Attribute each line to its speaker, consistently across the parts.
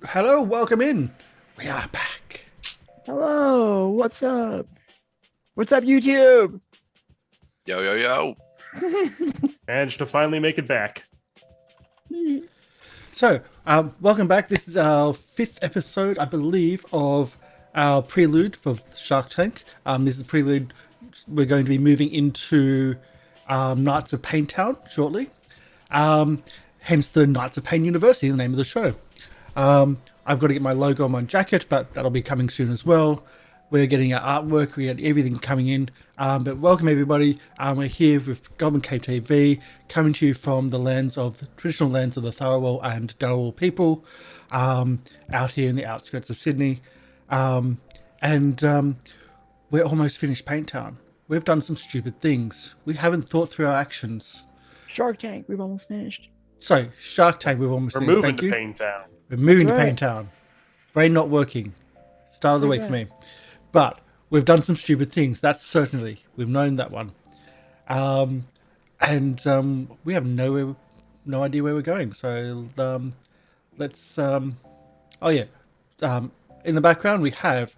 Speaker 1: Hello, welcome in. We are back.
Speaker 2: Hello, what's up? What's up, YouTube?
Speaker 3: Yo, yo, yo.
Speaker 4: Managed to finally make it back.
Speaker 1: So, welcome back. This is our 5th episode, I believe, of our Prelude for Shark Tank. This is the Prelude. We're going to be moving into Knights of Payne Town shortly. Hence the Knights of Payne University, the name of the show. I've got to get my logo on my jacket, but that'll be coming soon as well. We're getting our artwork, we got everything coming in. But welcome everybody. We're here with GoblinCaveTV, coming to you from the traditional lands of the Tharawal and Darawal people, out here in the outskirts of Sydney. We're almost finished Paint Town. We've done some stupid things. We haven't thought through our actions.
Speaker 2: Shark Tank, we've almost finished.
Speaker 1: So, Shark Tank, we've almost
Speaker 4: We're
Speaker 1: finished.
Speaker 4: moving
Speaker 1: Thank
Speaker 4: to
Speaker 1: you.
Speaker 4: Payne Town.
Speaker 1: We're moving to
Speaker 2: That's right.
Speaker 1: Paint Town. Brain not working. Start of the week for me. But we've done some stupid things. That's certainly. We've known that one. We have no idea where we're going. So let's. In the background we have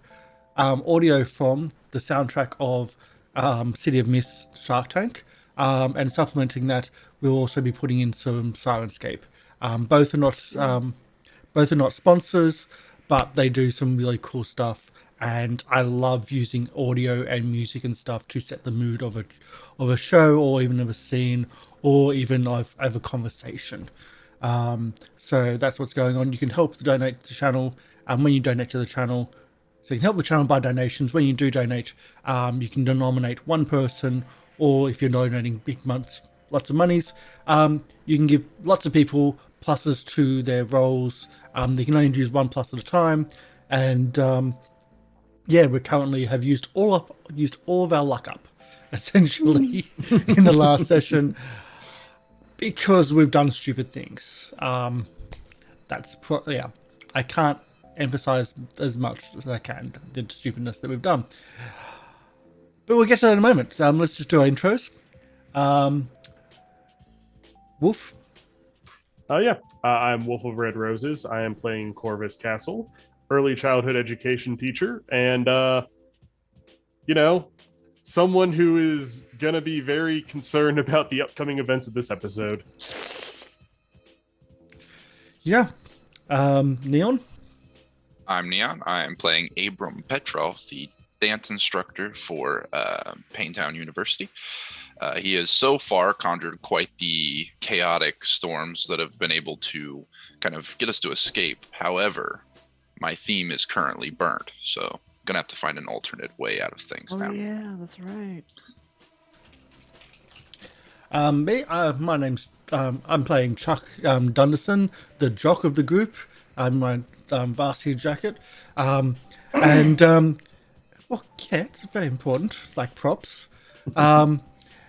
Speaker 1: audio from the soundtrack of City of Mist Shark Tank, and supplementing that, we'll also be putting in some Syrinscape. Both are not sponsors, but they do some really cool stuff. And I love using audio and music and stuff to set the mood of a show, or even of a scene, or even of a conversation. So that's what's going on. You can help donate to the channel, and when you donate to the channel, so you can help the channel by donations. When you do donate, you can nominate one person, or if you're donating big months, lots of monies, you can give lots of people pluses to their roles. They can only use one plus at a time, and we currently have used all of our luck up, essentially, in the last session, because we've done stupid things. I can't emphasize as much as I can the stupidness that we've done. But we'll get to that in a moment. Let's just do our intros. Wolf.
Speaker 4: I'm Wolf of Red Roses. I am playing Corvus Castle, early childhood education teacher, and someone who is gonna be very concerned about the upcoming events of this episode.
Speaker 1: Yeah. Neon.
Speaker 3: I'm Neon. I am playing Abram Petrov, the dance instructor for Payne Town University. He has so far conjured quite the chaotic storms that have been able to kind of get us to escape. However, my theme is currently burnt, so I'm gonna have to find an alternate way out of things now.
Speaker 2: Yeah, that's right.
Speaker 1: My name's I'm playing Chuck Dunderson, the jock of the group. I'm my varsity jacket, it's very important, like props.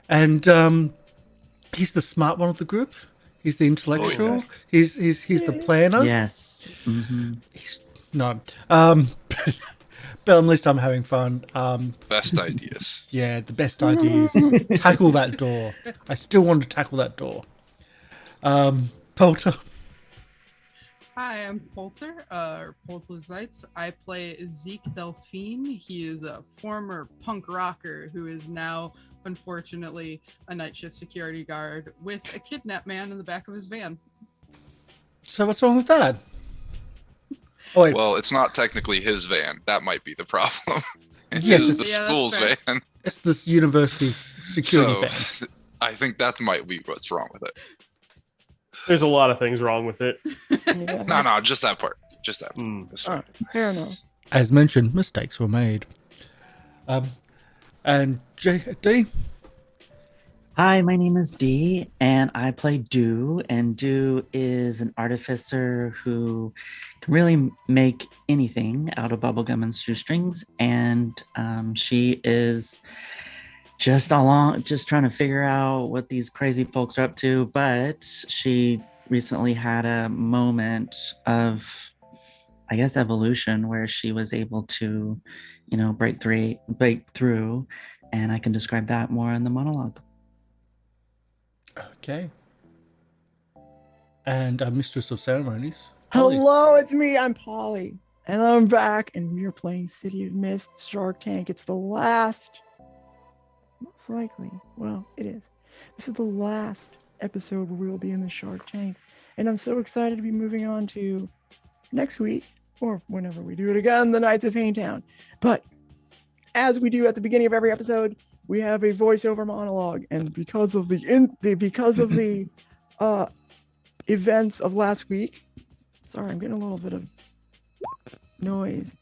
Speaker 1: He's the smart one of the group. He's the intellectual.
Speaker 3: Oh,
Speaker 1: yeah. He's the planner.
Speaker 2: Yes. Mm-hmm.
Speaker 1: But at least I'm having fun.
Speaker 3: Best ideas.
Speaker 1: Yeah, the best ideas. Tackle that door. I still want to tackle that door. Polter.
Speaker 5: Hi, I'm Polter, or Polter Zeitz. I play Zeke Delphine. He is a former punk rocker who is now, unfortunately, a night shift security guard with a kidnapped man in the back of his van.
Speaker 1: So what's wrong with that? Oh, wait.
Speaker 3: Well, it's not technically his van. That might be the problem.
Speaker 1: Yes,
Speaker 3: It is the
Speaker 5: Yeah, that's
Speaker 3: school's
Speaker 5: fair.
Speaker 3: van.
Speaker 1: It's this university's security
Speaker 3: So
Speaker 1: van.
Speaker 3: I think that might be what's wrong with it.
Speaker 4: There's a lot of things wrong with it.
Speaker 2: Yeah.
Speaker 3: No, just that part. Just that part. That's fine.
Speaker 2: Fair enough.
Speaker 1: As mentioned, mistakes were made. And JD.
Speaker 6: Hi, my name is Dee, and I play Do, and Do is an artificer who can really make anything out of bubblegum and shoestrings, and she is just trying to figure out what these crazy folks are up to, but she recently had a moment of, I guess, evolution where she was able to, break through, and I can describe that more in the monologue.
Speaker 1: Okay. And Mistress of Ceremonies. Polly.
Speaker 2: Hello, it's me. I'm Polly, and I'm back, and we are playing City of Mist Shark Tank. It's the last, most likely. Well, it is. This is the last episode where we will be in the Shark Tank, and I'm so excited to be moving on to next week or whenever we do it again, the Knights of Town. But as we do at the beginning of every episode, we have a voiceover monologue, and because of the events of last week. Sorry, I'm getting a little bit of noise.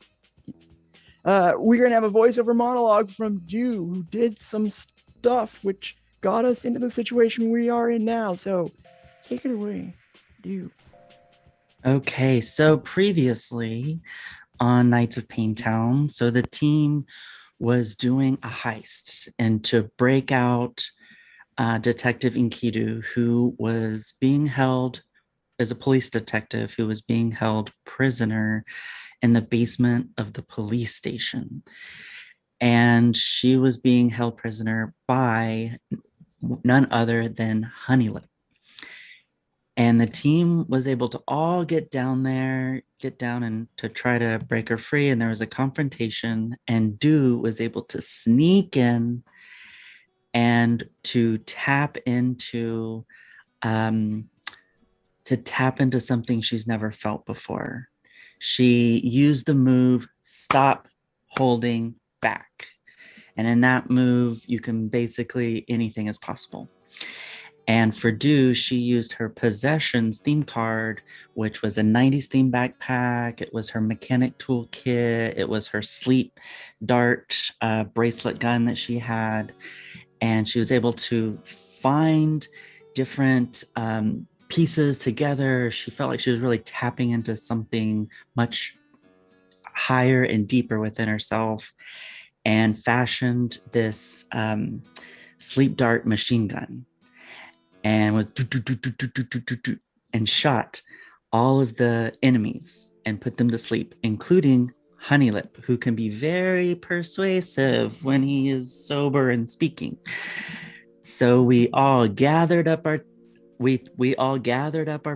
Speaker 2: We're going to have a voiceover monologue from Dew, who did some stuff which got us into the situation we are in now. So take it away, Dew.
Speaker 6: Okay, so previously on Knights of Town, so the team was doing a heist and to break out Detective Enkidu, who was being held as a police detective who was being held prisoner in the basement of the police station. And she was being held prisoner by none other than Honeylip. And the team was able to all get down and to try to break her free. And there was a confrontation, and Dew was able to sneak in and to tap into something she's never felt before. She used the move Stop Holding Back. And in that move, you can basically, anything is possible. And for Dew, she used her Possessions theme card, which was a 90s theme backpack. It was her mechanic toolkit. It was her sleep dart bracelet gun that she had. And she was able to find different pieces together. She felt like she was really tapping into something much higher and deeper within herself, and fashioned this sleep dart machine gun, and was and shot all of the enemies and put them to sleep, including Honeylip, who can be very persuasive when he is sober and speaking. So we all gathered up our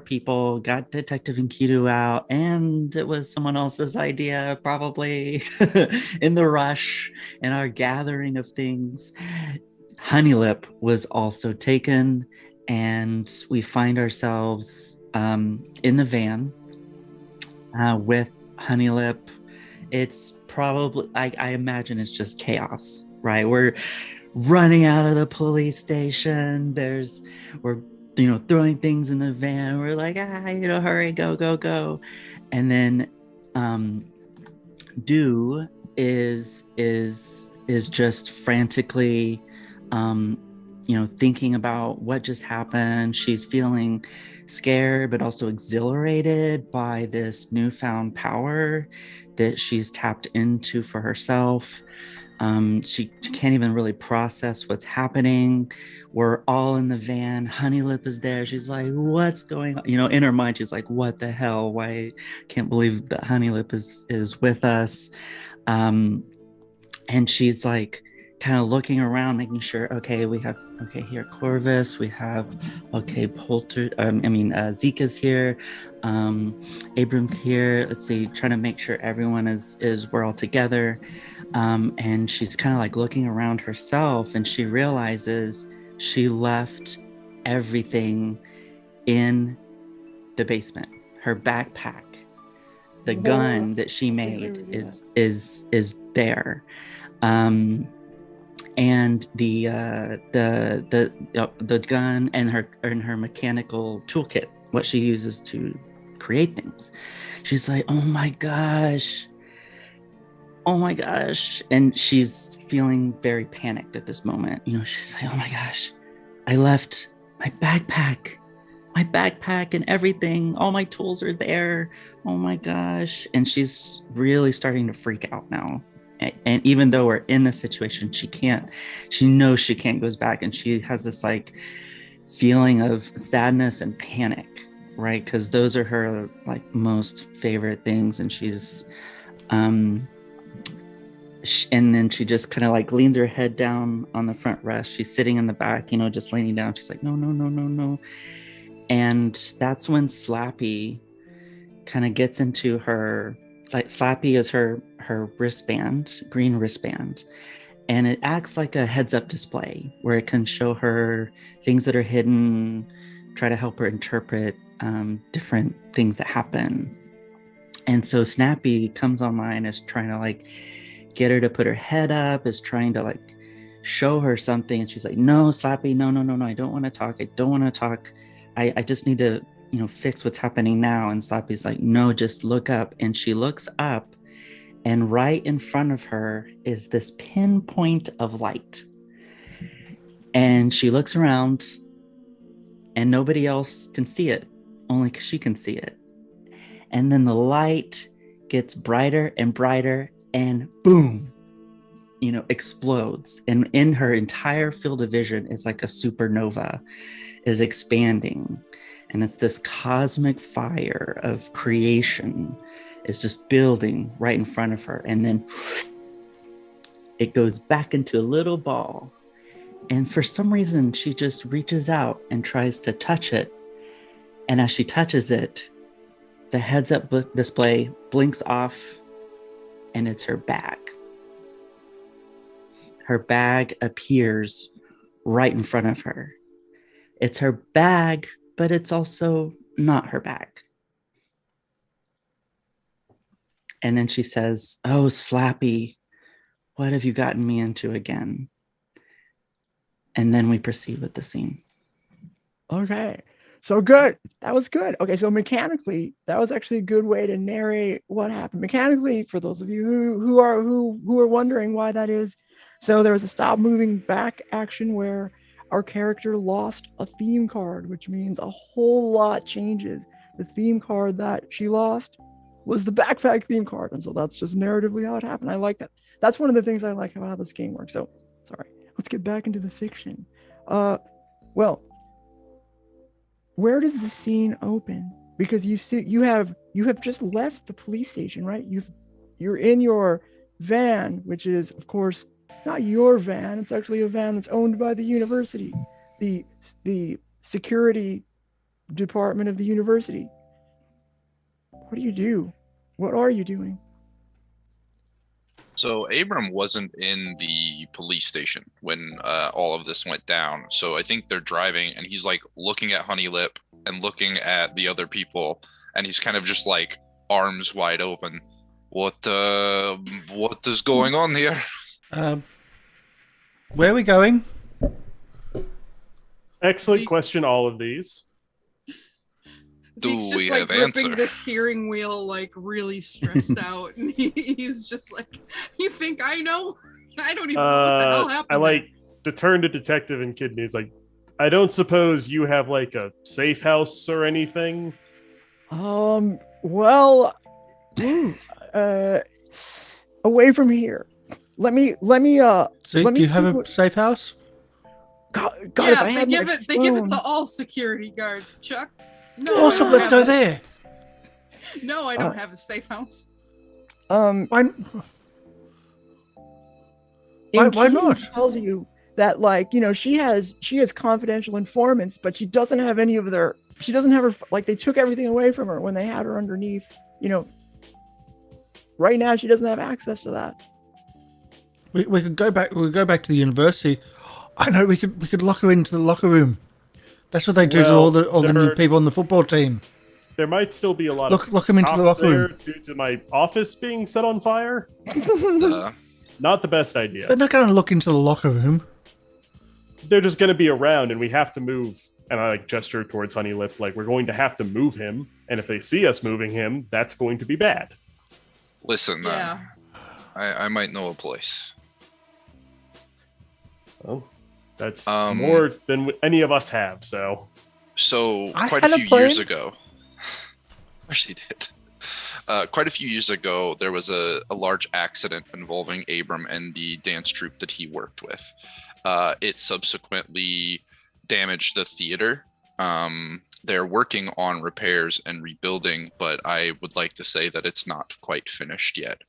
Speaker 6: people, got Detective Enkidu out, and it was someone else's idea, probably in the rush in our gathering of things. Honeylip was also taken, and we find ourselves in the van with Honeylip. It's probably, I imagine it's just chaos, right? We're running out of the police station. We're throwing things in the van. We're like, hurry, go. And then Dew is just frantically thinking about what just happened. She's feeling scared, but also exhilarated by this newfound power that she's tapped into for herself. She can't even really process what's happening. We're all in the van. Honeylip is there. She's like, what's going on? In her mind, she's like, what the hell? Why? Can't believe that Honeylip is with us. And she's like, kind of looking around, making sure, we have, here, Corvus, we have, Polter, Zeke is here, Abram's here, let's see, trying to make sure everyone we're all together. And she's kind of like looking around herself, and she realizes she left everything in the basement. Her backpack, the gun that she made is there. And the gun and her mechanical toolkit, what she uses to create things. She's like, oh my gosh. And she's feeling very panicked at this moment. She's like, oh my gosh, I left my backpack and everything. All my tools are there. Oh my gosh. And she's really starting to freak out now. And even though we're in this situation, she knows she can't go back. And she has this like feeling of sadness and panic, right? Because those are her like most favorite things. And she's, and then she just kind of like leans her head down on the front rest. She's sitting in the back, just leaning down. She's like, no. And that's when Slappy kind of gets into her, like Slappy is her wristband, green wristband, and it acts like a heads-up display where it can show her things that are hidden, try to help her interpret different things that happen. And so Snappy comes online as trying to like get her to put her head up, is trying to like show her something, and she's like, no, Slappy, no, I don't want to talk. I just need to, fix what's happening now. And Slappy's like, no, just look up. And she looks up, and right in front of her is this pinpoint of light. And she looks around, and nobody else can see it, only she can see it. And then the light gets brighter and brighter, and boom, explodes. And in her entire field of vision is like a supernova is expanding. And it's this cosmic fire of creation is just building right in front of her. And then it goes back into a little ball. And for some reason, she just reaches out and tries to touch it. And as she touches it, the heads-up display blinks off, and it's her bag. Her bag appears right in front of her. It's her bag, but it's also not her bag. And then she says, oh, Slappy, what have you gotten me into again? And then we proceed with the scene.
Speaker 2: Okay. So good. That was good. Okay. So mechanically, that was actually a good way to narrate what happened. Mechanically, for those of you who are wondering why that is. So there was a stop moving back action where our character lost a theme card, which means a whole lot changes. The theme card that she lost was the backpack theme card. And so that's just narratively how it happened. I like that. That's one of the things I like about how this game works. So sorry, let's get back into the fiction. Well, where does the scene open? Because you have just left the police station, right? You're in your van, which is of course not your van. It's actually a van that's owned by the university, the security department of the university. What do you do? What are you doing?
Speaker 3: So Abram wasn't in the police station when all of this went down. So I think they're driving, and he's like looking at Honeylip and looking at the other people, and he's kind of just like arms wide open. What is going on here?
Speaker 1: Where are we going?
Speaker 4: Excellent
Speaker 5: Zeke's-
Speaker 4: question, all of these.
Speaker 5: Zeke's
Speaker 3: Do
Speaker 5: just
Speaker 3: we
Speaker 5: like
Speaker 3: have
Speaker 5: gripping
Speaker 3: answer?
Speaker 5: the steering wheel, like really stressed out, and he's just like, "You think I know? I don't even know what the hell happened."
Speaker 4: I like to turn to detective and kid news. Like, I don't suppose you have like a safe house or anything.
Speaker 2: Well, away from here. Let me
Speaker 1: Zeke,
Speaker 2: let me
Speaker 1: do you have
Speaker 2: see
Speaker 1: a
Speaker 2: what-
Speaker 1: safe house?
Speaker 2: God,
Speaker 5: Yeah,
Speaker 2: if I
Speaker 5: they
Speaker 2: had
Speaker 5: give
Speaker 2: my
Speaker 5: it. They give it to
Speaker 2: phone-
Speaker 5: all security guards, Chuck. No, I
Speaker 1: Awesome,
Speaker 5: don't
Speaker 1: let's
Speaker 5: have
Speaker 1: go
Speaker 5: a-
Speaker 1: there.
Speaker 5: No, I don't have a safe house.
Speaker 1: Why
Speaker 2: in
Speaker 1: why
Speaker 2: Key
Speaker 1: not?
Speaker 2: tells you that, like, she has confidential informants, but she doesn't have any of their. She doesn't have her, like, they took everything away from her when they had her underneath. Right now she doesn't have access to that.
Speaker 1: We could go back. We could go back to the university. I know we could lock her into the locker room. That's what they do to all the new people on the football team.
Speaker 4: There might still be a lot
Speaker 1: Lock
Speaker 4: of
Speaker 1: them into the
Speaker 4: cops
Speaker 1: locker
Speaker 4: there
Speaker 1: room.
Speaker 4: due to my office being set on fire.
Speaker 3: Uh,
Speaker 4: Not the best idea.
Speaker 1: They're not going to look into the locker room.
Speaker 4: They're just going to be around, and we have to move. And I like gesture towards Honeylip, like we're going to have to move him. And if they see us moving him, that's going to be bad.
Speaker 3: listen,
Speaker 5: Yeah.
Speaker 3: I might know a place.
Speaker 4: Well, that's
Speaker 3: Um,
Speaker 4: more than any of us have. So
Speaker 3: So
Speaker 1: I
Speaker 3: quite a
Speaker 1: had a
Speaker 3: few years
Speaker 1: plan.
Speaker 3: ago, of course he did. Quite a few years ago, there was a large accident involving Abram and the dance troupe that he worked with. It subsequently damaged the theater. They're working on repairs and rebuilding, but I would like to say that it's not quite finished yet.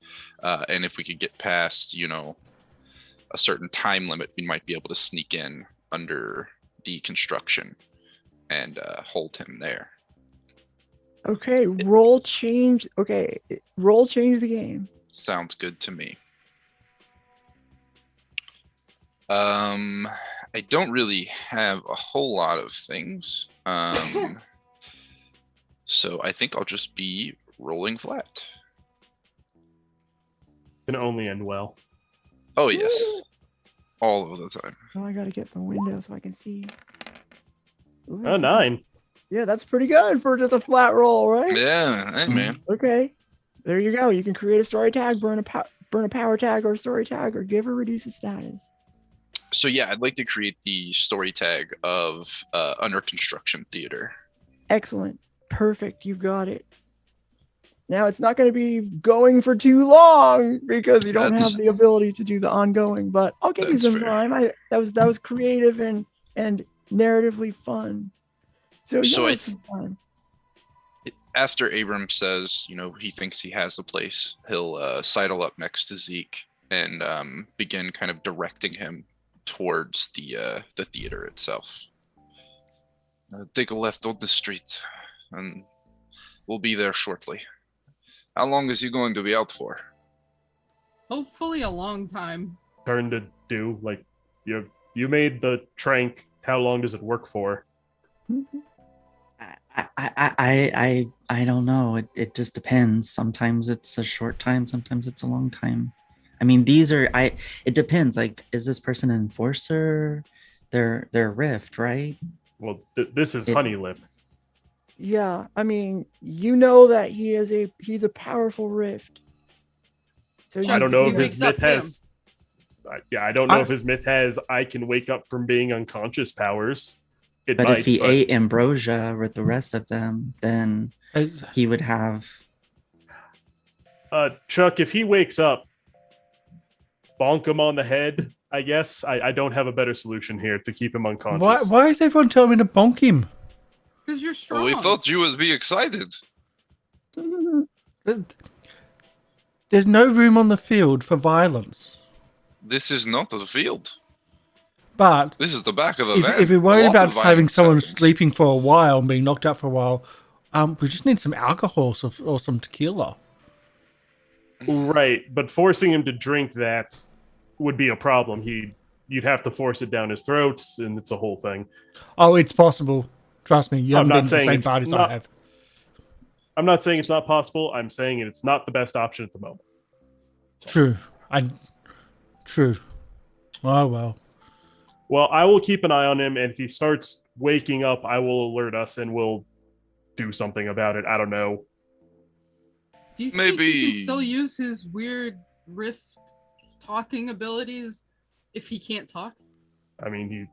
Speaker 3: And if we could get past, a certain time limit, we might be able to sneak in under the construction and hold him there.
Speaker 2: Okay, roll change. Okay, roll change the game.
Speaker 3: Sounds good to me. I don't really have a whole lot of things. So I think I'll just be rolling flat.
Speaker 4: Can only end well.
Speaker 3: Oh yes. All of the time.
Speaker 2: Oh, I gotta get the window so I can see. Ooh.
Speaker 4: Oh, 9.
Speaker 2: Yeah, that's pretty good for just a flat roll, right?
Speaker 3: Yeah, hey man.
Speaker 2: Okay, there you go. You can create a story tag, burn a power tag or a story tag, or give or reduce its status.
Speaker 3: So yeah, I'd like to create the story tag of under construction theater.
Speaker 2: Excellent. Perfect. You've got it. Now it's not going to be going for too long because you don't have the ability to do the ongoing, but I'll give you some time. That was creative and narratively fun. So some time.
Speaker 3: After Abram says, he thinks he has the place, he'll sidle up next to Zeke and begin kind of directing him towards the theater itself. Take a left on the street, and we'll be there shortly. How long is he going to be out for?
Speaker 5: Hopefully a long time.
Speaker 4: Turn to do, like, you made the trank. How long does it work for?
Speaker 6: I don't know. It just depends. Sometimes it's a short time. Sometimes it's a long time. I mean, it depends. Like, is this person an enforcer? They're rift, right?
Speaker 4: Well, this is Honeylip.
Speaker 2: Yeah, I mean, that he's a powerful rift. So
Speaker 4: I don't know if his myth has. I don't know if his myth has I can wake up from being unconscious powers.
Speaker 6: If he ate ambrosia with the rest of them, then he would have.
Speaker 4: Chuck, if he wakes up, bonk him on the head. I guess I don't have a better solution here to keep him unconscious.
Speaker 1: Why is everyone telling me to bonk him?
Speaker 5: Because you're strong.
Speaker 3: Well, we thought you would be excited.
Speaker 1: There's no room on the field for violence.
Speaker 3: This is not the field.
Speaker 1: But
Speaker 3: this is the back of a van.
Speaker 1: If you're worried about having someone sleeping for a while and being knocked out for a while, we just need some alcohol or some tequila.
Speaker 4: Right, but forcing him to drink that would be a problem. You'd have to force it down his throat, and it's a whole thing.
Speaker 1: Oh, it's possible. Trust me, you haven't been to the same parties I have.
Speaker 4: I'm not saying it's not possible. I'm saying it's not the best option at the moment.
Speaker 1: True. True. Oh, well.
Speaker 4: Well, I will keep an eye on him, and if he starts waking up, I will alert us, and we'll do something about it. I don't know.
Speaker 5: Do you think he can still use his weird rift talking abilities if he can't talk?
Speaker 4: I mean,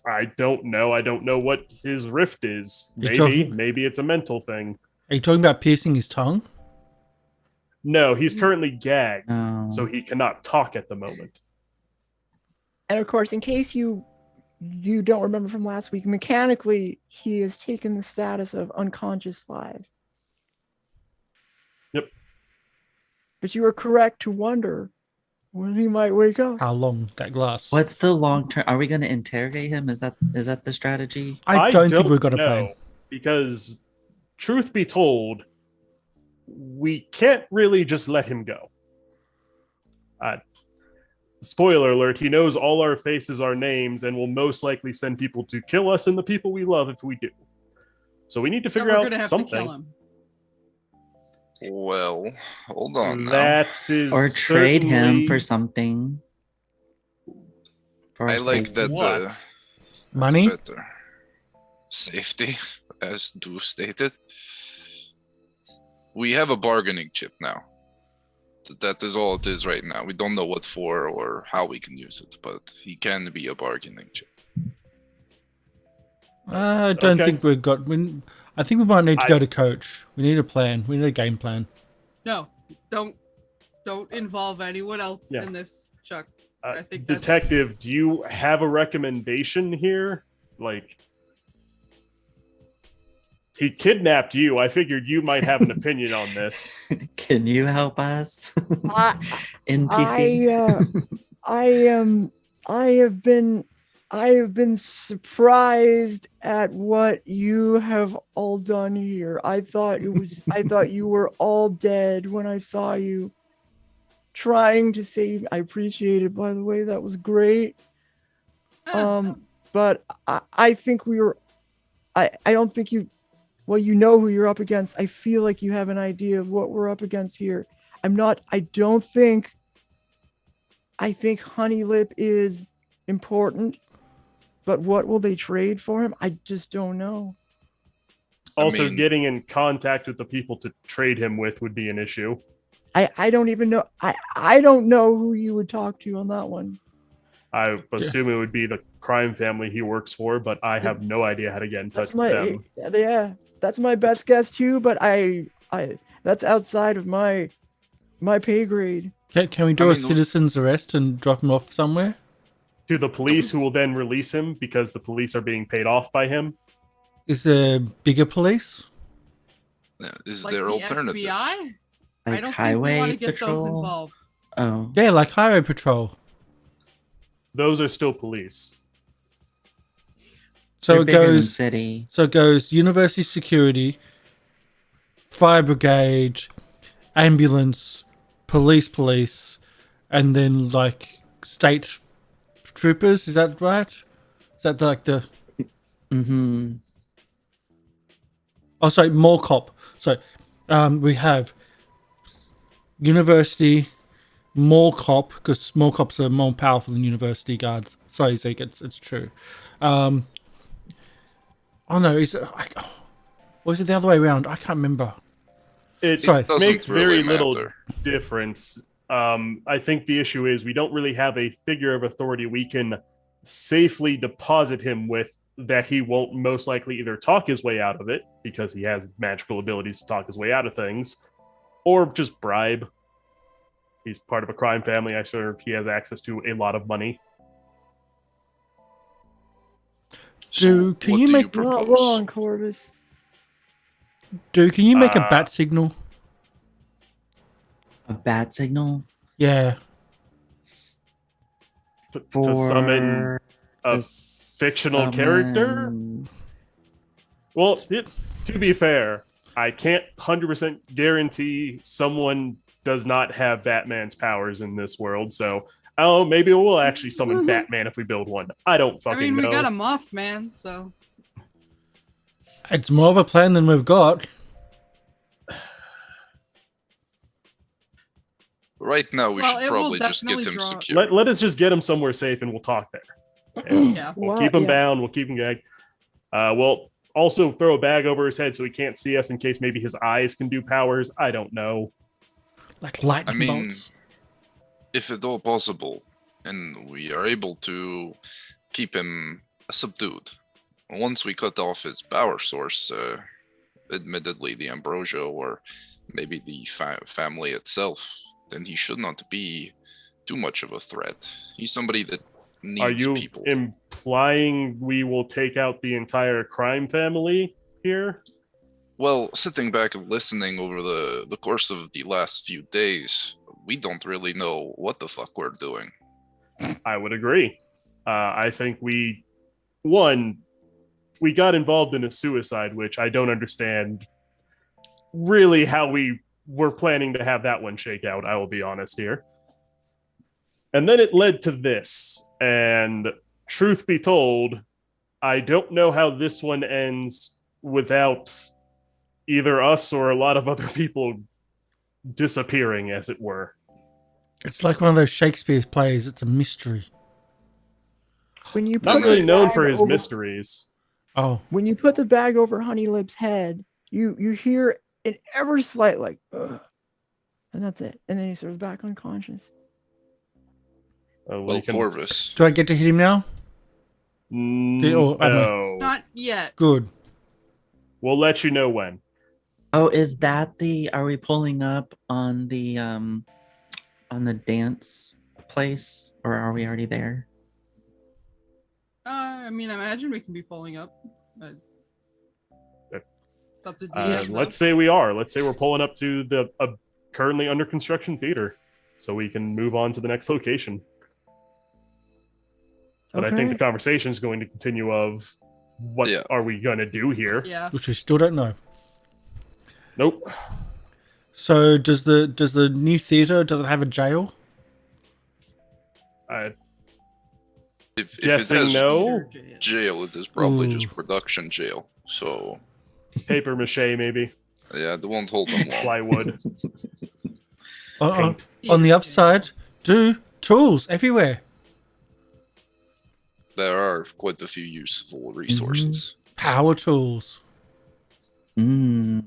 Speaker 4: I don't know. I don't know what his rift is. Maybe it's a mental thing.
Speaker 1: Are you talking about piercing his tongue?
Speaker 4: No, he's currently gagged, so he cannot talk at the moment.
Speaker 2: And of course, in case you don't remember from last week, mechanically, he has taken the status of unconscious 5.
Speaker 4: Yep.
Speaker 2: But you were correct to wonder when he might wake up.
Speaker 1: How long that lasts?
Speaker 6: What's the long term? Are we going to interrogate him? Is that the strategy?
Speaker 1: I don't think we've got a plan.
Speaker 4: Because, truth be told, we can't really just let him go. Spoiler alert, he knows all our faces, our names, and will most likely send people to kill us and the people we love if we do. So we need to figure out something.
Speaker 5: To kill him.
Speaker 3: Well, hold on now.
Speaker 4: That is
Speaker 6: or trade him for something.
Speaker 3: I like that.
Speaker 1: Money?
Speaker 3: Better. Safety, as Du stated. We have a bargaining chip now. That is all it is right now. We don't know what for or how we can use it, but he can be a bargaining chip.
Speaker 1: I don't think we've got... I think we might need to go to coach. We need a plan. We need a game plan.
Speaker 5: No, don't involve anyone else in this, Chuck. I think
Speaker 4: Detective, do you have a recommendation here? Like, he kidnapped you. I figured you might have an opinion on this.
Speaker 6: Can you help us? NPC.
Speaker 2: I have been I have been surprised at what you have all done here. I thought you were all dead when I saw you trying to save. I appreciate it, by the way. That was great. But I think I don't think you, well, you know who you're up against. I feel like you have an idea of what we're up against here. I think Honeylip is important, but what will they trade for him? I just don't know.
Speaker 4: Also, getting in contact with the people to trade him with would be an issue.
Speaker 2: I don't even know. I don't know who you would talk to on that one.
Speaker 4: I assume it would be the crime family he works for, but I have no idea how to get in touch with them.
Speaker 2: Yeah, that's my best guess too, but I that's outside of my pay grade.
Speaker 1: Can we do a citizen's arrest and drop him off somewhere?
Speaker 4: To the police, who will then release him because the police are being paid off by him.
Speaker 1: Is there bigger police?
Speaker 3: Is
Speaker 5: like
Speaker 3: there
Speaker 5: the
Speaker 3: alternatives?
Speaker 5: FBI?
Speaker 6: Like
Speaker 5: I don't
Speaker 6: highway
Speaker 5: think we want to get
Speaker 6: patrol?
Speaker 5: those involved.
Speaker 6: Oh,
Speaker 1: Yeah, like highway patrol.
Speaker 4: Those are still police.
Speaker 1: So
Speaker 6: they're
Speaker 1: it
Speaker 6: bigger than
Speaker 1: goes.
Speaker 6: city.
Speaker 1: So it goes university security, fire brigade, ambulance, police, and then like state troopers. Is that right? Is that like the?
Speaker 6: Mm-hmm.
Speaker 1: Oh, sorry, more cop. So, we have university, more cop, because more cops are more powerful than university guards. Sorry, Zeke, it's true. Oh no, is it? Or is it the other way around? I can't remember.
Speaker 4: It
Speaker 1: Sorry.
Speaker 4: makes
Speaker 3: really
Speaker 4: very little
Speaker 3: matter.
Speaker 4: difference. I think the issue is we don't really have a figure of authority we can safely deposit him with that he won't most likely either talk his way out of it, because he has magical abilities to talk his way out of things, or just bribe. He's part of a crime family. I sure he has access to a lot of money.
Speaker 1: Can
Speaker 3: what
Speaker 1: you
Speaker 3: do
Speaker 1: make-
Speaker 3: you
Speaker 2: Not
Speaker 3: propose?
Speaker 2: wrong, Corvus.
Speaker 1: Dude, can you make a bat signal?
Speaker 6: A bat signal
Speaker 4: To
Speaker 6: for
Speaker 4: summon a
Speaker 6: the
Speaker 4: fictional character?
Speaker 6: summon-
Speaker 4: Well, to be fair, I can't 100% guarantee someone does not have Batman's powers in this world, so maybe we'll actually summon Batman if we build one. I don't
Speaker 5: I
Speaker 4: fucking
Speaker 5: mean, we
Speaker 4: know.
Speaker 5: got a Mothman, so
Speaker 1: It's more of a plan than we've got.
Speaker 3: Right now, we
Speaker 5: Well,
Speaker 3: should
Speaker 5: it will
Speaker 3: probably just get
Speaker 5: definitely
Speaker 3: him
Speaker 5: draw-
Speaker 3: secure.
Speaker 4: Let us just get him somewhere safe and we'll talk there.
Speaker 5: yeah.
Speaker 4: We'll keep him bound. We'll keep him gagged. We'll also throw a bag over his head so he can't see us in case maybe his eyes can do powers. I don't know.
Speaker 1: Like lightning
Speaker 3: I mean,
Speaker 1: bolts.
Speaker 3: if at all possible, and we are able to keep him subdued. Once we cut off his power source, admittedly the Ambrosia or maybe the family itself, then he should not be too much of a threat. He's somebody that needs
Speaker 4: Are you
Speaker 3: people.
Speaker 4: implying we will take out the entire crime family here?
Speaker 3: Well, sitting back and listening over the course of the last few days, we don't really know what the fuck we're doing.
Speaker 4: I would agree. I think we got involved in a suicide, which I don't understand really how we were planning to have that one shake out. I will be honest here. And then it led to this. And truth be told, I don't know how this one ends without either us or a lot of other people disappearing, as it were.
Speaker 1: It's like one of those Shakespeare plays. It's a mystery.
Speaker 2: When you
Speaker 4: Not
Speaker 2: put
Speaker 4: really
Speaker 2: the
Speaker 4: known
Speaker 2: bag
Speaker 4: for his
Speaker 2: over-
Speaker 4: mysteries.
Speaker 1: Oh,
Speaker 2: When you put the bag over Honeylip's head, you hear an ever slight like, ugh, and that's it. And then he sort of back unconscious.
Speaker 3: Well, Corvus.
Speaker 1: do I get to hit him now? Oh, I
Speaker 4: No.
Speaker 5: Not yet.
Speaker 1: Good.
Speaker 4: We'll let you know when.
Speaker 6: Oh, is that are we pulling up on the dance place, or are we already there?
Speaker 5: I mean, I imagine we can be pulling up. But it's up to
Speaker 4: Let's say we are. Let's say we're pulling up to the currently under construction theater, so we can move on to the next location. But I think the
Speaker 2: Okay.
Speaker 4: conversation is going to continue of what
Speaker 3: Yeah.
Speaker 4: are we going to do here?
Speaker 5: Yeah.
Speaker 1: Which we still don't know.
Speaker 4: Nope.
Speaker 1: So does the new theater, does it have a jail?
Speaker 3: If it
Speaker 4: Guessing
Speaker 3: has
Speaker 4: no.
Speaker 3: jail, it is probably
Speaker 1: Ooh.
Speaker 3: just production jail. So
Speaker 4: Paper mache, maybe.
Speaker 3: yeah, they won't hold them long.
Speaker 4: Plywood.
Speaker 1: On,
Speaker 4: Paint.
Speaker 1: on the upside, tools everywhere.
Speaker 3: There are quite a few useful resources.
Speaker 1: Power tools.
Speaker 6: Mm.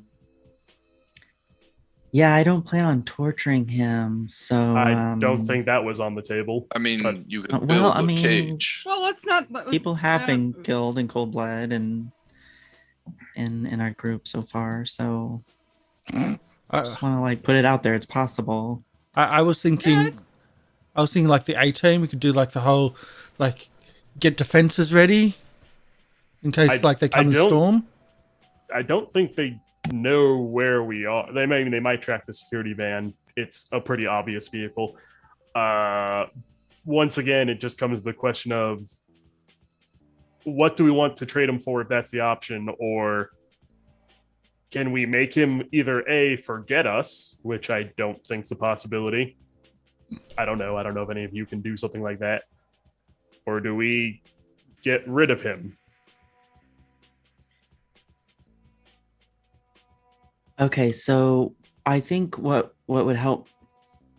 Speaker 6: Yeah, I don't plan on torturing him, so
Speaker 4: I don't think that was on the table.
Speaker 3: I mean,
Speaker 4: But-
Speaker 3: you could
Speaker 6: well,
Speaker 3: build
Speaker 6: I
Speaker 3: a
Speaker 6: mean,
Speaker 3: cage.
Speaker 5: Well, let's not.
Speaker 6: people have been killed in cold blood and in our group so far. So
Speaker 1: I,
Speaker 6: just want to like put it out there. It's possible.
Speaker 1: I was thinking,
Speaker 5: Yeah.
Speaker 1: I was thinking like the A team. We could do like the whole, like, get defenses ready in case like they come and
Speaker 4: don't-
Speaker 1: storm.
Speaker 4: I don't think they know where we are. They might track the security van. It's a pretty obvious vehicle. Once again, it just comes to the question of what do we want to trade him for if that's the option, or can we make him either A, forget us, which I don't think's a possibility. I don't know. I don't know if any of you can do something like that. Or do we get rid of him?
Speaker 6: Okay, so I think what would help,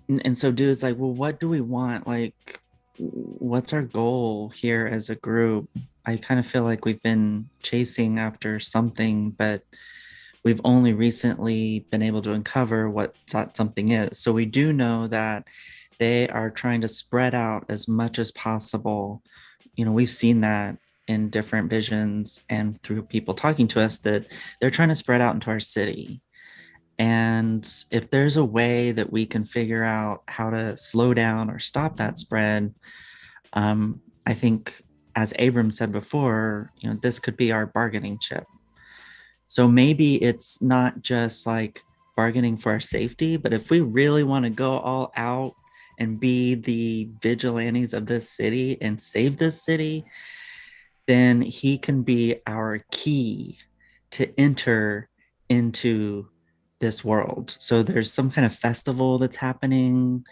Speaker 6: and so do is like, well, what do we want? Like, what's our goal here as a group? I kind of feel like we've been chasing after something, but we've only recently been able to uncover what that something is. So we do know that they are trying to spread out as much as possible. You know, we've seen that in different visions and through people talking to us that they're trying to spread out into our city. And if there's a way that we can figure out how to slow down or stop that spread, I think, as Abram said before, you know, this could be our bargaining chip. So maybe it's not just like bargaining for our safety, but if we really want to go all out and be the vigilantes of this city and save this city, then he can be our key to enter into this world. So there's some kind of festival that's happening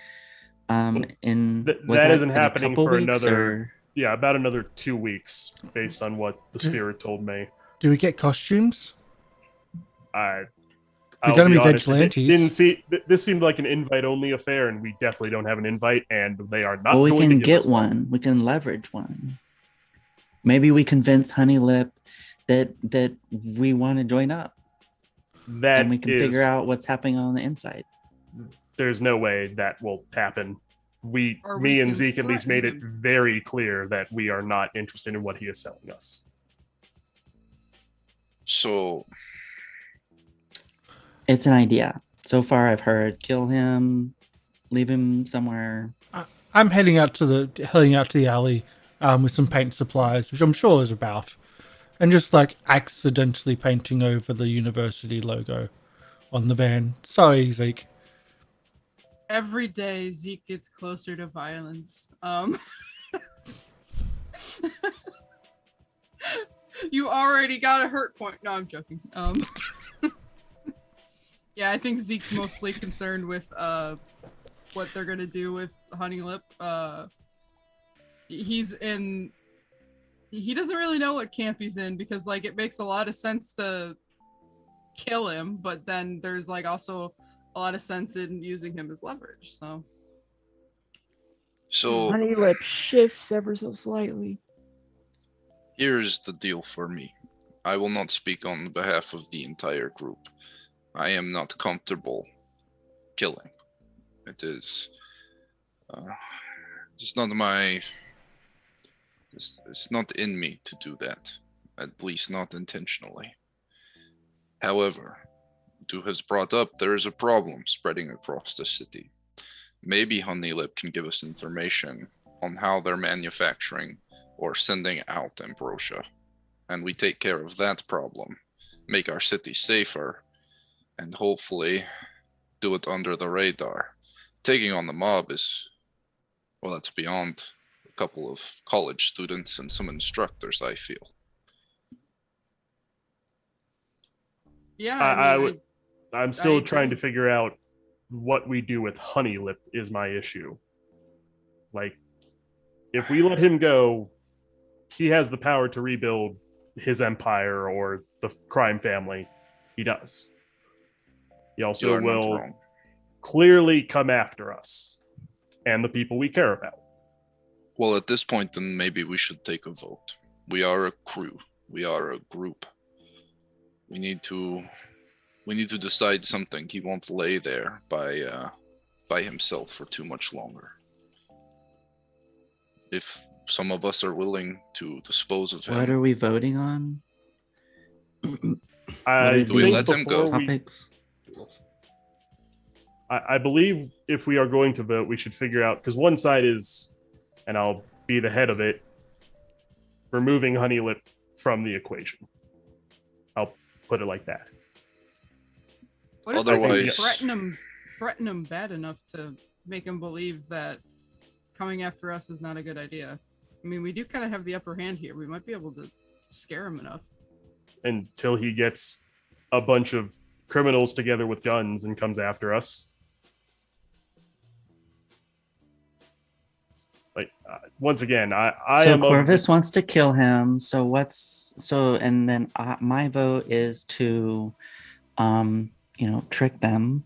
Speaker 6: in
Speaker 4: That isn't
Speaker 6: in a
Speaker 4: happening
Speaker 6: couple
Speaker 4: for
Speaker 6: weeks,
Speaker 4: another
Speaker 6: or-
Speaker 4: yeah, about another 2 weeks based on what the spirit told me.
Speaker 1: Do we get costumes?
Speaker 4: I'll
Speaker 1: gonna be
Speaker 4: honest, it
Speaker 1: vigilantes.
Speaker 4: didn't see this seemed like an invite only affair, and we definitely don't have an invite, and they are not
Speaker 6: Well, we
Speaker 4: going
Speaker 6: can
Speaker 4: to give
Speaker 6: get
Speaker 4: us
Speaker 6: one. We can leverage one. Maybe we convince Honeylip that we want to join up,
Speaker 4: That
Speaker 6: and we can figure out what's happening on the inside.
Speaker 4: There's no way that will happen.
Speaker 5: Or
Speaker 4: Me
Speaker 5: we
Speaker 4: and
Speaker 5: can
Speaker 4: Zeke at least made it
Speaker 5: threaten
Speaker 4: very clear that we are not interested in what he is selling us.
Speaker 3: So
Speaker 6: It's an idea. So far, I've heard kill him, leave him somewhere.
Speaker 1: I'm heading out to the alley with some paint supplies, which I'm sure is about, and just like accidentally painting over the university logo on the van. Sorry, Zeke.
Speaker 5: Every day, Zeke gets closer to violence. You already got a hurt point. No, I'm joking. Yeah, I think Zeke's mostly concerned with what they're gonna do with Honeylip. He doesn't really know what camp he's in, because like it makes a lot of sense to kill him, but then there's like also a lot of sense in using him as leverage. So
Speaker 2: Honeylip shifts ever so slightly.
Speaker 3: here's the deal for me. I will not speak on behalf of the entire group. I am not comfortable killing. It is it's not my it's not in me to do that, at least not intentionally. However, Du has brought up there is a problem spreading across the city. Maybe Honeylip can give us information on how they're manufacturing or sending out ambrosia, and we take care of that problem, make our city safer, and hopefully do it under the radar. Taking on the mob is, well, that's beyond couple of college students and some instructors, I feel.
Speaker 5: Yeah,
Speaker 4: I'm still
Speaker 5: I
Speaker 4: trying to
Speaker 5: agree.
Speaker 4: figure out what we do with Honeylip is my issue. Like, if we let him go, he has the power to rebuild his empire or the crime family. He does. He
Speaker 3: You
Speaker 4: also
Speaker 3: are not
Speaker 4: will
Speaker 3: wrong.
Speaker 4: clearly come after us and the people we care about.
Speaker 3: Well, at this point, then maybe we should take a vote. We are a crew. We are a group. We need to decide something. He won't lay there by himself for too much longer. If some of us are willing to dispose of him,
Speaker 6: What are we voting on?
Speaker 4: I
Speaker 3: Do we
Speaker 4: think
Speaker 3: let him
Speaker 4: before
Speaker 3: go?
Speaker 6: Topics?
Speaker 4: I believe if we are going to vote, we should figure out, because one side is, and I'll be the head of it, removing Honeylip from the equation. I'll put it like that.
Speaker 5: What if
Speaker 3: Otherwise-
Speaker 5: we threaten him bad enough to make him believe that coming after us is not a good idea? I mean, we do kind of have the upper hand here. We might be able to scare him enough.
Speaker 4: Until he gets a bunch of criminals together with guns and comes after us. Like, once again, I
Speaker 6: So
Speaker 4: am
Speaker 6: Corvus wants to kill him. And then my vote is to, trick them.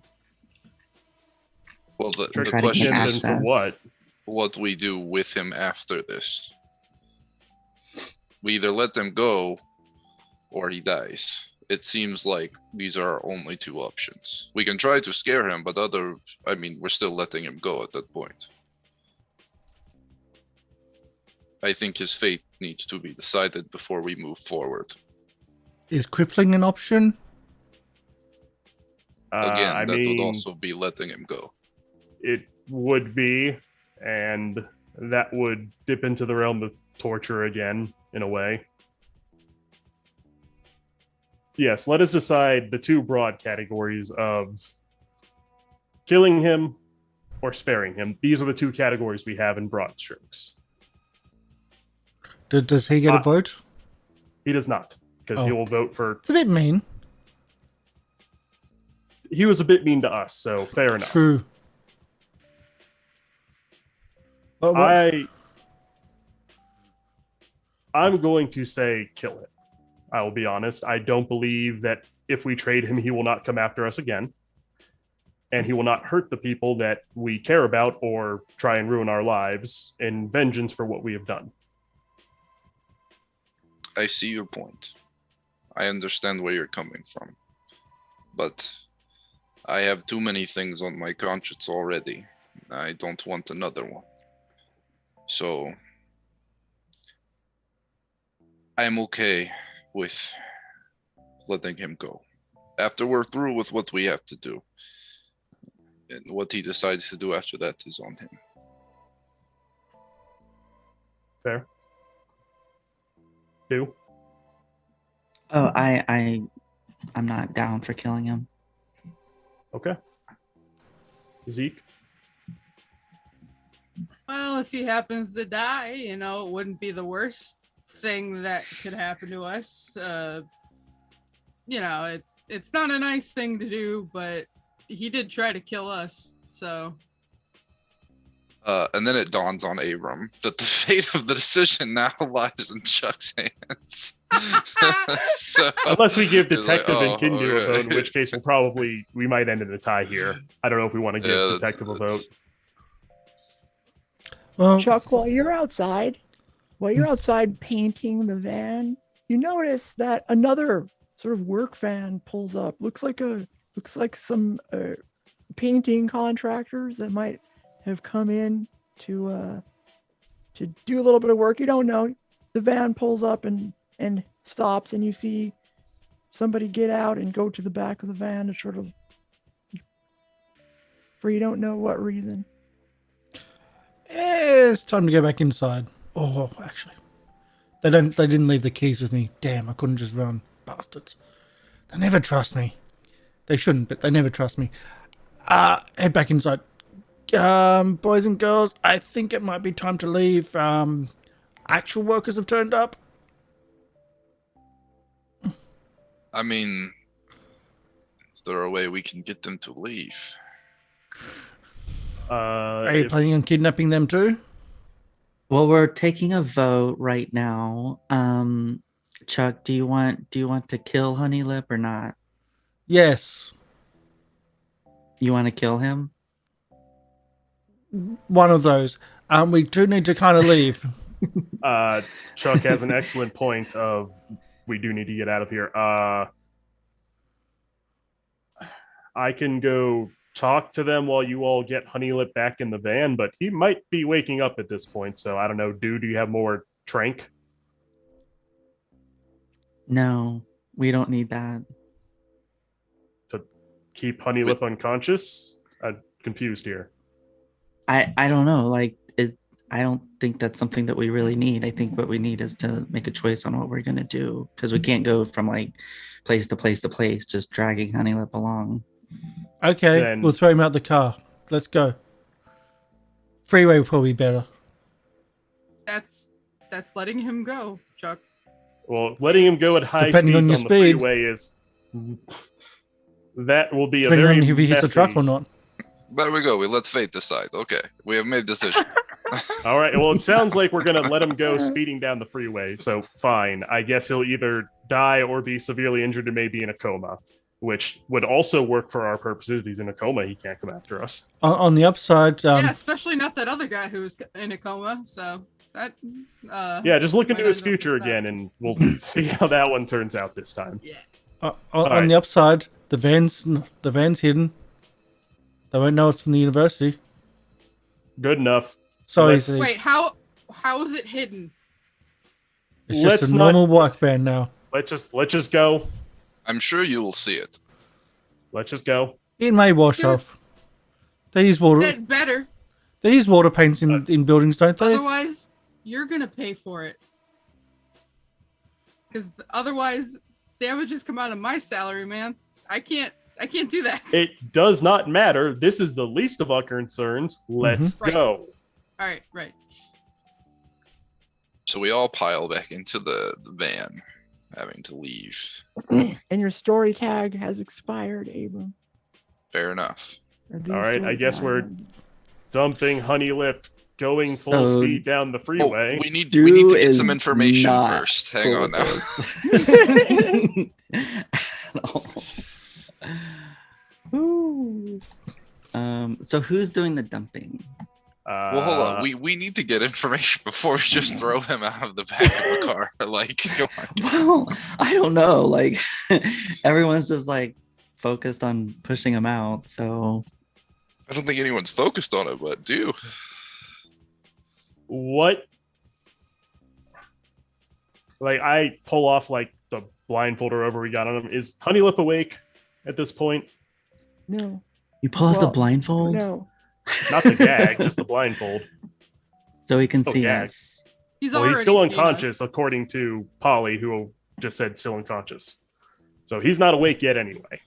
Speaker 3: well, the
Speaker 6: Try to
Speaker 3: question
Speaker 6: gain
Speaker 3: is
Speaker 6: access.
Speaker 3: what we do with him after this. We either let them go or he dies. It seems like these are our only two options. We can try to scare him, but we're still letting him go at that point. I think his fate needs to be decided before we move forward.
Speaker 1: Is crippling an option?
Speaker 3: Again, that would also be letting him go.
Speaker 4: It would be, and that would dip into the realm of torture again, in a way. Yes, let us decide the two broad categories of killing him or sparing him. These are the two categories we have in broad strokes.
Speaker 1: Does he get a vote?
Speaker 4: He does not, because he
Speaker 1: Oh.
Speaker 4: will vote for...
Speaker 1: It's a bit mean.
Speaker 4: He was a bit mean to us, so fair enough.
Speaker 1: True. But what-
Speaker 4: I'm going to say kill him. I will be honest. I don't believe that if we trade him, he will not come after us again. And he will not hurt the people that we care about or try and ruin our lives in vengeance for what we have done.
Speaker 3: I see your point. I understand where you're coming from. But I have too many things on my conscience already. I don't want another one. So I'm okay with letting him go. After we're through with what we have to do. And what he decides to do after that is on him.
Speaker 4: Fair? Do?
Speaker 6: Oh, I'm not down for killing him.
Speaker 4: Okay. Zeke?
Speaker 5: Well, if he happens to die, it wouldn't be the worst thing that could happen to us. It's not a nice thing to do, but he did try to kill us, so.
Speaker 3: And then it dawns on Abram that the fate of the decision now lies in Chuck's hands. So,
Speaker 4: Unless we give
Speaker 3: it's like,
Speaker 4: Detective and Kindu a
Speaker 3: okay.
Speaker 4: vote, in which case we might end in a tie here. I don't know if we want to give
Speaker 3: Yeah,
Speaker 4: Detective a vote.
Speaker 1: Well,
Speaker 2: Chuck, while you're outside painting the van, you notice that another sort of work van pulls up. Looks like some painting contractors that might have come in to do a little bit of work. You don't know. The van pulls up and stops, and you see somebody get out and go to the back of the van to sort of, for you don't know what reason.
Speaker 1: it's time to go back inside. Oh, actually, they didn't leave the keys with me. Damn, I couldn't just run, bastards. They never trust me. They shouldn't, but they never trust me. Head back inside. Boys and girls, I think it might be time to leave. Actual workers have turned up.
Speaker 3: I mean, is there a way we can get them to leave?
Speaker 1: Are you planning on kidnapping them too?
Speaker 6: Well, we're taking a vote right now. Chuck, do you want to kill Honeylip or not?
Speaker 1: Yes.
Speaker 6: You want to kill him?
Speaker 1: One of those. We do need to kind of leave.
Speaker 4: Chuck has an excellent point of we do need to get out of here. I can go talk to them while you all get Honeylip back in the van, but he might be waking up at this point, so I don't know. Do you have more trank?
Speaker 6: No, we don't need that.
Speaker 4: To keep Honeylip unconscious? I'm confused here.
Speaker 6: I don't know. Like it. I don't think that's something that we really need. I think what we need is to make a choice on what we're gonna do, because we can't go from like place to place to place just dragging Honeylip along.
Speaker 1: Okay,
Speaker 4: Then-
Speaker 1: we'll throw him out the car. Let's go. Freeway will probably be better.
Speaker 5: That's letting him go, Chuck.
Speaker 4: Well, letting him go at high
Speaker 1: Depending on
Speaker 4: speeds
Speaker 1: your
Speaker 4: on the
Speaker 1: speed.
Speaker 4: freeway is... That will be a
Speaker 1: Depending
Speaker 4: very
Speaker 1: on if he hits a
Speaker 4: messy...
Speaker 1: truck or not.
Speaker 3: There we go. We let fate decide. Okay, we have made a decision.
Speaker 4: All right, well, it sounds like we're going to let him go speeding down the freeway, so fine. I guess he'll either die or be severely injured and maybe in a coma, which would also work for our purposes. If he's in a coma, he can't come after us.
Speaker 1: On the upside,
Speaker 5: Yeah, especially not that other guy who was in a coma. So that.
Speaker 4: Yeah, just look
Speaker 5: might
Speaker 4: into his
Speaker 5: end up
Speaker 4: future
Speaker 5: with that.
Speaker 4: again, and we'll see how that one turns out this time.
Speaker 5: Yeah.
Speaker 1: on
Speaker 4: right.
Speaker 1: the upside, the van's hidden. They won't know it's from the university.
Speaker 4: Good enough.
Speaker 1: So
Speaker 4: Let's-
Speaker 1: easily.
Speaker 5: Wait, how is it hidden?
Speaker 1: It's
Speaker 4: let's
Speaker 1: just a
Speaker 4: not-
Speaker 1: normal work van now.
Speaker 4: Let's just go.
Speaker 3: I'm sure you will see it.
Speaker 4: Let's just go.
Speaker 1: It may wash
Speaker 5: Yeah.
Speaker 1: off. They use water.
Speaker 5: That better.
Speaker 1: They use water paints in buildings, don't they?
Speaker 5: Otherwise, you're gonna pay for it. Because otherwise, damages come out of my salary, man. I can't do that.
Speaker 4: It does not matter. This is the least of our concerns. Let's
Speaker 5: Right.
Speaker 4: go.
Speaker 5: All right, right.
Speaker 3: So we all pile back into the van, having to leave.
Speaker 2: And your story tag has expired, Abram.
Speaker 3: Fair enough.
Speaker 2: Or the
Speaker 4: All right,
Speaker 2: story
Speaker 4: I guess
Speaker 2: tag.
Speaker 4: we're dumping Honeylip, going full
Speaker 6: So-
Speaker 4: speed down the
Speaker 3: Oh,
Speaker 4: freeway.
Speaker 3: we need
Speaker 6: Dew
Speaker 3: to get
Speaker 6: is
Speaker 3: some information
Speaker 6: not
Speaker 3: first. Hang on now.
Speaker 6: No. Ooh. So who's doing the dumping?
Speaker 3: Well, hold on. We need to get information before we just throw him out of the back of the car. Like, come on.
Speaker 6: Well, I don't know. Like everyone's just like focused on pushing him out. So
Speaker 3: I don't think anyone's focused on it, but do.
Speaker 4: What? Like, I pull off like the blindfold or whatever we got on him. Is Honeylip awake at this point?
Speaker 2: No.
Speaker 6: you pull off the
Speaker 2: Well,
Speaker 6: blindfold
Speaker 2: No.
Speaker 4: Not the gag, just the blindfold.
Speaker 6: so he can
Speaker 4: Still
Speaker 6: see
Speaker 4: gagged.
Speaker 6: us.
Speaker 4: Well, he's still
Speaker 5: already seen
Speaker 4: unconscious,
Speaker 5: us.
Speaker 4: according to Polly, who just said still unconscious. So he's not awake yet anyway.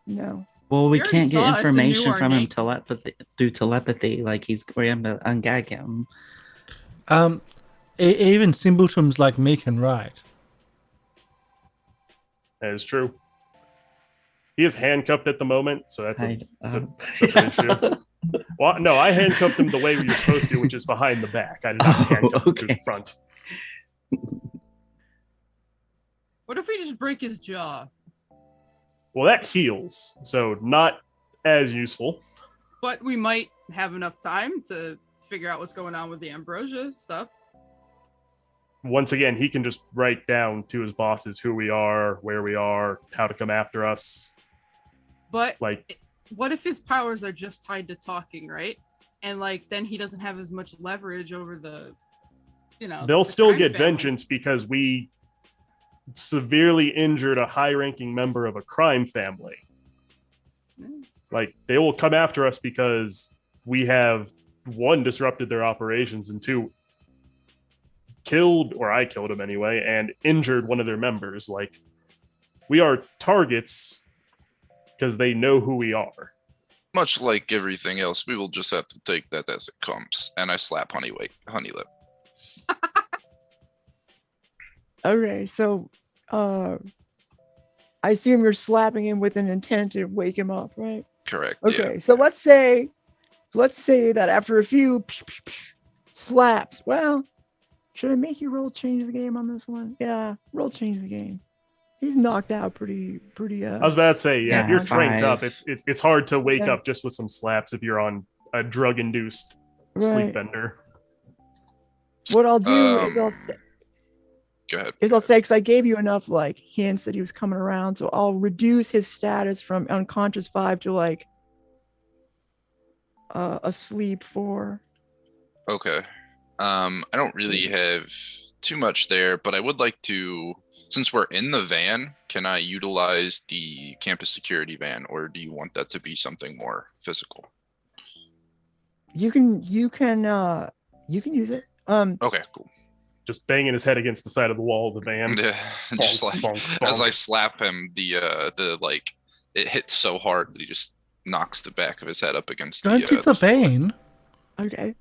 Speaker 2: No.
Speaker 6: Well, we
Speaker 5: He already
Speaker 6: can't
Speaker 5: saw
Speaker 6: get
Speaker 5: us and knew
Speaker 6: information
Speaker 5: our
Speaker 6: from him
Speaker 5: name.
Speaker 6: through telepathy. Like we're able to ungag him.
Speaker 1: Even simpletons like me can write.
Speaker 4: That is true. He is handcuffed at the moment, so that's a
Speaker 6: I-
Speaker 4: separate issue. Well, no, I handcuffed him the way you're supposed to, which is behind the back. I did not
Speaker 6: Oh,
Speaker 4: handcuff him through the
Speaker 6: okay.
Speaker 4: front.
Speaker 5: What if we just break his jaw?
Speaker 4: Well, that heals, so not as useful.
Speaker 5: But we might have enough time to figure out what's going on with the ambrosia stuff.
Speaker 4: Once again, he can just write down to his bosses who we are, where we are, how to come after us.
Speaker 5: But
Speaker 4: Like,
Speaker 5: what if his powers are just tied to talking, right? And like then he doesn't have as much leverage over the,
Speaker 4: they'll
Speaker 5: the
Speaker 4: still
Speaker 5: crime
Speaker 4: get
Speaker 5: family.
Speaker 4: vengeance because we severely injured a high-ranking member of a crime family.
Speaker 5: Mm.
Speaker 4: Like, they will come after us because we have, one, disrupted their operations, and two, killed, or I killed him anyway, and injured one of their members. Like, we are targets because they know who we are.
Speaker 3: Much like everything else, we will just have to take that as it comes. And I slap Honeylip.
Speaker 2: Okay, so I assume you're slapping him with an intent to wake him up, right?
Speaker 3: Correct.
Speaker 2: Okay,
Speaker 3: Yeah.
Speaker 2: so let's say that after a few slaps, well, should I make you roll change the game on this one? Yeah, roll change the game. He's knocked out pretty.
Speaker 4: I was about to say, yeah, if you're tranked up,
Speaker 6: 5.
Speaker 4: it's hard to wake
Speaker 2: Yeah.
Speaker 4: up just with some slaps if you're on a drug-induced sleep
Speaker 2: Right.
Speaker 4: bender.
Speaker 2: What I'll do is
Speaker 3: Go ahead.
Speaker 2: I'll say, because I gave you enough like hints that he was coming around, so I'll reduce his status from unconscious 5 to like asleep 4.
Speaker 3: Okay. I don't really have too much there, but I would like to, since we're in the van, can I utilize the campus security van, or do you want that to be something more physical?
Speaker 2: You can use it.
Speaker 3: Okay, cool.
Speaker 4: Just banging his head against the side of the wall of the van.
Speaker 3: Yeah, just
Speaker 4: Bonk,
Speaker 3: like
Speaker 4: bonk,
Speaker 3: as
Speaker 4: bonk.
Speaker 3: I slap him, the like it hits so hard that he just knocks the back of his head up against
Speaker 1: Don't
Speaker 3: the
Speaker 1: hit the
Speaker 3: floor.
Speaker 1: Bane.
Speaker 2: Okay.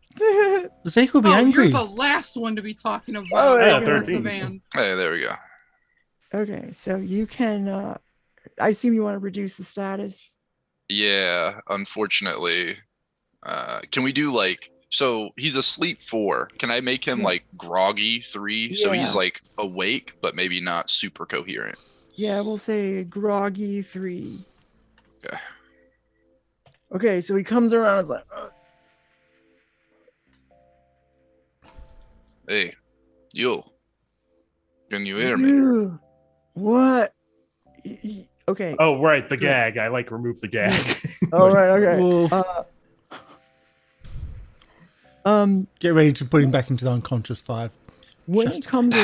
Speaker 1: Zeke will be
Speaker 5: Oh,
Speaker 1: angry.
Speaker 5: you're the last one to be talking about
Speaker 2: Oh,
Speaker 4: yeah,
Speaker 5: the
Speaker 4: 13.
Speaker 5: van.
Speaker 3: Hey, there we go.
Speaker 2: Okay, so you can I assume you want to reduce the status.
Speaker 3: Yeah, unfortunately, can we do like, so he's asleep 4? Can I make him
Speaker 2: Yeah.
Speaker 3: like groggy 3? So he's
Speaker 2: Yeah.
Speaker 3: like awake, but maybe not super coherent.
Speaker 2: Yeah, we'll say groggy 3.
Speaker 3: Okay.
Speaker 2: Okay, so he comes around and is like,
Speaker 3: Hey, you. Can you hear me?
Speaker 2: "Ew, what? Okay.
Speaker 4: Oh, right, the gag. I like remove the gag.
Speaker 2: All right. Okay.
Speaker 1: Well, get ready to put him back into the unconscious 5.
Speaker 2: When he
Speaker 1: Just-
Speaker 2: comes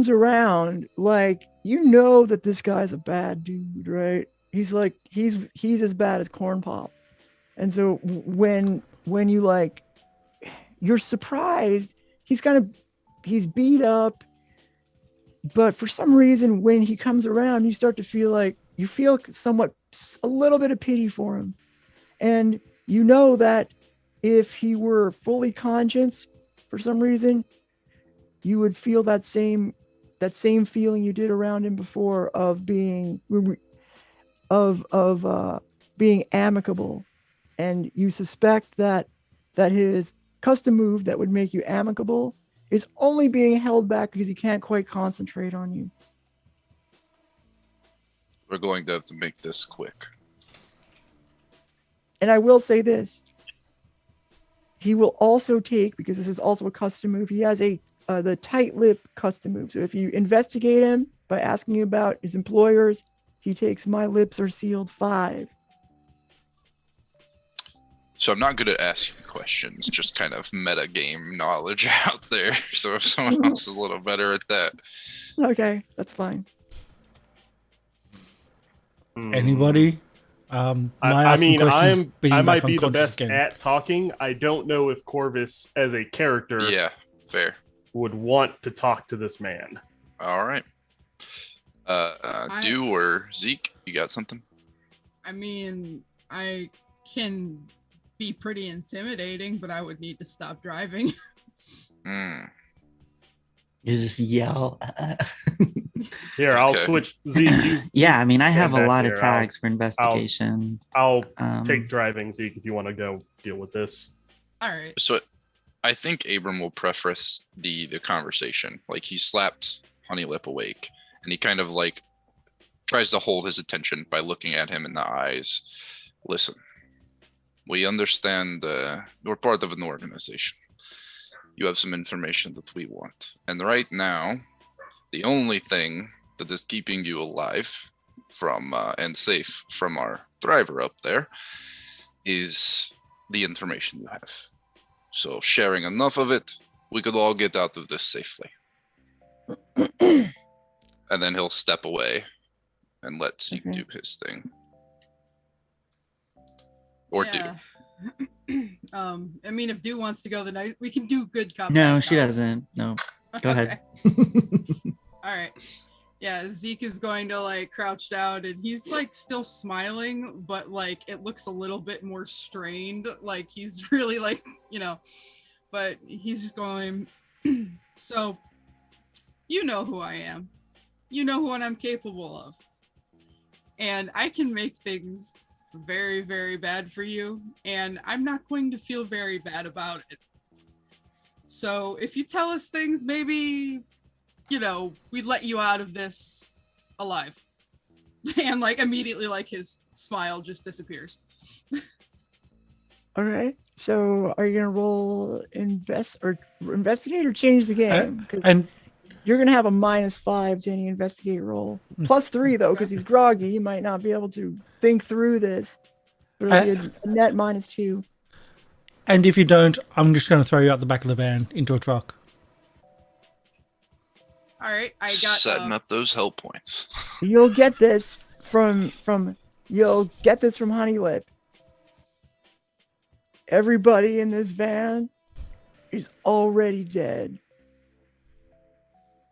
Speaker 2: around, like, you know that this guy's a bad dude, right? He's like, he's as bad as Corn Pop. And so when you like, you're surprised, he's beat up, but for some reason when he comes around, you start to feel like you feel a little bit of pity for him. And you know that if he were fully conscious for some reason, you would feel that same feeling you did around him before of being being amicable. And you suspect that his custom move that would make you amicable is only being held back because he can't quite concentrate on you.
Speaker 3: We're going to have to make this quick.
Speaker 2: And I will say this. He will also take, because this is also a custom move, he has the tight lip custom move. So if you investigate him by asking about his employers, he takes my lips are sealed 5.
Speaker 3: So I'm not good at asking questions, just kind of meta game knowledge out there. So if someone else is a little better at that.
Speaker 2: Okay, that's fine.
Speaker 1: Anybody?
Speaker 4: I
Speaker 1: asking
Speaker 4: mean,
Speaker 1: questions, being
Speaker 4: I
Speaker 1: back
Speaker 4: might be the
Speaker 1: unconscious
Speaker 4: best
Speaker 1: again.
Speaker 4: at talking. I don't know if Corvus, as a character,
Speaker 3: Yeah, fair.
Speaker 4: would want to talk to this man.
Speaker 3: All right. Do or Zeke, you got something?
Speaker 5: I mean, I can be pretty intimidating, but I would need to stop driving.
Speaker 3: Mm.
Speaker 6: You just yell.
Speaker 4: Here, I'll
Speaker 3: Okay.
Speaker 4: switch. Zeke, you
Speaker 6: Yeah, I mean, I
Speaker 4: stand
Speaker 6: have a
Speaker 4: back
Speaker 6: lot
Speaker 4: there.
Speaker 6: of tags for investigation.
Speaker 4: I'll
Speaker 6: Um,
Speaker 4: take driving, Zeke, if you want to go deal with this.
Speaker 5: All right.
Speaker 3: So I think Abram will preface the conversation. Like, he slapped Honeylip awake, and he kind of like tries to hold his attention by looking at him in the eyes. Listen, we understand you're part of an organization. You have some information that we want. And right now, the only thing that is keeping you alive from and safe from our driver up there is the information you have. So sharing enough of it, we could all get out of this safely. And then he'll step away and let Zeke
Speaker 2: Okay.
Speaker 3: do his thing. Or do.
Speaker 5: Yeah. I mean, if Do wants to go the night, we can do good cop.
Speaker 6: No,
Speaker 5: bad
Speaker 6: she
Speaker 5: cop.
Speaker 6: doesn't. No. Go ahead.
Speaker 5: All right. Yeah, Zeke is going to like crouch down and he's like still smiling, but like it looks a little bit more strained. Like he's really like, but he's just going, so you know who I am. You know what I'm capable of. And I can make things very, very bad for you. And I'm not going to feel very bad about it. So if you tell us things, maybe, we'd let you out of this alive. And like immediately like his smile just disappears.
Speaker 2: All right. So are you going to roll investigate or change the game?
Speaker 1: And
Speaker 2: you're going to have a -5 to any investigate roll. +3 though, because he's groggy. You might not be able to think through this. But it'll be a net -2.
Speaker 1: And if you don't, I'm just going to throw you out the back of the van into a truck.
Speaker 5: All right, I got
Speaker 3: setting up those help points.
Speaker 2: You'll get this from Honeylip. Everybody in this van is already dead.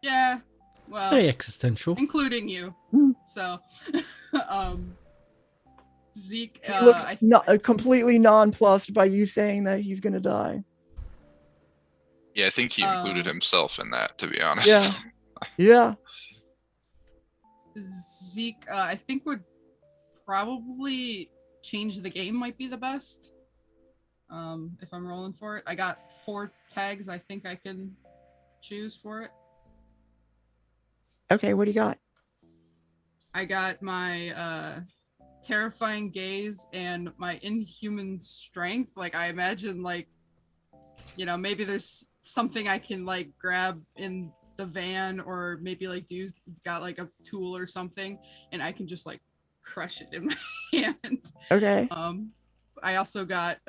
Speaker 5: Yeah, well,
Speaker 1: Very existential.
Speaker 5: including you. So, Zeke,
Speaker 2: He looks completely nonplussed by you saying that he's gonna die.
Speaker 3: Yeah, I think he included himself in that, to be honest.
Speaker 2: Yeah. Yeah.
Speaker 5: Zeke, I think would probably change the game might be the best. If I'm rolling for it. I got 4 tags I think I can choose for it.
Speaker 2: Okay, what do you got?
Speaker 5: I got my terrifying gaze and my inhuman strength. Like I imagine like, maybe there's something I can like grab in the van, or maybe like Dude's got like a tool or something and I can just like crush it in my hand.
Speaker 2: Okay.
Speaker 5: I also got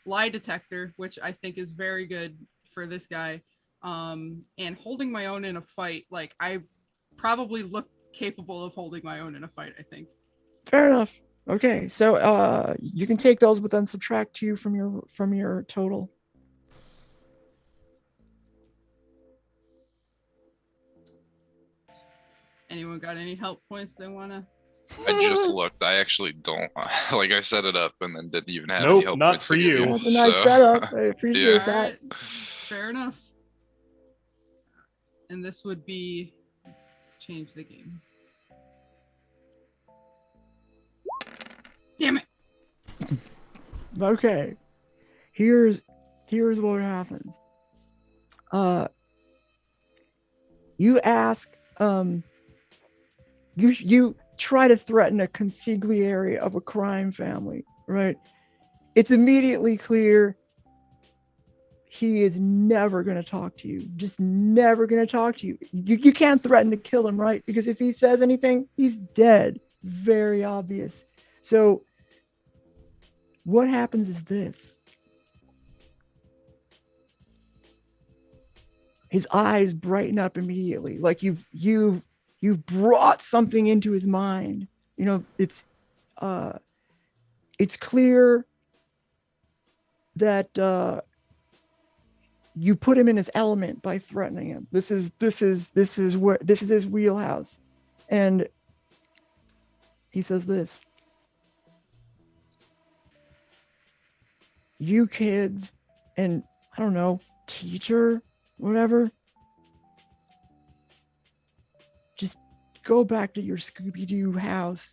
Speaker 5: lie detector, which I think is very good for this guy. And holding my own in a fight, like I probably look capable of holding my own in a fight, I think.
Speaker 2: Fair enough. Okay, so you can take those, but then subtract 2 from your total.
Speaker 5: Anyone got any help points they wanna?
Speaker 3: I just looked. I actually don't. Like I set it up and then didn't even have
Speaker 4: Nope,
Speaker 3: any help
Speaker 4: not
Speaker 3: points
Speaker 4: for
Speaker 3: to give
Speaker 4: you.
Speaker 2: That's a nice setup. I appreciate that.
Speaker 5: Alright, fair enough. And this would be change the game. Damn it.
Speaker 2: Okay. Here's what happens. You ask, you try to threaten a consigliere of a crime family, right? It's immediately clear he is never going to talk to you. Just never going to talk to you. You can't threaten to kill him, right? Because if he says anything, he's dead. Very obvious. So what happens is this. His eyes brighten up immediately. Like you've brought something into his mind. It's clear that you put him in his element by threatening him. This is his wheelhouse. And he says this. You kids and I don't know, teacher, whatever, just go back to your Scooby-Doo house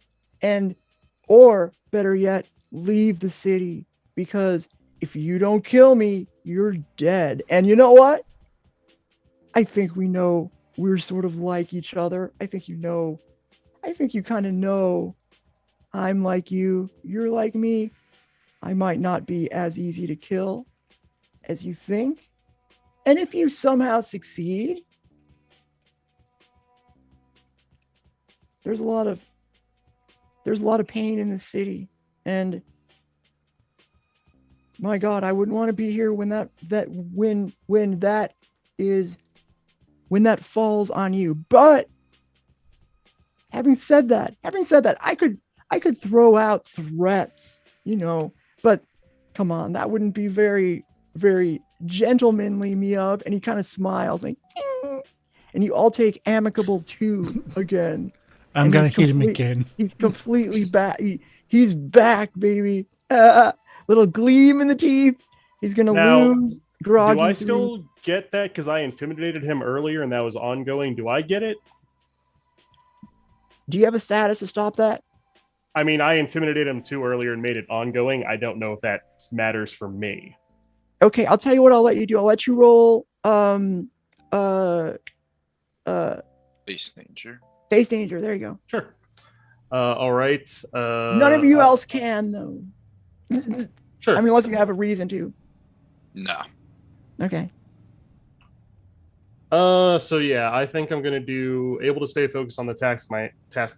Speaker 2: or better yet, leave the city, because if you don't kill me, you're dead. And you know what? I think we know we're sort of like each other. I think you kind of know I'm like you, you're like me. I might not be as easy to kill as you think. And if you somehow succeed, there's a lot of pain in the city. And my God, I wouldn't want to be here when that falls on you. But having said that, I could throw out threats, but come on, that wouldn't be very, very gentlemanly me of. And he kind of smiles like, and you all take amicable 2 again.
Speaker 1: I'm
Speaker 2: And
Speaker 1: gonna
Speaker 2: he's
Speaker 1: hit him again.
Speaker 2: He's completely back. He's back, baby. Little gleam in the teeth. He's gonna
Speaker 4: Now,
Speaker 2: lose. Groggy.
Speaker 4: Do I
Speaker 2: 3.
Speaker 4: still get that because I intimidated him earlier and that was ongoing? Do I get it?
Speaker 2: Do you have a status to stop that?
Speaker 4: I mean, I intimidated him too earlier and made it ongoing. I don't know if that matters for me.
Speaker 2: Okay, I'll tell you what I'll let you do. I'll let you roll
Speaker 3: Face danger.
Speaker 2: face danger. There you go.
Speaker 4: Sure. All right.
Speaker 2: None of you else can though.
Speaker 4: Sure.
Speaker 2: I mean, unless you have a reason to.
Speaker 3: No.
Speaker 2: Okay.
Speaker 4: So yeah, I think I'm gonna do able to stay focused on the task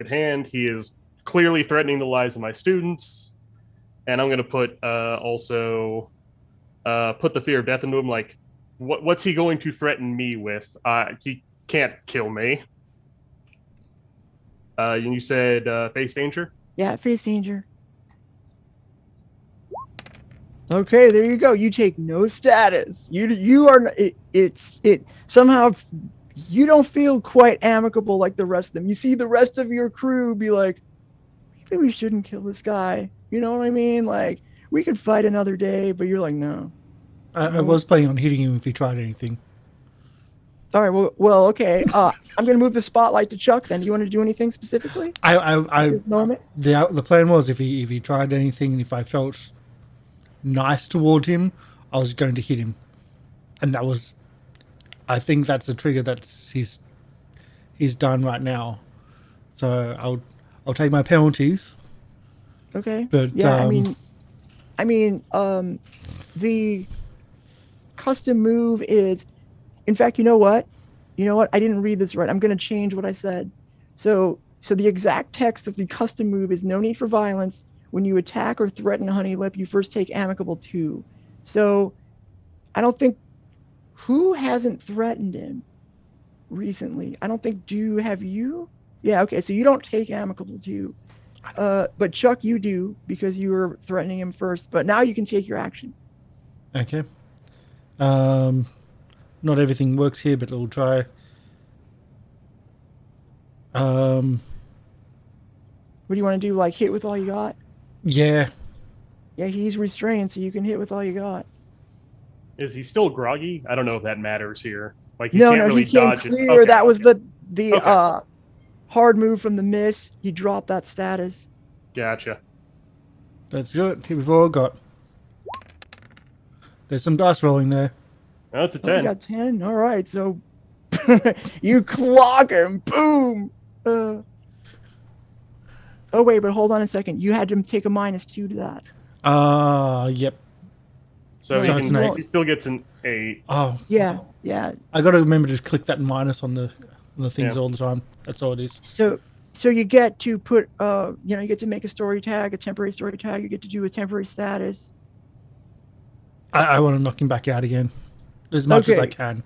Speaker 4: at hand. He is clearly threatening the lives of my students, and I'm gonna put also put the fear of death into him. Like, what's he going to threaten me with? He can't kill me. You said face danger.
Speaker 2: Yeah, face danger. Okay, there you go. You take no status. You are it somehow you don't feel quite amicable like the rest of them. You see the rest of your crew be like, maybe we shouldn't kill this guy. You know what I mean? Like, we could fight another day, but you're like, no.
Speaker 1: I was planning on hitting him if he tried anything.
Speaker 2: All right. Well, okay. I'm gonna move the spotlight to Chuck. Then, do you want to do anything specifically? This moment?
Speaker 1: The plan was if he tried anything and if I felt nice toward him, I was going to hit him, and that was, I think that's a trigger that he's done right now. So I'll take my penalties.
Speaker 2: Okay.
Speaker 1: But
Speaker 2: yeah, I mean, the custom move is, in fact, you know what? I didn't read this right. I'm going to change what I said. So the exact text of the custom move is no need for violence. When you attack or threaten Honeylip, you first take amicable 2. So I don't think, who hasn't threatened him recently? I don't think, have you? Yeah, okay, so you don't take amicable 2. But Chuck, you do, because you were threatening him first. But now you can take your action.
Speaker 1: Okay. Not everything works here, but we'll try.
Speaker 2: What do you want to do? Like, hit with all you got?
Speaker 1: Yeah.
Speaker 2: Yeah, he's restrained, so you can hit with all you got.
Speaker 4: Is he still groggy? I don't know if that matters here. Like,
Speaker 2: No,
Speaker 4: can't really
Speaker 2: he came
Speaker 4: dodge
Speaker 2: clear.
Speaker 4: it. Okay,
Speaker 2: that was
Speaker 4: okay.
Speaker 2: the hard move from the miss. He dropped that status.
Speaker 4: Gotcha.
Speaker 1: Let's do it. Here we've all got. There's some dice rolling there.
Speaker 4: Oh, it's a
Speaker 2: Oh,
Speaker 4: 10.
Speaker 2: you got 10. All right, so you clock him. Boom. Oh wait, but hold on a second. You had to take a -2 to that.
Speaker 1: Yep.
Speaker 4: So
Speaker 2: Yeah,
Speaker 4: he still gets an 8.
Speaker 1: Oh,
Speaker 2: Yeah.
Speaker 1: I got to remember to click that minus on the things
Speaker 4: Yeah.
Speaker 1: all the time. That's all it is.
Speaker 2: So you get to put you get to make a story tag, a temporary story tag. You get to do a temporary status.
Speaker 1: I want to knock him back out again, as much as I can.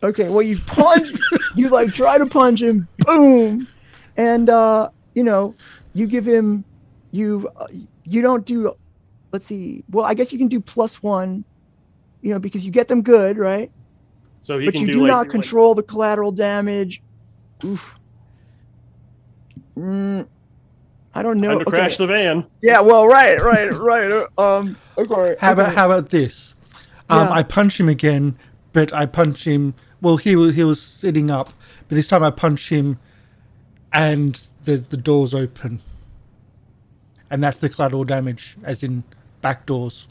Speaker 2: Okay, well, you punch, you like try to punch him, boom, and you give him, you don't do, let's see, well, I guess you can do +1, because you get them good, right?
Speaker 4: So he
Speaker 2: but
Speaker 4: can
Speaker 2: you
Speaker 4: do
Speaker 2: do
Speaker 4: like,
Speaker 2: not control the collateral damage. Oof. I don't know.
Speaker 4: Time to crash the van.
Speaker 2: Yeah, well, right. Okay.
Speaker 1: How about this?
Speaker 2: Yeah.
Speaker 1: I punch him again, but I punch him. Well, he was sitting up, but this time I punch him, and the doors open, and that's the collateral damage, as in back doors.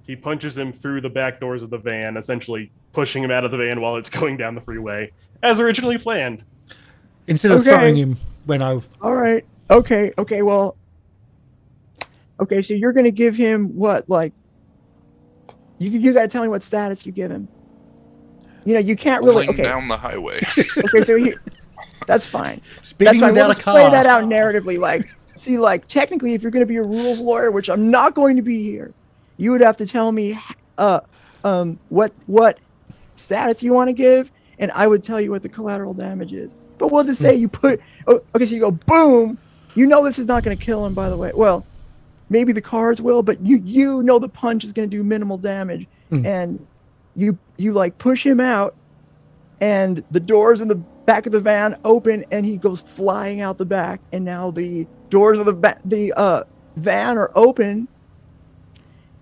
Speaker 4: He punches him through the back doors of the van, essentially pushing him out of the van while it's going down the freeway, as originally planned.
Speaker 1: Instead of throwing him when I.
Speaker 2: All right. Okay. Well. Okay, so you're gonna give him what? Like, you got to tell me what status you give him. You can't really.
Speaker 3: Pulling
Speaker 2: Okay.
Speaker 3: down the highway.
Speaker 2: Okay, so that's fine.
Speaker 1: Speeding
Speaker 2: That's fine.
Speaker 1: without
Speaker 2: We'll
Speaker 1: a
Speaker 2: just
Speaker 1: car.
Speaker 2: play that out narratively. Like, technically, if you're going to be a rules lawyer, which I'm not going to be here, you would have to tell me, what status you want to give, and I would tell you what the collateral damage is. But we'll just say you put. Oh, okay, so you go boom. This is not going to kill him, by the way. Well, maybe the cars will, but you know the punch is going to do minimal damage, and you like push him out, and the doors in the back of the van open, and he goes flying out the back. And now the doors of the van are open,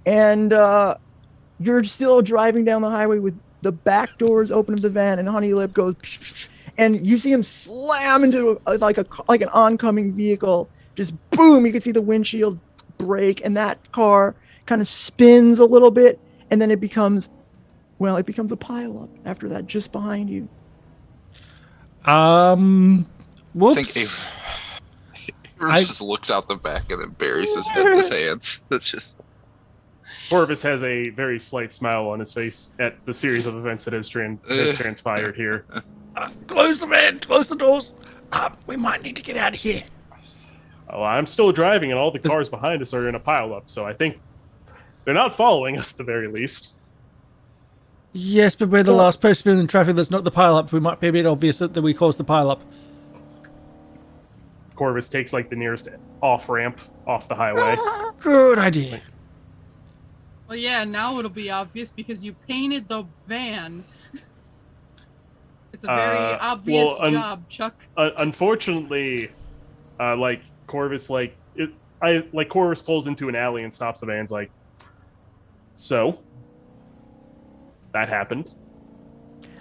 Speaker 2: and you're still driving down the highway with the back doors open of the van, and Honeylip goes, and you see him slam into like an oncoming vehicle. Just boom! You can see the windshield break, and that car kind of spins a little bit, and then it becomes a pileup after that, just behind you.
Speaker 1: Whoops.
Speaker 3: I think Corvus just looks out the back and then buries his head in his hands. That's just.
Speaker 4: Corvus has a very slight smile on his face at the series of events that has transpired here.
Speaker 1: Close the van, close the doors. We might need to get out of here.
Speaker 4: Oh, I'm still driving, and all the cars behind us are in a pileup, so I think they're not following us at the very least.
Speaker 1: Yes, but we're the last person in the traffic that's not the pileup. We might be a bit obvious that we caused the pileup.
Speaker 4: Corvus takes like the nearest off-ramp off the highway.
Speaker 1: Good idea.
Speaker 5: Well, yeah, now it'll be obvious because you painted the van. It's a very obvious job, Chuck.
Speaker 4: Unfortunately, like Corvus, Corvus pulls into an alley and stops the van. It's like, so that happened.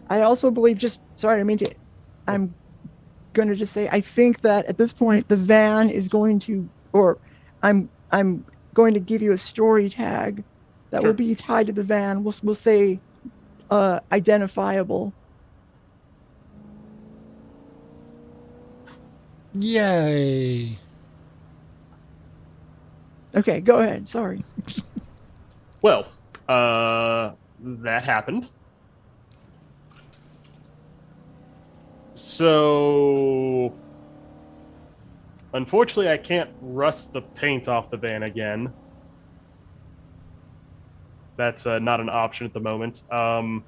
Speaker 2: I also believe, I'm going to just say, I think that at this point the van is going to, or I'm going to give you a story tag that will be tied to the van. We'll say identifiable.
Speaker 1: Yay.
Speaker 2: Okay, go ahead. Sorry.
Speaker 4: Well, that happened. So, unfortunately, I can't rust the paint off the van again. That's not an option at the moment. I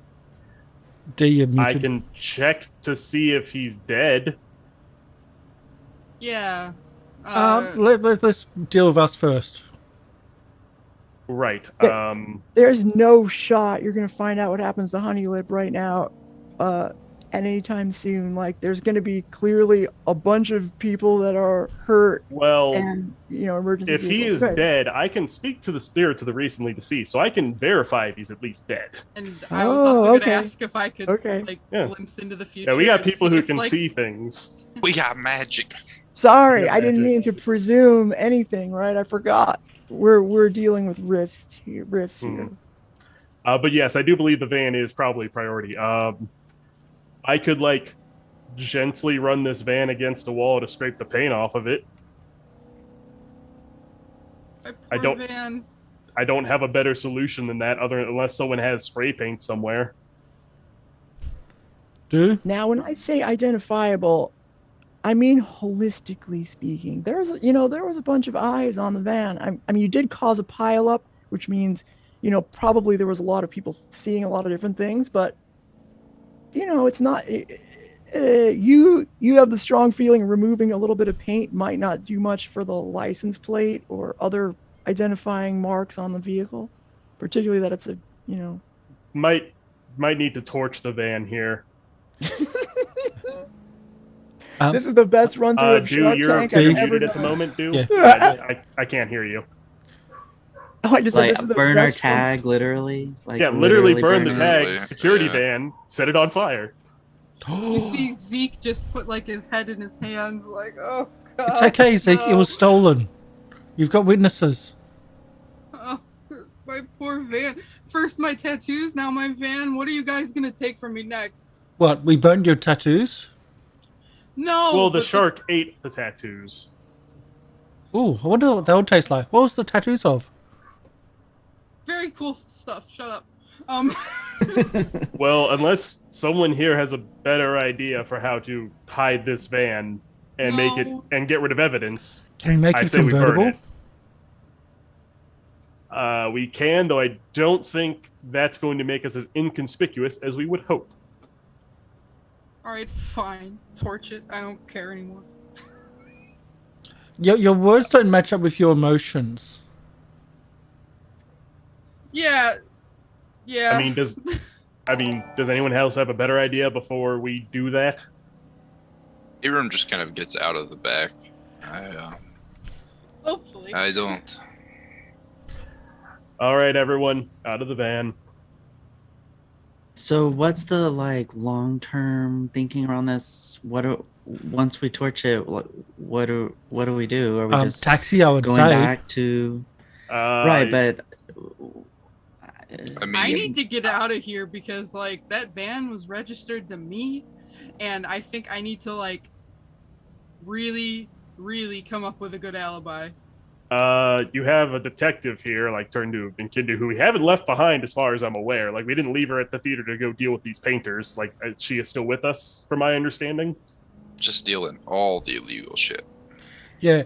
Speaker 4: can check to see if he's dead.
Speaker 5: Yeah.
Speaker 1: Let's deal with us first.
Speaker 4: Right.
Speaker 2: There's no shot you're going to find out what happens to Honeylip right now at any time soon. Like, there's going to be clearly a bunch of people that are hurt.
Speaker 4: Well,
Speaker 2: and, emergency
Speaker 4: if he is dead, I can speak to the spirits of the recently deceased, so I can verify if he's at least dead.
Speaker 5: And I was also going to ask if I could glimpse into the future.
Speaker 4: Yeah, we got people who can see things.
Speaker 3: We got magic.
Speaker 2: Sorry, I didn't mean to presume anything, right? I forgot. We're dealing with rifts here.
Speaker 4: But yes, I do believe the van is probably priority. I could gently run this van against a wall to scrape the paint off of it. I don't have a better solution than that, unless someone has spray paint somewhere.
Speaker 2: Now, when I say identifiable, I mean holistically speaking. There was a bunch of eyes on the van. I mean, you did cause a pileup, which means, probably there was a lot of people seeing a lot of different things, but it's not. You have the strong feeling removing a little bit of paint might not do much for the license plate or other identifying marks on the vehicle, particularly that it's a
Speaker 4: might need to torch the van here.
Speaker 2: This is the best run through of Shark Tank I've ever done.
Speaker 4: At the moment, Do. Yeah. I can't hear you.
Speaker 2: Oh, I just said this is the
Speaker 6: burn our
Speaker 2: best
Speaker 6: tag, literally.
Speaker 4: Literally burn the tag.
Speaker 3: Literally,
Speaker 4: security van. Set it on fire.
Speaker 5: You see Zeke just put his head in his hands, oh god.
Speaker 1: It's okay, Zeke. It was stolen. You've got witnesses.
Speaker 5: Oh, my poor van. First my tattoos, now my van. What are you guys gonna take from me next?
Speaker 1: What? We burned your tattoos?
Speaker 5: No.
Speaker 4: Well, the shark ate the tattoos.
Speaker 1: Ooh, I wonder what that would taste like. What was the tattoos of?
Speaker 5: Very cool stuff. Shut up.
Speaker 4: Well, unless someone here has a better idea for how to hide this van and make it and get rid of evidence,
Speaker 1: can we make it convertible?
Speaker 4: We can, though I don't think that's going to make us as inconspicuous as we would hope.
Speaker 5: All right, fine. Torch it. I don't care anymore.
Speaker 1: Your words don't match up with your emotions.
Speaker 5: Yeah.
Speaker 4: I mean, I mean, does anyone else have a better idea before we do that?
Speaker 3: Abram just kind of gets out of the back.
Speaker 5: Hopefully.
Speaker 3: I don't.
Speaker 4: All right, everyone, out of the van.
Speaker 6: So what's the long-term thinking around this? Once we torch it, what do we do? Are we just
Speaker 1: taxi? I would
Speaker 6: going
Speaker 1: say.
Speaker 6: back to right? But
Speaker 3: I mean,
Speaker 5: I need to get out of here because that van was registered to me, and I think I need to really, really come up with a good alibi.
Speaker 4: You have a detective here, turned to Kindu, who we haven't left behind as far as I'm aware. We didn't leave her at the theater to go deal with these painters. She is still with us, from my understanding.
Speaker 3: just stealing all the illegal shit.
Speaker 1: Yeah.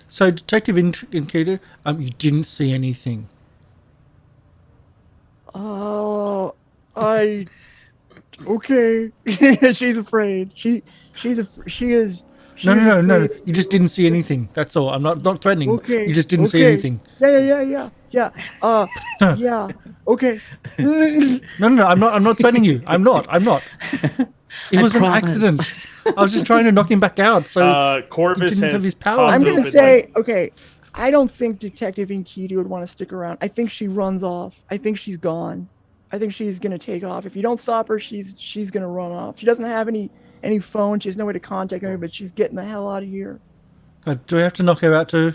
Speaker 1: So Detective Inkedu, you didn't see anything.
Speaker 2: Oh, okay. She's afraid. She is.
Speaker 1: No. You just didn't see anything. That's all. I'm not threatening.
Speaker 2: Okay.
Speaker 1: You just didn't see anything.
Speaker 2: Yeah. Yeah. Okay.
Speaker 1: No. I'm not threatening you. I'm not. It was an accident. I was just trying to knock him back out. So
Speaker 4: Corvus
Speaker 1: have
Speaker 4: has
Speaker 1: his power.
Speaker 2: I'm gonna say, okay. I don't think Detective Inkedu would want to stick around. I think she runs off. I think she's gone. I think she's gonna take off. If you don't stop her, she's gonna run off. She doesn't have any phone. She has no way to contact anybody, but she's getting the hell out of here.
Speaker 1: Do we have to knock her out too?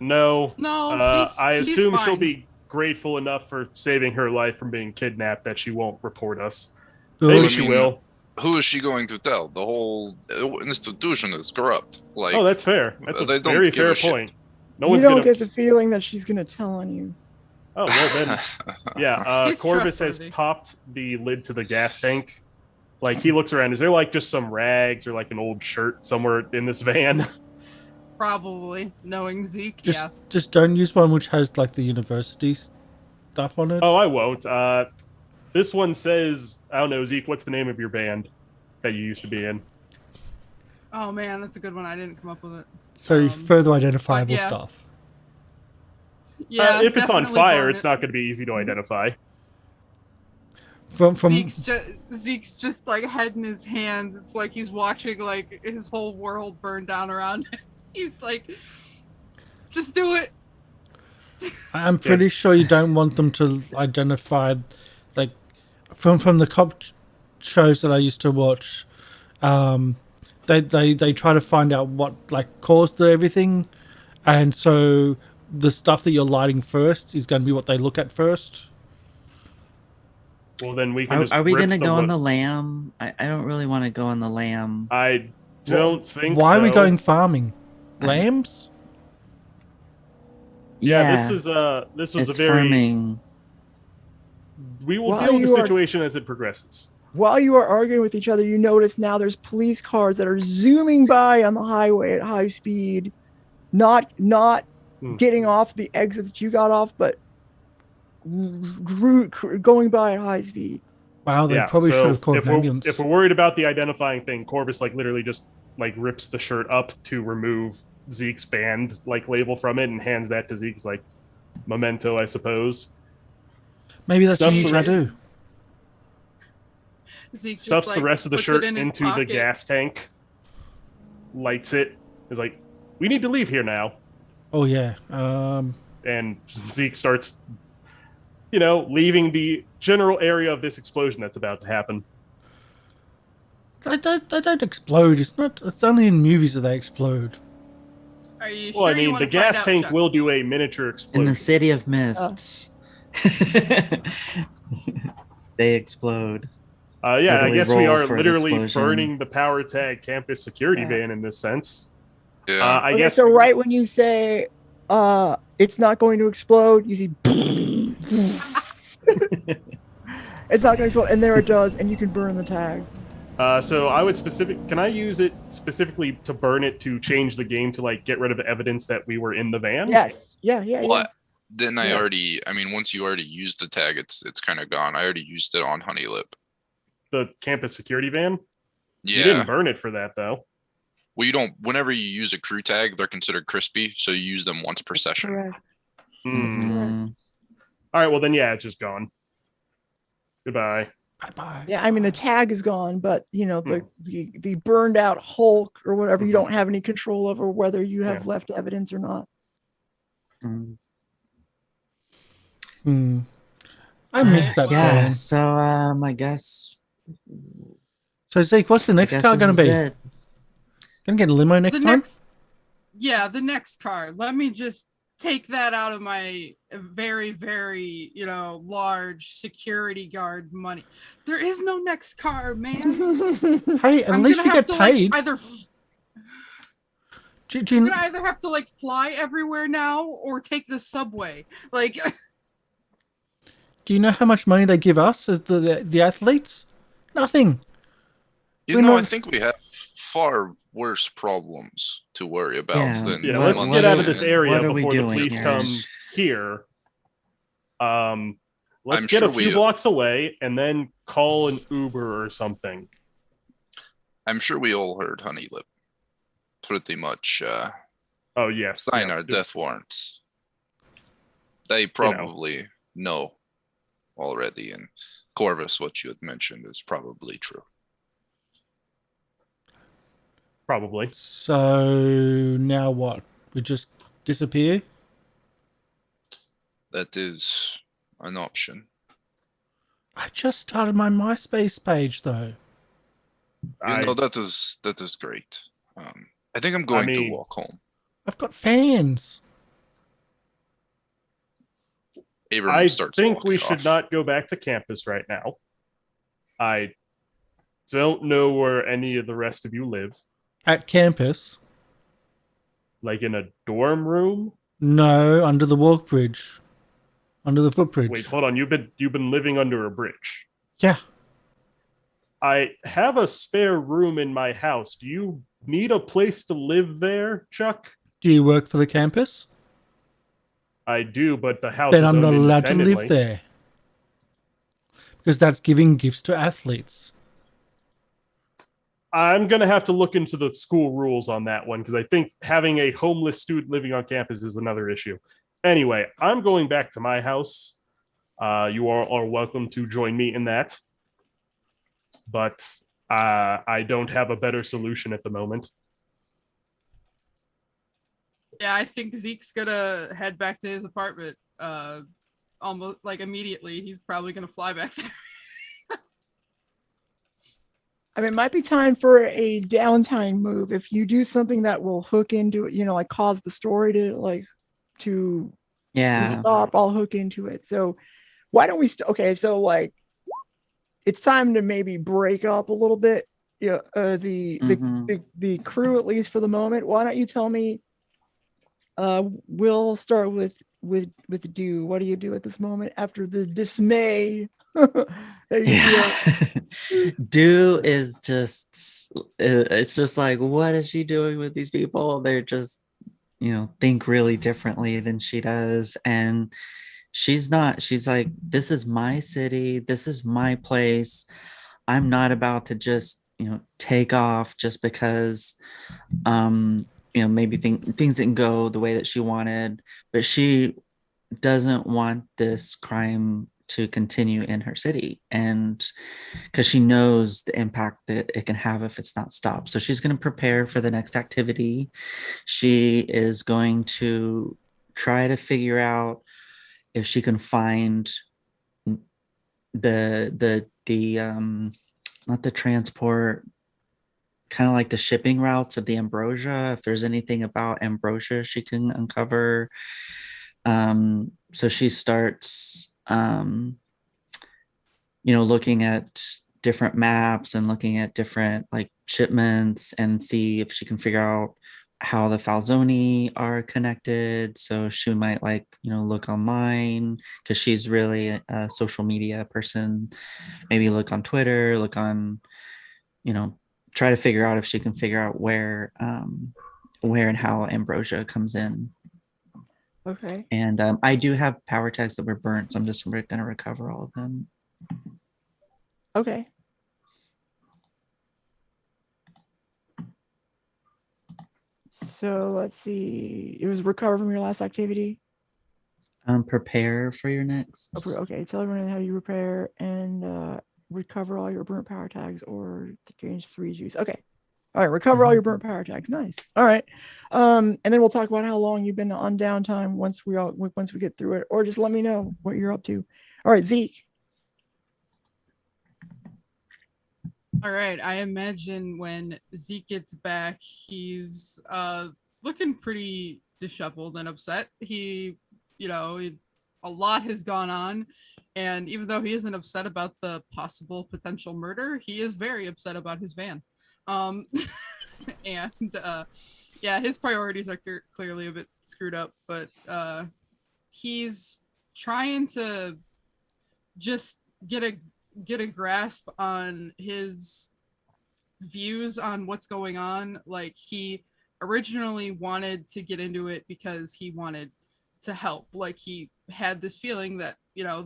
Speaker 4: No. I
Speaker 5: she's
Speaker 4: assume
Speaker 5: fine.
Speaker 4: she'll be grateful enough for saving her life from being kidnapped that she won't report us.
Speaker 1: Well,
Speaker 4: Maybe
Speaker 3: I
Speaker 4: she
Speaker 3: mean,
Speaker 4: will.
Speaker 3: Who is she going to tell? The whole institution is corrupt.
Speaker 4: Oh, that's fair. That's a
Speaker 3: they don't
Speaker 4: very
Speaker 3: give
Speaker 4: fair
Speaker 3: a shit.
Speaker 4: point. No
Speaker 2: You
Speaker 4: one's
Speaker 2: don't
Speaker 4: gonna.
Speaker 2: get the feeling that she's gonna tell on you.
Speaker 4: Oh well, then. Yeah.
Speaker 5: He's
Speaker 4: Corvus has
Speaker 5: trustworthy.
Speaker 4: popped the lid to the gas tank. He looks around. Is there just some rags or an old shirt somewhere in this van?
Speaker 5: Probably, knowing Zeke.
Speaker 1: Just don't use one which has the university stuff on it.
Speaker 4: Oh, I won't. This one says, I don't know, Zeke. What's the name of your band that you used to be in?
Speaker 5: Oh man, that's a good one. I didn't come up with it.
Speaker 1: So further identifiable
Speaker 5: yeah.
Speaker 1: stuff.
Speaker 5: Yeah.
Speaker 4: If it's on
Speaker 5: definitely
Speaker 4: fire,
Speaker 5: burn
Speaker 4: it's
Speaker 5: it.
Speaker 4: not going to be easy to identify.
Speaker 1: From
Speaker 5: Zeke's just head in his hand. It's like he's watching his whole world burn down around him. He's like, just do it.
Speaker 1: I'm pretty sure you don't want them to identify, from the cop shows that I used to watch. They try to find out what caused everything, and so the stuff that you're lighting first is going to be what they look at first.
Speaker 4: Well, then we can.
Speaker 6: are we gonna go on the lamb? I don't really want to go on the lamb.
Speaker 4: I don't think.
Speaker 1: Why
Speaker 4: so.
Speaker 1: are we going farming? Lambs?
Speaker 4: Yeah, this was
Speaker 6: it's
Speaker 4: a very.
Speaker 6: farming.
Speaker 4: We will
Speaker 2: While
Speaker 4: deal with the
Speaker 2: you are-
Speaker 4: situation as it progresses.
Speaker 2: While you are arguing with each other, you notice now there's police cars that are zooming by on the highway at high speed, not getting off the exit that you got off, but going by at high speed.
Speaker 1: Wow, they probably should have called
Speaker 4: if
Speaker 1: an ambulance.
Speaker 4: If we're worried about the identifying thing, Corvus literally just rips the shirt up to remove Zeke's band label from it and hands that to Zeke. He's memento, I suppose.
Speaker 1: Maybe that's what
Speaker 4: Stuffs
Speaker 1: you
Speaker 4: the
Speaker 1: try
Speaker 4: rest-
Speaker 1: to do.
Speaker 5: Zeke
Speaker 4: Stuffs
Speaker 5: just,
Speaker 4: the rest of the
Speaker 5: puts
Speaker 4: shirt
Speaker 5: it in his
Speaker 4: into the
Speaker 5: pocket.
Speaker 4: gas tank, lights it, is we need to leave here now.
Speaker 1: Oh yeah.
Speaker 4: And Zeke starts, leaving the general area of this explosion that's about to happen.
Speaker 1: They don't explode. It's only in movies that they explode.
Speaker 5: Are you
Speaker 4: Well,
Speaker 5: sure you
Speaker 4: the
Speaker 5: want to
Speaker 4: gas
Speaker 5: find out,
Speaker 4: tank
Speaker 5: Chuck?
Speaker 4: will do a miniature
Speaker 6: In
Speaker 4: explosion.
Speaker 6: the city of mists. They explode.
Speaker 4: I
Speaker 6: Literally
Speaker 4: guess we
Speaker 6: roll
Speaker 4: are
Speaker 6: for an
Speaker 4: literally
Speaker 6: explosion.
Speaker 4: burning the power tag campus security van in this sense.
Speaker 3: Yeah.
Speaker 4: I guess
Speaker 2: So right when you say it's not going to explode, you see it's not going to explode, and there it does, and you can burn the tag.
Speaker 4: so I would can I use it specifically to burn it to change the game to get rid of the evidence that we were in the van?
Speaker 2: Yes. Yeah.
Speaker 3: Well, didn't I
Speaker 2: Yeah.
Speaker 3: already? I mean, once you already used the tag, it's kind of gone. I already used it on Honeylip.
Speaker 4: The campus security van?
Speaker 3: Yeah.
Speaker 4: You didn't burn it for that though.
Speaker 3: Well, you don't. Whenever you use a crew tag, they're considered crispy, so you use them once per session.
Speaker 2: Correct.
Speaker 4: Hmm.
Speaker 6: Mm.
Speaker 4: All right, well then, yeah, it's just gone. Goodbye.
Speaker 1: Bye-bye.
Speaker 2: Yeah, I mean the tag is gone, but you know the burned out Hulk or whatever you don't have any control over whether you have left evidence or not.
Speaker 6: Mm.
Speaker 1: I miss that
Speaker 6: Yeah,
Speaker 1: plan.
Speaker 6: so I guess
Speaker 1: So Zeke, what's the
Speaker 6: I
Speaker 1: next
Speaker 6: guess
Speaker 1: car
Speaker 6: this
Speaker 1: going to
Speaker 6: is
Speaker 1: be?
Speaker 6: it.
Speaker 1: Gonna get a limo next time?
Speaker 5: The next car. Let me just take that out of my very, very, large security guard money. There is no next car, man.
Speaker 1: Hey, at
Speaker 5: I'm
Speaker 1: least
Speaker 5: gonna
Speaker 1: you
Speaker 5: have
Speaker 1: get
Speaker 5: to
Speaker 1: paid.
Speaker 5: like either
Speaker 1: Do
Speaker 5: I'm
Speaker 1: you-
Speaker 5: gonna either have to like fly everywhere now or take the subway. Like
Speaker 1: Do you know how much money they give us as the athletes? Nothing.
Speaker 3: I think we have far worse problems to worry about
Speaker 6: Yeah.
Speaker 3: than
Speaker 4: Yeah,
Speaker 6: What-
Speaker 4: let's
Speaker 6: what
Speaker 4: get out
Speaker 6: are-
Speaker 4: of this
Speaker 3: and-
Speaker 4: area
Speaker 6: what are we
Speaker 4: before the
Speaker 6: doing
Speaker 4: police
Speaker 6: here?
Speaker 4: come here. Let's
Speaker 3: I'm
Speaker 4: get
Speaker 3: sure
Speaker 4: a few blocks away and then call an Uber or something.
Speaker 3: I'm sure we all heard Honeylip pretty much
Speaker 4: Oh yes,
Speaker 3: sign
Speaker 4: yeah.
Speaker 3: our death warrants. They probably know already, and Corvus, what you had mentioned, is probably true.
Speaker 4: Probably.
Speaker 1: So now what? We just disappear?
Speaker 3: That is an option.
Speaker 1: I just started my MySpace page though.
Speaker 3: That is great. I think I'm going to walk home.
Speaker 1: I've got fans.
Speaker 3: Abram
Speaker 4: I
Speaker 3: starts
Speaker 4: think we
Speaker 3: walking
Speaker 4: should
Speaker 3: off.
Speaker 4: not go back to campus right now. I don't know where any of the rest of you live.
Speaker 1: At campus?
Speaker 4: Like in a dorm room?
Speaker 1: No, under the walk bridge. Under the footbridge.
Speaker 4: Wait, hold on. You've been living under a bridge.
Speaker 1: Yeah.
Speaker 4: I have a spare room in my house. Do you need a place to live there, Chuck?
Speaker 1: Do you work for the campus?
Speaker 4: I do, but the house
Speaker 1: Then
Speaker 4: is
Speaker 1: I'm not
Speaker 4: owned
Speaker 1: allowed to live
Speaker 4: independently.
Speaker 1: there. Because that's giving gifts to athletes.
Speaker 4: I'm going to have to look into the school rules on that one because I think having a homeless student living on campus is another issue. Anyway, I'm going back to my house. You all are welcome to join me in that. But I don't have a better solution at the moment.
Speaker 5: yeah, I think Zeke's gonna head back to his apartment almost like immediately. He's probably gonna fly back there.
Speaker 2: I mean, it might be time for a downtime move. If you do something that will hook into it, like cause the story to stop, I'll hook into it. So why don't we so it's time to maybe break up a little bit. The crew, at least for the moment. Why don't you tell me? We'll start with Do. What do you do at this moment after the dismay?
Speaker 6: Do is just it's just like, what is she doing with these people? They're just think really differently than she does, and she's like, this is my city, this is my place. I'm not about to just take off just because maybe things didn't go the way that she wanted, but she doesn't want this crime to continue in her city, and because she knows the impact that it can have if it's not stopped. So she's going to prepare for the next activity. She is going to try to figure out if she can find the not the transport, kind of like the shipping routes of the ambrosia, if there's anything about ambrosia she can uncover. So she starts looking at different maps and looking at different shipments and see if she can figure out how the Falzoni are connected. So she might look online because she's really a social media person. Maybe look on Twitter, look on, try to figure out if she can figure out where and how ambrosia comes in.
Speaker 2: Okay.
Speaker 6: And I do have power tags that were burnt, so I'm just going to recover all of them.
Speaker 2: Okay. So let's see. It was recover from your last activity.
Speaker 6: Prepare for your next.
Speaker 2: Okay. Tell everyone how you repair, and recover all your burnt power tags or to change 3 juice. Okay. All right, recover all your burnt power tags. Nice. All right. And then we'll talk about how long you've been on downtime once we get through it, or just let me know what you're up to. All right, Zeke.
Speaker 5: All right. I imagine when Zeke gets back, he's looking pretty disheveled and upset. A lot has gone on. And even though he isn't upset about the possible potential murder, he is very upset about his van. His priorities are clearly a bit screwed up, but he's trying to just get a grasp on his views on what's going on. Like, he originally wanted to get into it because he wanted to help. Like, he had this feeling that,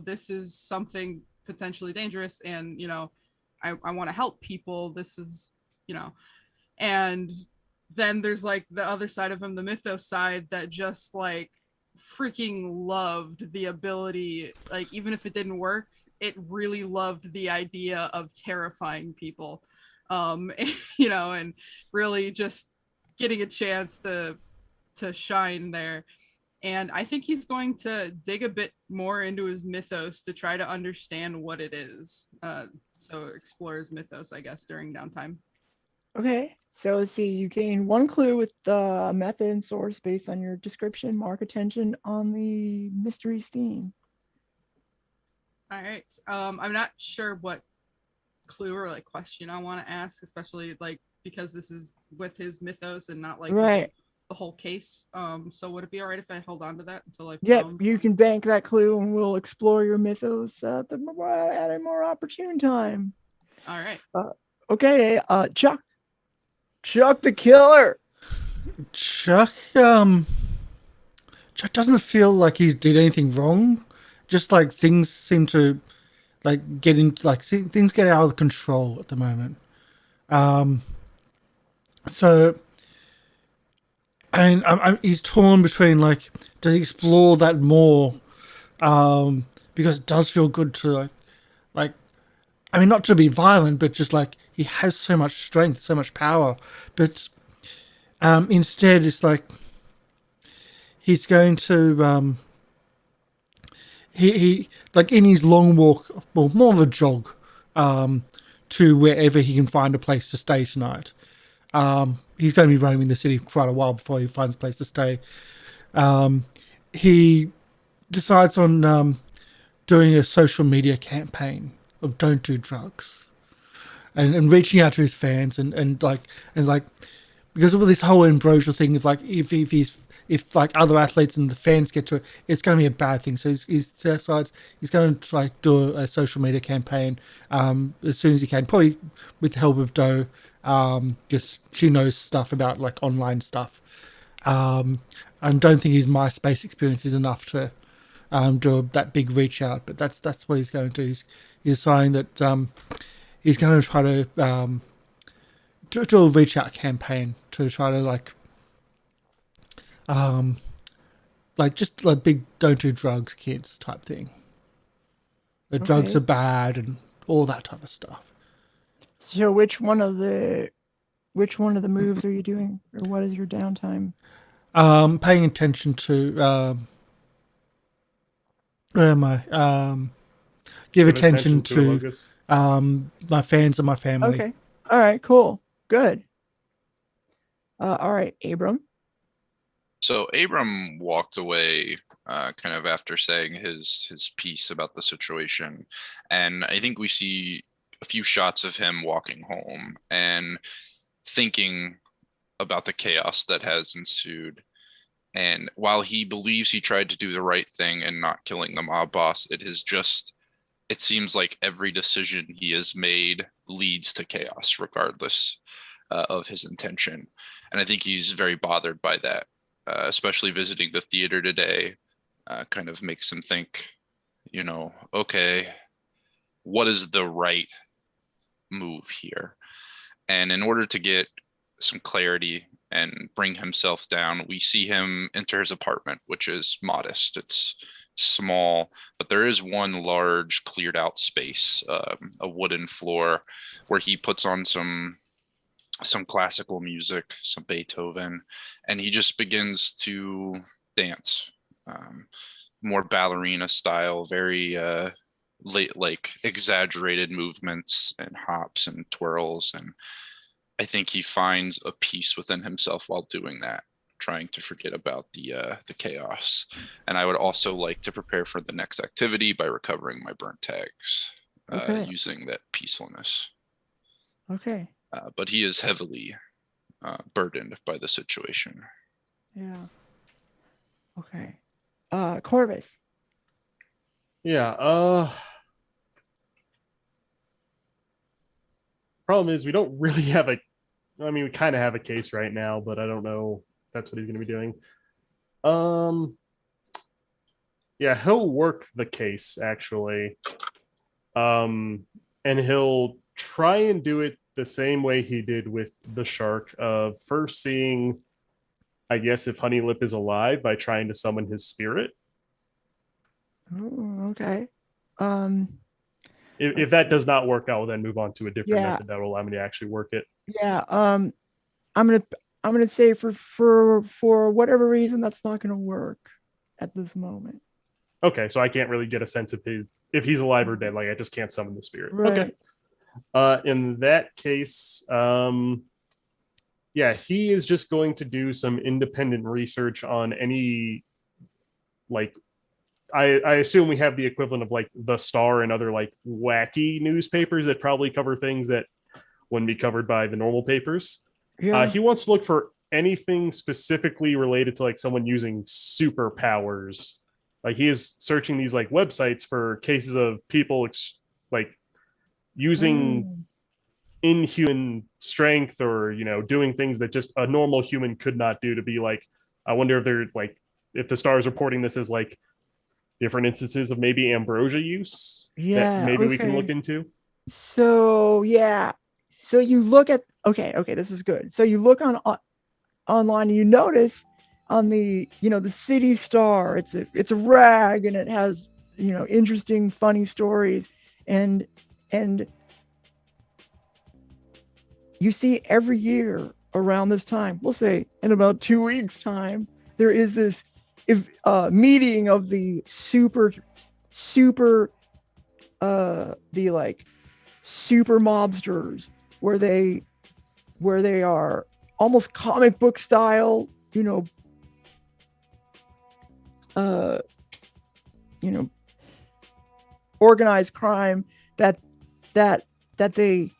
Speaker 5: this is something potentially dangerous, and I want to help people. This is, and then there's like the other side of him, the mythos side, that just like freaking loved the ability, like, even if it didn't work, it really loved the idea of terrifying people, and really just getting a chance to shine there. And I think he's going to dig a bit more into his mythos to try to understand what it is. So explore his mythos, I guess, during downtime.
Speaker 2: Okay, so let's see. You gain 1 clue with the method and source based on your description. Mark attention on the mysteries theme.
Speaker 5: All right. I'm not sure what clue or like question I want to ask, especially like because this is with his mythos and not like
Speaker 2: right.
Speaker 5: the whole case. So would it be all right if I hold on to that until I?
Speaker 2: Yep, you can bank that clue, and we'll explore your mythos at a more opportune time.
Speaker 5: All right.
Speaker 2: Okay. Chuck the killer.
Speaker 1: Chuck doesn't feel like he's did anything wrong. Just like things seem to like get into like things get out of control at the moment. So he's torn between like, does he explore that more? Because it does feel good to like I mean, not to be violent, but just like he has so much strength, so much power. But instead, it's like he's going to he like in his long walk, well, more of a jog, to wherever he can find a place to stay tonight. He's going to be roaming the city for quite a while before he finds a place to stay. He decides on doing a social media campaign of don't do drugs, and reaching out to his fans and because of this whole ambrosial thing of like if like other athletes and the fans get to it, it's going to be a bad thing. So he decides he's going to like do a social media campaign as soon as he can, probably with the help of Doe, because she knows stuff about like online stuff. And don't think his MySpace experience is enough to do that big reach out, but that's what he's going to do. He's deciding that he's going to try to do a reach out campaign to try to like just like big don't do drugs kids type thing. The drugs are bad and all that type of stuff.
Speaker 2: So which one of the moves are you doing, or what is your downtime? Paying attention
Speaker 1: to where am I? Give attention to my fans and my family.
Speaker 2: Okay. All right, cool. Good. All right, Abram.
Speaker 3: So Abram walked away kind of after saying his piece about the situation. And I think we see a few shots of him walking home and thinking about the chaos that has ensued. And while he believes he tried to do the right thing and not killing the mob boss, it seems like every decision he has made leads to chaos, regardless of his intention. And I think he's very bothered by that, especially visiting the theater today. Kind of makes him think, okay, what is the right move here? And in order to get some clarity and bring himself down. We see him enter his apartment, which is modest. It's small, but there is one large cleared out space, a wooden floor, where he puts on some classical music, some Beethoven, and he just begins to dance, more ballerina style, very like exaggerated movements and hops and twirls. And I think he finds a peace within himself while doing that, trying to forget about the chaos. And I would also like to prepare for the next activity by recovering my burnt tags, using that peacefulness.
Speaker 2: Okay.
Speaker 3: But he is heavily burdened by the situation.
Speaker 2: Yeah. Okay. Corvus.
Speaker 4: Yeah. Problem is, we don't really have we kind of have a case right now, but I don't know if that's what he's going to be doing. Yeah, he'll work the case, actually. And he'll try and do it the same way he did with the shark, of first seeing, I guess, if Honeylip is alive by trying to summon his spirit.
Speaker 2: Oh, okay.
Speaker 4: If that does not work, I will then move on to a different method that will allow me to actually work it.
Speaker 2: Yeah. I'm gonna say for whatever reason that's not gonna work at this moment.
Speaker 4: Okay, so I can't really get a sense of if he's alive or dead. Like, I just can't summon the spirit.
Speaker 2: Right.
Speaker 4: Okay. In that case, yeah, he is just going to do some independent research on any, like, I assume we have the equivalent of like the Star and other like wacky newspapers that probably cover things that wouldn't be covered by the normal papers.
Speaker 2: Yeah.
Speaker 4: He wants to look for anything specifically related to like someone using superpowers. Like, he is searching these like websites for cases of people like using inhuman strength, or, you know, doing things that just a normal human could not do, to be like, I wonder if they're like, if the Star is reporting this as like different instances of maybe ambrosia use that maybe we can look into.
Speaker 2: So yeah, so you look at okay, this is good. So you look online and you notice on the the City Star, it's a rag, and it has interesting, funny stories, and you see every year around this time, we'll say in about 2 weeks time, there is this meeting of the super mobsters, where they are almost comic book style, organized crime that they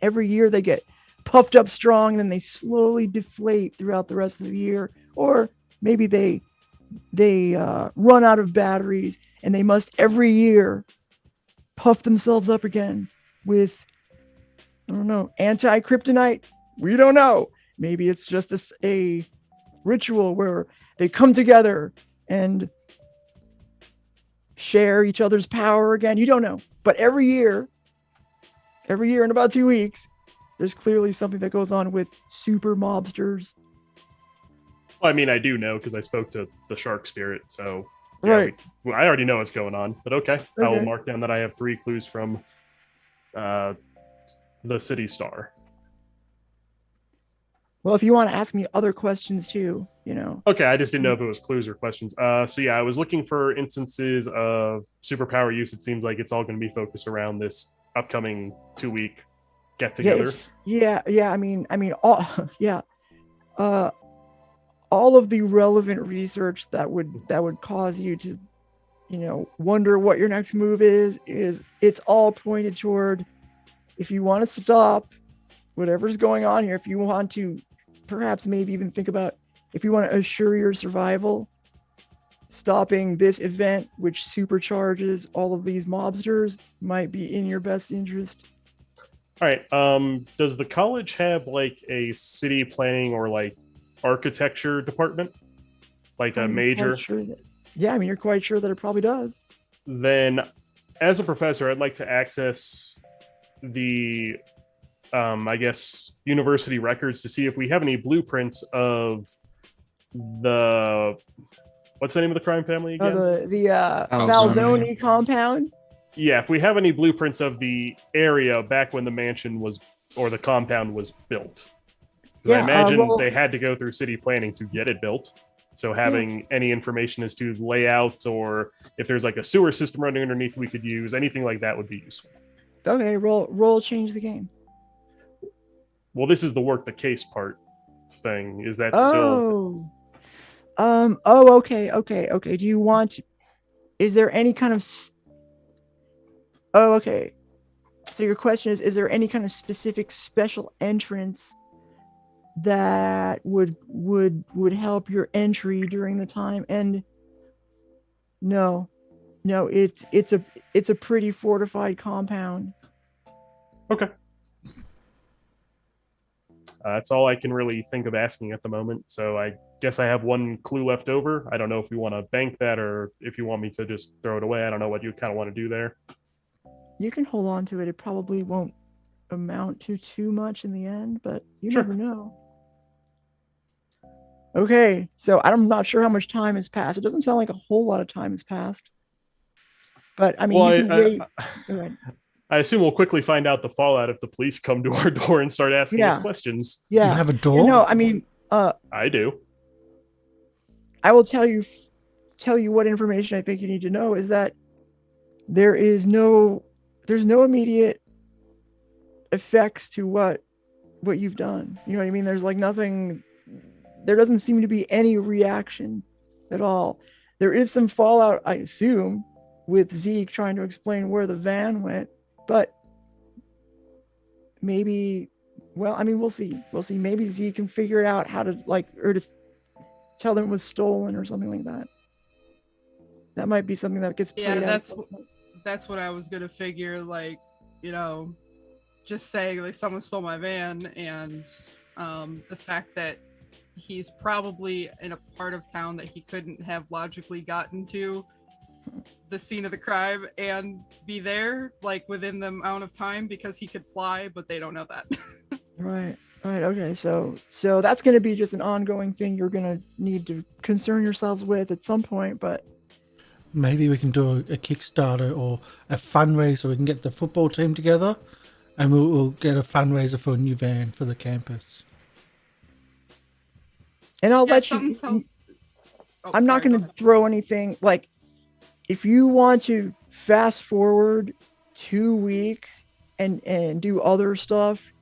Speaker 2: every year they get puffed up strong, and then they slowly deflate throughout the rest of the year, or maybe they run out of batteries, and they must every year puff themselves up again with, I don't know, anti-kryptonite. We don't know. Maybe it's just a ritual where they come together and share each other's power again. You don't know. But every year in about 2 weeks, there's clearly something that goes on with super mobsters.
Speaker 4: Well, I mean, I do know because I spoke to the shark spirit, so yeah,
Speaker 2: right.
Speaker 4: I already know what's going on. But okay, I will mark down that I have 3 clues from the City Star.
Speaker 2: Well, if you want to ask me other questions too,
Speaker 4: Okay, I just didn't know if it was clues or questions. So yeah, I was looking for instances of superpower use. It seems like it's all going to be focused around this upcoming 2-week get together.
Speaker 2: I mean, all of the relevant research that would cause you to, wonder what your next move is it's all pointed toward, if you want to stop whatever's going on here, if you want to perhaps maybe even think about, if you want to assure your survival, stopping this event, which supercharges all of these mobsters, might be in your best interest.
Speaker 4: All right. Does the college have like a city planning or like architecture department, like a major?
Speaker 2: You're quite sure that it probably does.
Speaker 4: Then, as a professor, I'd like to access the I guess, university records to see if we have any blueprints of the what's the name of the crime family again?
Speaker 2: The
Speaker 6: Falzoni.
Speaker 2: Falzoni compound.
Speaker 4: Yeah, if we have any blueprints of the area back when the mansion was or the compound was built. 'Cause I imagine they had to go through city planning to get it built. So having any information as to layout or if there's like a sewer system running underneath we could use, anything like that would be useful.
Speaker 2: Okay, roll change the game.
Speaker 4: Well, this is the work the case part thing. Is that still
Speaker 2: Okay. Do you want is there any kind of okay. So your question is there any kind of specific special entrance that would help your entry during the time? And no, it's a pretty fortified compound.
Speaker 4: Okay. That's all I can really think of asking at the moment. So I guess I have one clue left over. I don't know if we want to bank that or if you want me to just throw it away. I don't know what you kind of want to do there.
Speaker 2: You can hold on to it. It probably won't amount to too much in the end, but you
Speaker 4: Sure.
Speaker 2: never know. Okay, so I'm not sure how much time has passed. It doesn't sound like a whole lot of time has passed. But I mean,
Speaker 4: Well,
Speaker 2: you can wait. Go ahead.
Speaker 4: I assume we'll quickly find out the fallout if the police come to our door and start asking us questions.
Speaker 1: You
Speaker 2: Yeah.
Speaker 1: have a door?
Speaker 2: No, I mean,
Speaker 4: I do.
Speaker 2: I will tell you what information I think you need to know is that there's no immediate effects to what you've done. You know what I mean? There's like nothing. There doesn't seem to be any reaction at all. There is some fallout, I assume, with Zeke trying to explain where the van went, but maybe, well, I mean, we'll see. Maybe Zeke can figure out how to or just tell them it was stolen or something like that. That might be something that gets played out.
Speaker 5: That's what I was gonna figure. Like, just say like someone stole my van, and the fact that he's probably in a part of town that he couldn't have logically gotten to the scene of the crime and be there like within the amount of time because he could fly, but they don't know that.
Speaker 2: Right. Okay. So that's going to be just an ongoing thing you're going to need to concern yourselves with at some point, but
Speaker 1: maybe we can do a Kickstarter or a fundraiser. We can get the football team together and we'll get a fundraiser for a new van for the campus.
Speaker 2: And I'll let you. I'm not going to throw anything like if you want to fast forward 2 weeks and do other stuff.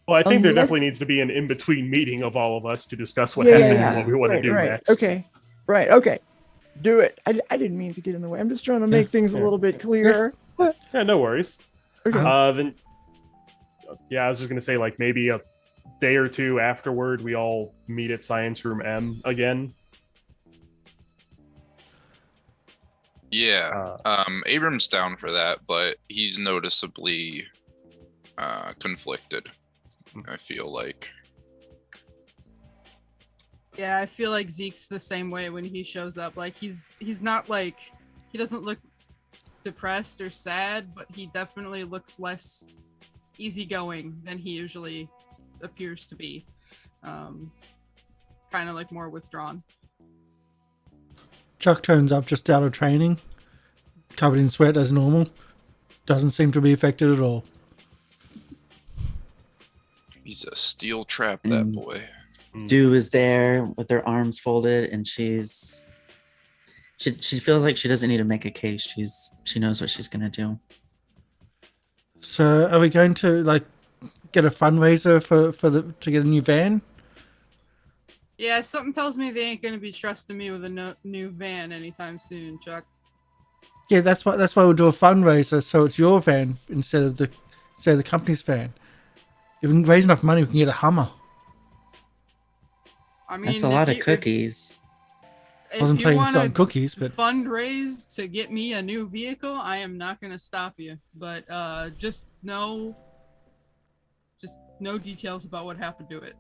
Speaker 4: Well, I think there definitely needs to be an in-between meeting of all of us to discuss what happened and what we want to do next.
Speaker 2: Okay. Right. Okay. Do it. I didn't mean to get in the way. I'm just trying to make things a little bit clearer.
Speaker 4: Yeah, no worries.
Speaker 2: Okay.
Speaker 4: Then, I was just going to say, like, maybe a day or two afterward, we all meet at Science Room M again.
Speaker 3: Yeah. Abram's down for that, but he's noticeably conflicted, I feel like.
Speaker 5: Yeah, I feel like Zeke's the same way when he shows up. Like he's not like, he doesn't look depressed or sad, but he definitely looks less easygoing than he usually appears to be. Kind of like more withdrawn.
Speaker 1: Chuck turns up just out of training, covered in sweat as normal. Doesn't seem to be affected at all.
Speaker 3: He's a steel trap, that boy.
Speaker 6: Dew is there with her arms folded, and she feels like she doesn't need to make a case. She knows what she's gonna do.
Speaker 1: So, are we going to get a fundraiser to get a new van?
Speaker 5: Yeah, something tells me they ain't gonna be trusting me with a new van anytime soon, Chuck.
Speaker 1: Yeah, that's why we'll do a fundraiser, so it's your van instead of the company's van. If we can raise enough money, we can get a Hummer.
Speaker 5: I mean,
Speaker 6: that's a lot of cookies.
Speaker 1: I wasn't planning on selling cookies, but
Speaker 5: fundraise to get me a new vehicle, I am not going to stop you. But just no details about what happened to it.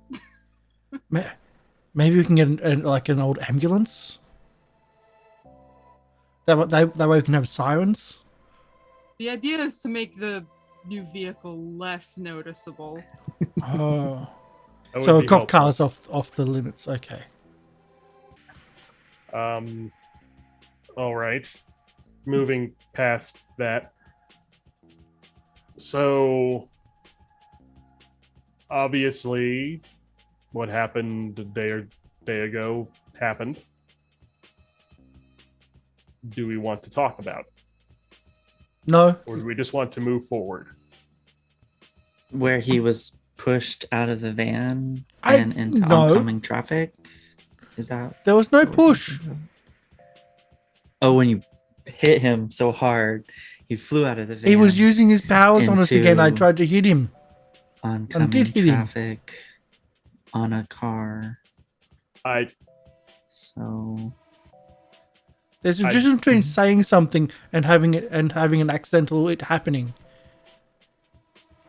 Speaker 1: Maybe we can get an old ambulance. That way we can have sirens.
Speaker 5: The idea is to make the new vehicle less noticeable.
Speaker 1: Oh.
Speaker 4: That
Speaker 1: So
Speaker 4: would
Speaker 1: a
Speaker 4: be
Speaker 1: cop
Speaker 4: helpful.
Speaker 1: car's off the limits. Okay.
Speaker 4: All right. Moving past that. So, obviously, what happened a day ago happened. Do we want to talk about it?
Speaker 1: No.
Speaker 4: Or do we just want to move forward?
Speaker 6: Where he was pushed out of the van
Speaker 1: I-
Speaker 6: and into
Speaker 1: no.
Speaker 6: oncoming traffic? Is that
Speaker 1: There was no
Speaker 6: what we're
Speaker 1: push.
Speaker 6: thinking of? Oh, when you hit him so hard, he flew out of the van.
Speaker 1: He was using his powers on us again. I
Speaker 6: into-
Speaker 1: tried to hit him.
Speaker 6: oncoming
Speaker 1: did hit him.
Speaker 6: traffic on a car.
Speaker 4: I
Speaker 6: So
Speaker 1: There's a
Speaker 4: I-
Speaker 1: difference between saying something and having an accidental it happening.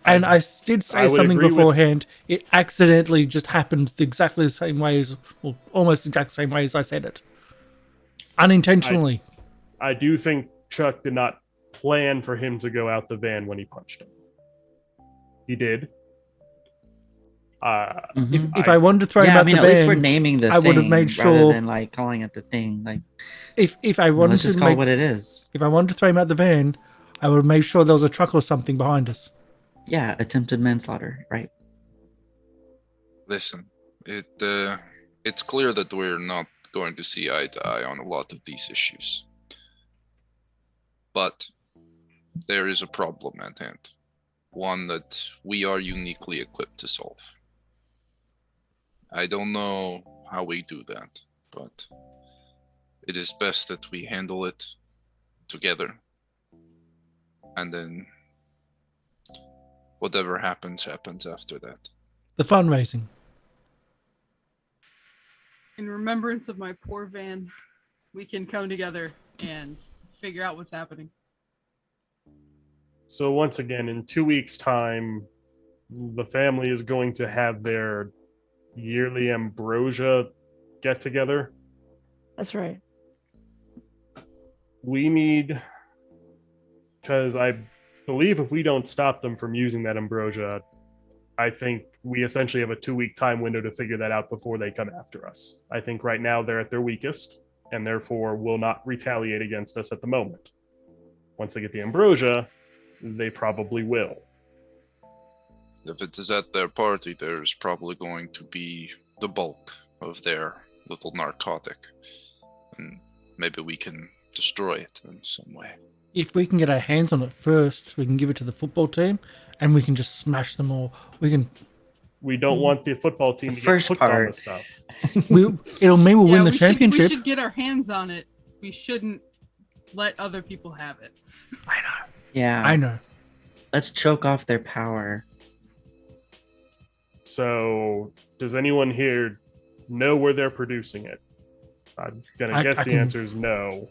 Speaker 1: And I did say
Speaker 4: I would
Speaker 1: something
Speaker 4: agree with-
Speaker 1: beforehand. It accidentally just happened exactly the same way as, well, almost the exact same way as I said it. Unintentionally.
Speaker 4: I do think Chuck did not plan for him to go out the van when he punched him. He did.
Speaker 6: mhm.
Speaker 1: If I wanted to throw him
Speaker 6: yeah, I
Speaker 1: out
Speaker 6: mean,
Speaker 1: the
Speaker 6: at least we're
Speaker 1: van,
Speaker 6: naming the
Speaker 1: I would have
Speaker 6: thing
Speaker 1: made
Speaker 6: rather
Speaker 1: sure-
Speaker 6: than like calling it the thing. Like,
Speaker 1: if I wanted
Speaker 6: let's
Speaker 1: to
Speaker 6: just call it
Speaker 1: make,
Speaker 6: what it is.
Speaker 1: if I wanted to throw him out the van, I would have made sure there was a truck or something behind us.
Speaker 6: Yeah, attempted manslaughter, right?
Speaker 3: Listen, it's clear that we're not going to see eye to eye on a lot of these issues. But there is a problem at hand. One that we are uniquely equipped to solve. I don't know how we do that, but it is best that we handle it together. And then whatever happens after that.
Speaker 1: The fundraising.
Speaker 5: In remembrance of my poor van, we can come together and figure out what's happening.
Speaker 4: So once again, in 2 weeks' time, the family is going to have their yearly ambrosia get together.
Speaker 2: That's right.
Speaker 4: We need, because I believe if we don't stop them from using that ambrosia, I think we essentially have a 2-week time window to figure that out before they come after us. I think right now they're at their weakest and therefore will not retaliate against us at the moment. Once they get the ambrosia, they probably will.
Speaker 3: If it is at their party, there's probably going to be the bulk of their little narcotic. And maybe we can destroy it in some way.
Speaker 1: If we can get our hands on it first, we can give it to the football team and we can just smash them all.
Speaker 4: We don't want the football team
Speaker 6: The
Speaker 4: to
Speaker 6: first
Speaker 4: get hooked on the
Speaker 6: part.
Speaker 4: stuff.
Speaker 1: It'll mean we'll win the
Speaker 5: we
Speaker 1: championship.
Speaker 5: should get our hands on it. We shouldn't let other people have it.
Speaker 1: I know.
Speaker 6: Yeah,
Speaker 1: I know.
Speaker 6: let's choke off their power.
Speaker 4: So, does anyone here know where they're producing it? I'm gonna
Speaker 1: I
Speaker 4: guess the
Speaker 1: can-
Speaker 4: answer is no.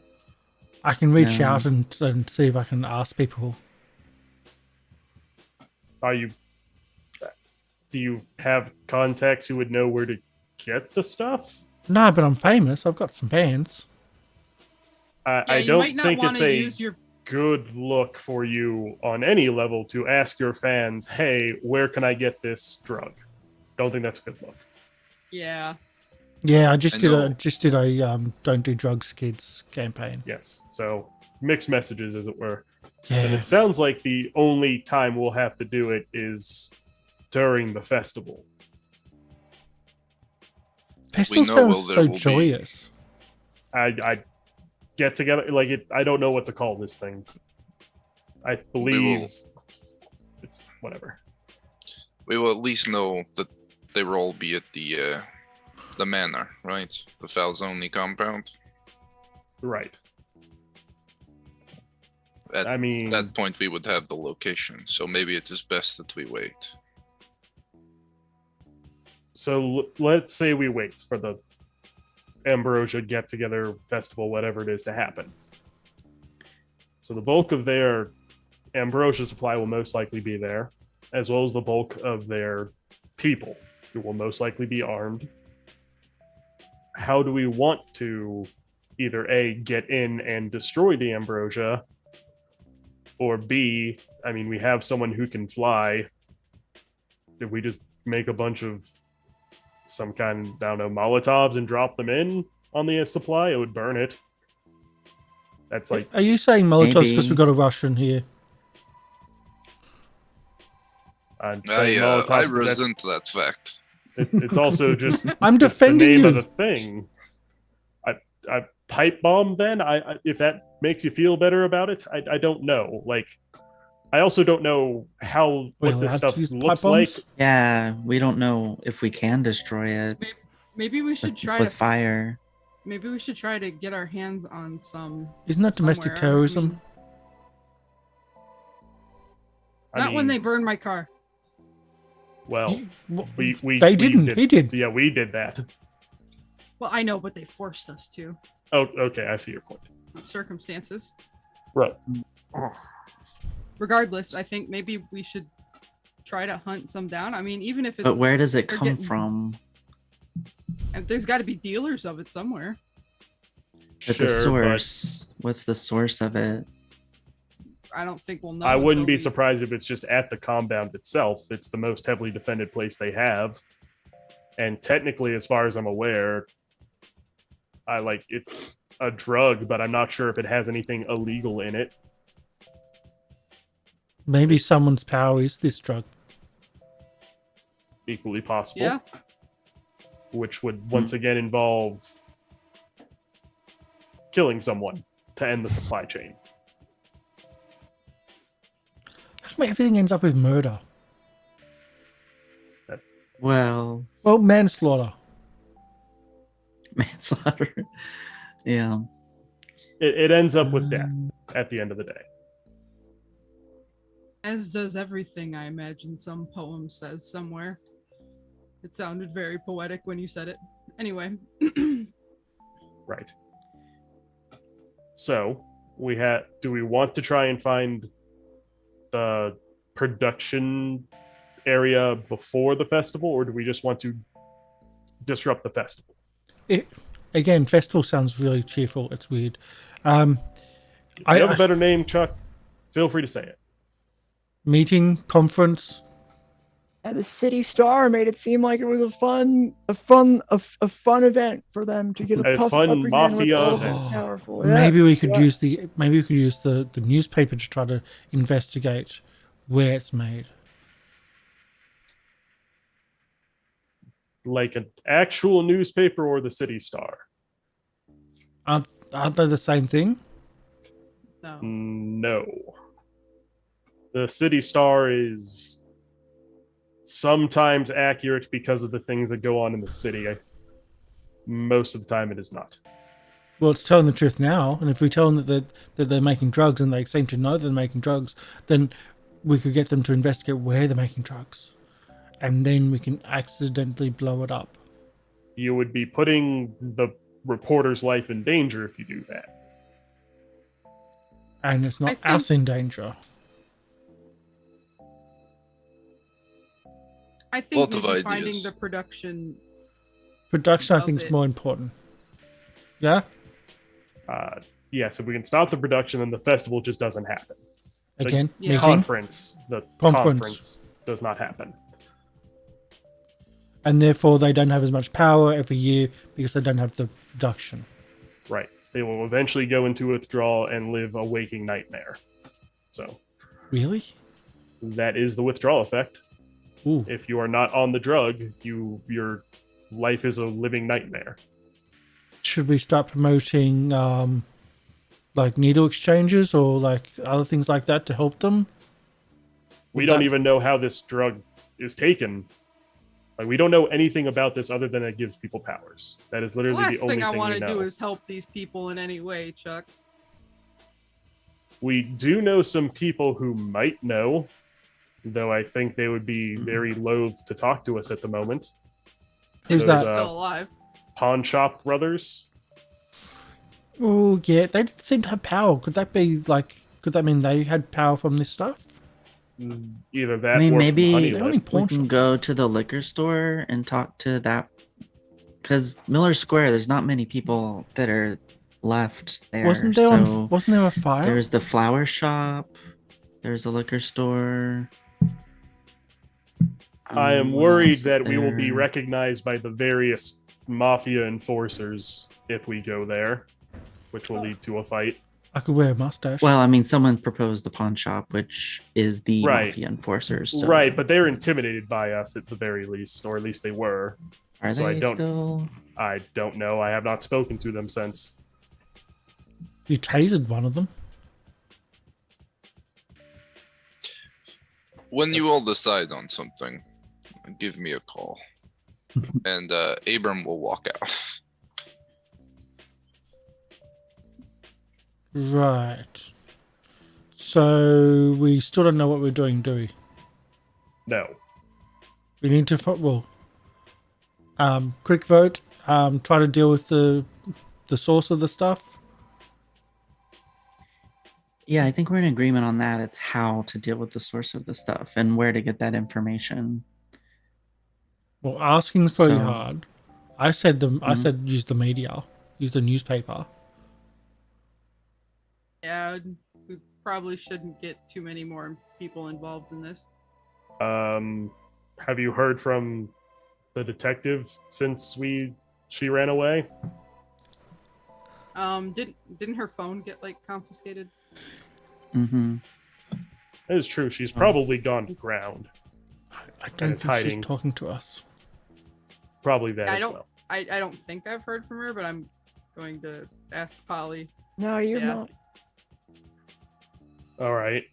Speaker 1: I can reach
Speaker 6: No.
Speaker 1: out and see if I can ask people.
Speaker 4: Are you? Do you have contacts who would know where to get the stuff?
Speaker 1: No, but I'm famous. I've got some fans.
Speaker 5: Yeah,
Speaker 4: I
Speaker 5: you
Speaker 4: don't
Speaker 5: might not
Speaker 4: think
Speaker 5: want
Speaker 4: it's
Speaker 5: to
Speaker 4: a
Speaker 5: use your.
Speaker 4: good look for you on any level to ask your fans, "Hey, where can I get this drug?" Don't think that's a good look.
Speaker 5: Yeah.
Speaker 1: Yeah, I
Speaker 3: I
Speaker 1: did
Speaker 3: know.
Speaker 1: a don't do drugs, kids campaign.
Speaker 4: Yes, so mixed messages, as it were. And
Speaker 1: Yeah,
Speaker 4: it sounds like the only time we'll have to do it is during the festival.
Speaker 1: festival
Speaker 3: know,
Speaker 1: sounds
Speaker 3: well, there
Speaker 1: so
Speaker 3: will be-
Speaker 1: joyous.
Speaker 4: I get together like it. I don't know what to call this thing. I believe it's whatever.
Speaker 3: We will at least know that they will all be at the manor, right? The Falzoni compound.
Speaker 4: Right.
Speaker 3: At
Speaker 4: I mean,
Speaker 3: that point, we would have the location, so maybe it is best that we wait.
Speaker 4: so let's say we wait for the Ambrosia get together festival, whatever it is, to happen. So the bulk of their Ambrosia supply will most likely be there, as well as the bulk of their people, who will most likely be armed. How do we want to either A, get in and destroy the Ambrosia, Or B, I mean, we have someone who can fly. If we just make a bunch of some kind, I don't know, Molotovs and drop them in on the supply, it would burn it. That's like,
Speaker 1: Are you saying Molotovs because
Speaker 6: Maybe.
Speaker 1: we've got a Russian here?
Speaker 4: I'm saying
Speaker 3: I
Speaker 4: Molotovs 'cause
Speaker 3: resent that fact.
Speaker 4: it's also just
Speaker 1: I'm
Speaker 4: the
Speaker 1: defending
Speaker 4: name
Speaker 1: you.
Speaker 4: of the thing. I pipe bomb then? I if that makes you feel better about it, I don't know. Like, I also don't know how
Speaker 1: We're
Speaker 4: what this
Speaker 1: allowed
Speaker 4: stuff
Speaker 1: to use pipe
Speaker 4: looks like.
Speaker 1: bombs?
Speaker 6: Yeah, we don't know if we can destroy it
Speaker 5: Maybe we should
Speaker 6: with,
Speaker 5: try
Speaker 6: with
Speaker 5: to
Speaker 6: fire.
Speaker 5: maybe we should try to get our hands on some.
Speaker 1: Isn't that domestic
Speaker 5: somewhere.
Speaker 1: terrorism?
Speaker 4: I
Speaker 5: Not when
Speaker 4: mean,
Speaker 5: they burned my car.
Speaker 4: Well, we
Speaker 1: They didn't. He did.
Speaker 4: Yeah, we did that.
Speaker 5: Well, I know, but they forced us to.
Speaker 4: Oh, okay, I see your point.
Speaker 5: Circumstances.
Speaker 4: Right.
Speaker 5: Regardless, I think maybe we should try to hunt some down. I mean, even if it's.
Speaker 6: But where does it
Speaker 5: they're
Speaker 6: come
Speaker 5: getting-
Speaker 6: from?
Speaker 5: There's got to be dealers of it somewhere.
Speaker 6: At the source. What's the source of it?
Speaker 5: I don't think we'll know.
Speaker 4: I wouldn't
Speaker 5: until
Speaker 4: be
Speaker 5: we-
Speaker 4: surprised if it's just at the compound itself. It's the most heavily defended place they have. And technically, as far as I'm aware, it's a drug, but I'm not sure if it has anything illegal in it.
Speaker 1: Maybe someone's power is this drug.
Speaker 4: Equally possible.
Speaker 5: Yeah.
Speaker 4: Which would once again involve killing someone to end the supply chain.
Speaker 1: How come everything ends up with murder?
Speaker 6: Well,
Speaker 1: Well, manslaughter.
Speaker 6: manslaughter. Yeah.
Speaker 4: It ends up with death at the end of the day.
Speaker 5: As does everything, I imagine some poem says somewhere. It sounded very poetic when you said it. Anyway.
Speaker 4: Right. So do we want to try and find the production area before the festival, or do we just want to disrupt the festival?
Speaker 1: Again, festival sounds really cheerful. It's weird.
Speaker 4: If you have a better name, Chuck, feel free to say it.
Speaker 1: Meeting, conference.
Speaker 2: And the City Star made it seem like it was a fun event for them to get
Speaker 4: A
Speaker 2: puffed
Speaker 4: fun
Speaker 2: up again
Speaker 4: mafia
Speaker 2: with all
Speaker 4: event.
Speaker 2: the powerful. Yeah.
Speaker 1: Maybe we could
Speaker 2: yeah.
Speaker 1: use the newspaper to try to investigate where it's made.
Speaker 4: Like an actual newspaper or the City Star?
Speaker 1: Aren't they the same thing?
Speaker 5: No.
Speaker 4: No. The City Star is sometimes accurate because of the things that go on in the city. Most of the time, it is not.
Speaker 1: Well, it's telling the truth now, and if we tell them that they're making drugs and they seem to know they're making drugs, then we could get them to investigate where they're making drugs, and then we can accidentally blow it up.
Speaker 4: You would be putting the reporter's life in danger if you do that.
Speaker 1: And it's
Speaker 5: I
Speaker 1: not
Speaker 5: think-
Speaker 1: us in danger.
Speaker 5: I think
Speaker 3: Lots of
Speaker 5: maybe finding
Speaker 3: ideas.
Speaker 5: the production.
Speaker 1: Production, I
Speaker 5: Of
Speaker 1: think, is
Speaker 5: it.
Speaker 1: more important. Yeah?
Speaker 4: Yes, if we can stop the production, then the festival just doesn't happen.
Speaker 1: Again,
Speaker 5: Yeah.
Speaker 1: meeting.
Speaker 4: Conference
Speaker 1: Conference.
Speaker 4: does not happen.
Speaker 1: And therefore they don't have as much power every year because they don't have the production.
Speaker 4: Right. They will eventually go into withdrawal and live a waking nightmare. So
Speaker 1: Really?
Speaker 4: that is the withdrawal effect.
Speaker 1: Ooh.
Speaker 4: If you are not on the drug, your life is a living nightmare.
Speaker 1: Should we start promoting like needle exchanges or like other things like that to help them?
Speaker 4: We
Speaker 1: Would
Speaker 4: don't
Speaker 1: that-
Speaker 4: even know how this drug is taken. Like, we don't know anything about this other than it gives people powers. That is
Speaker 5: The
Speaker 4: literally
Speaker 5: last
Speaker 4: the only
Speaker 5: thing I
Speaker 4: thing
Speaker 5: want
Speaker 4: we
Speaker 5: to
Speaker 4: know.
Speaker 5: do is help these people in any way, Chuck.
Speaker 4: We do know some people who might know, though I think they would be very loath to talk to us at the moment.
Speaker 1: Who's
Speaker 5: If
Speaker 4: Those,
Speaker 5: they're
Speaker 1: that?
Speaker 5: still alive.
Speaker 4: Pawn Shop Brothers.
Speaker 1: Oh, yeah. They didn't seem to have power. Could that mean they had power from this stuff?
Speaker 4: Either that
Speaker 6: I mean,
Speaker 4: or
Speaker 6: maybe
Speaker 4: from
Speaker 1: They only
Speaker 4: Honeylip.
Speaker 1: pawn
Speaker 6: we can
Speaker 1: shop.
Speaker 6: go to the liquor store and talk to that. Because Miller Square, there's not many people that are left there.
Speaker 1: Wasn't there
Speaker 6: so
Speaker 1: wasn't there a fire?
Speaker 6: there's the flower shop. There's a liquor store.
Speaker 4: I am
Speaker 6: What
Speaker 4: worried
Speaker 6: else is
Speaker 4: that we will be
Speaker 6: there?
Speaker 4: recognized by the various mafia enforcers if we go there, which will lead to a fight.
Speaker 1: I could wear a mustache.
Speaker 6: Well, I mean, someone proposed the pawn shop, which is the
Speaker 4: Right.
Speaker 6: mafia enforcers. So
Speaker 4: Right, but they're intimidated by us at the very least, or at least they were.
Speaker 6: are
Speaker 4: so I
Speaker 6: they
Speaker 4: don't-
Speaker 6: still?
Speaker 4: I don't know. I have not spoken to them since.
Speaker 1: You tasered one of them.
Speaker 3: When you all decide on something, give me a call. And Abram will walk out.
Speaker 1: Right. So we still don't know what we're doing, do we?
Speaker 4: No.
Speaker 1: We need to quick vote. Try to deal with the source of the stuff.
Speaker 6: Yeah, I think we're in agreement on that. It's how to deal with the source of the stuff and where to get that information.
Speaker 1: Well, asking's pretty
Speaker 6: So-
Speaker 1: hard. I said use the media, use the newspaper.
Speaker 5: Yeah, we probably shouldn't get too many more people involved in this.
Speaker 4: Have you heard from the detective since she ran away?
Speaker 5: Didn't her phone get like confiscated?
Speaker 6: Mm-hmm.
Speaker 4: That is true. She's probably gone to ground.
Speaker 1: I don't
Speaker 4: it's
Speaker 1: think
Speaker 4: hiding.
Speaker 1: she's talking to us.
Speaker 4: Probably that
Speaker 5: I
Speaker 4: as
Speaker 5: don't-
Speaker 4: well.
Speaker 5: I don't think I've heard from her, but I'm going to ask Polly.
Speaker 2: No, you're
Speaker 5: Yeah.
Speaker 2: not.
Speaker 4: All right.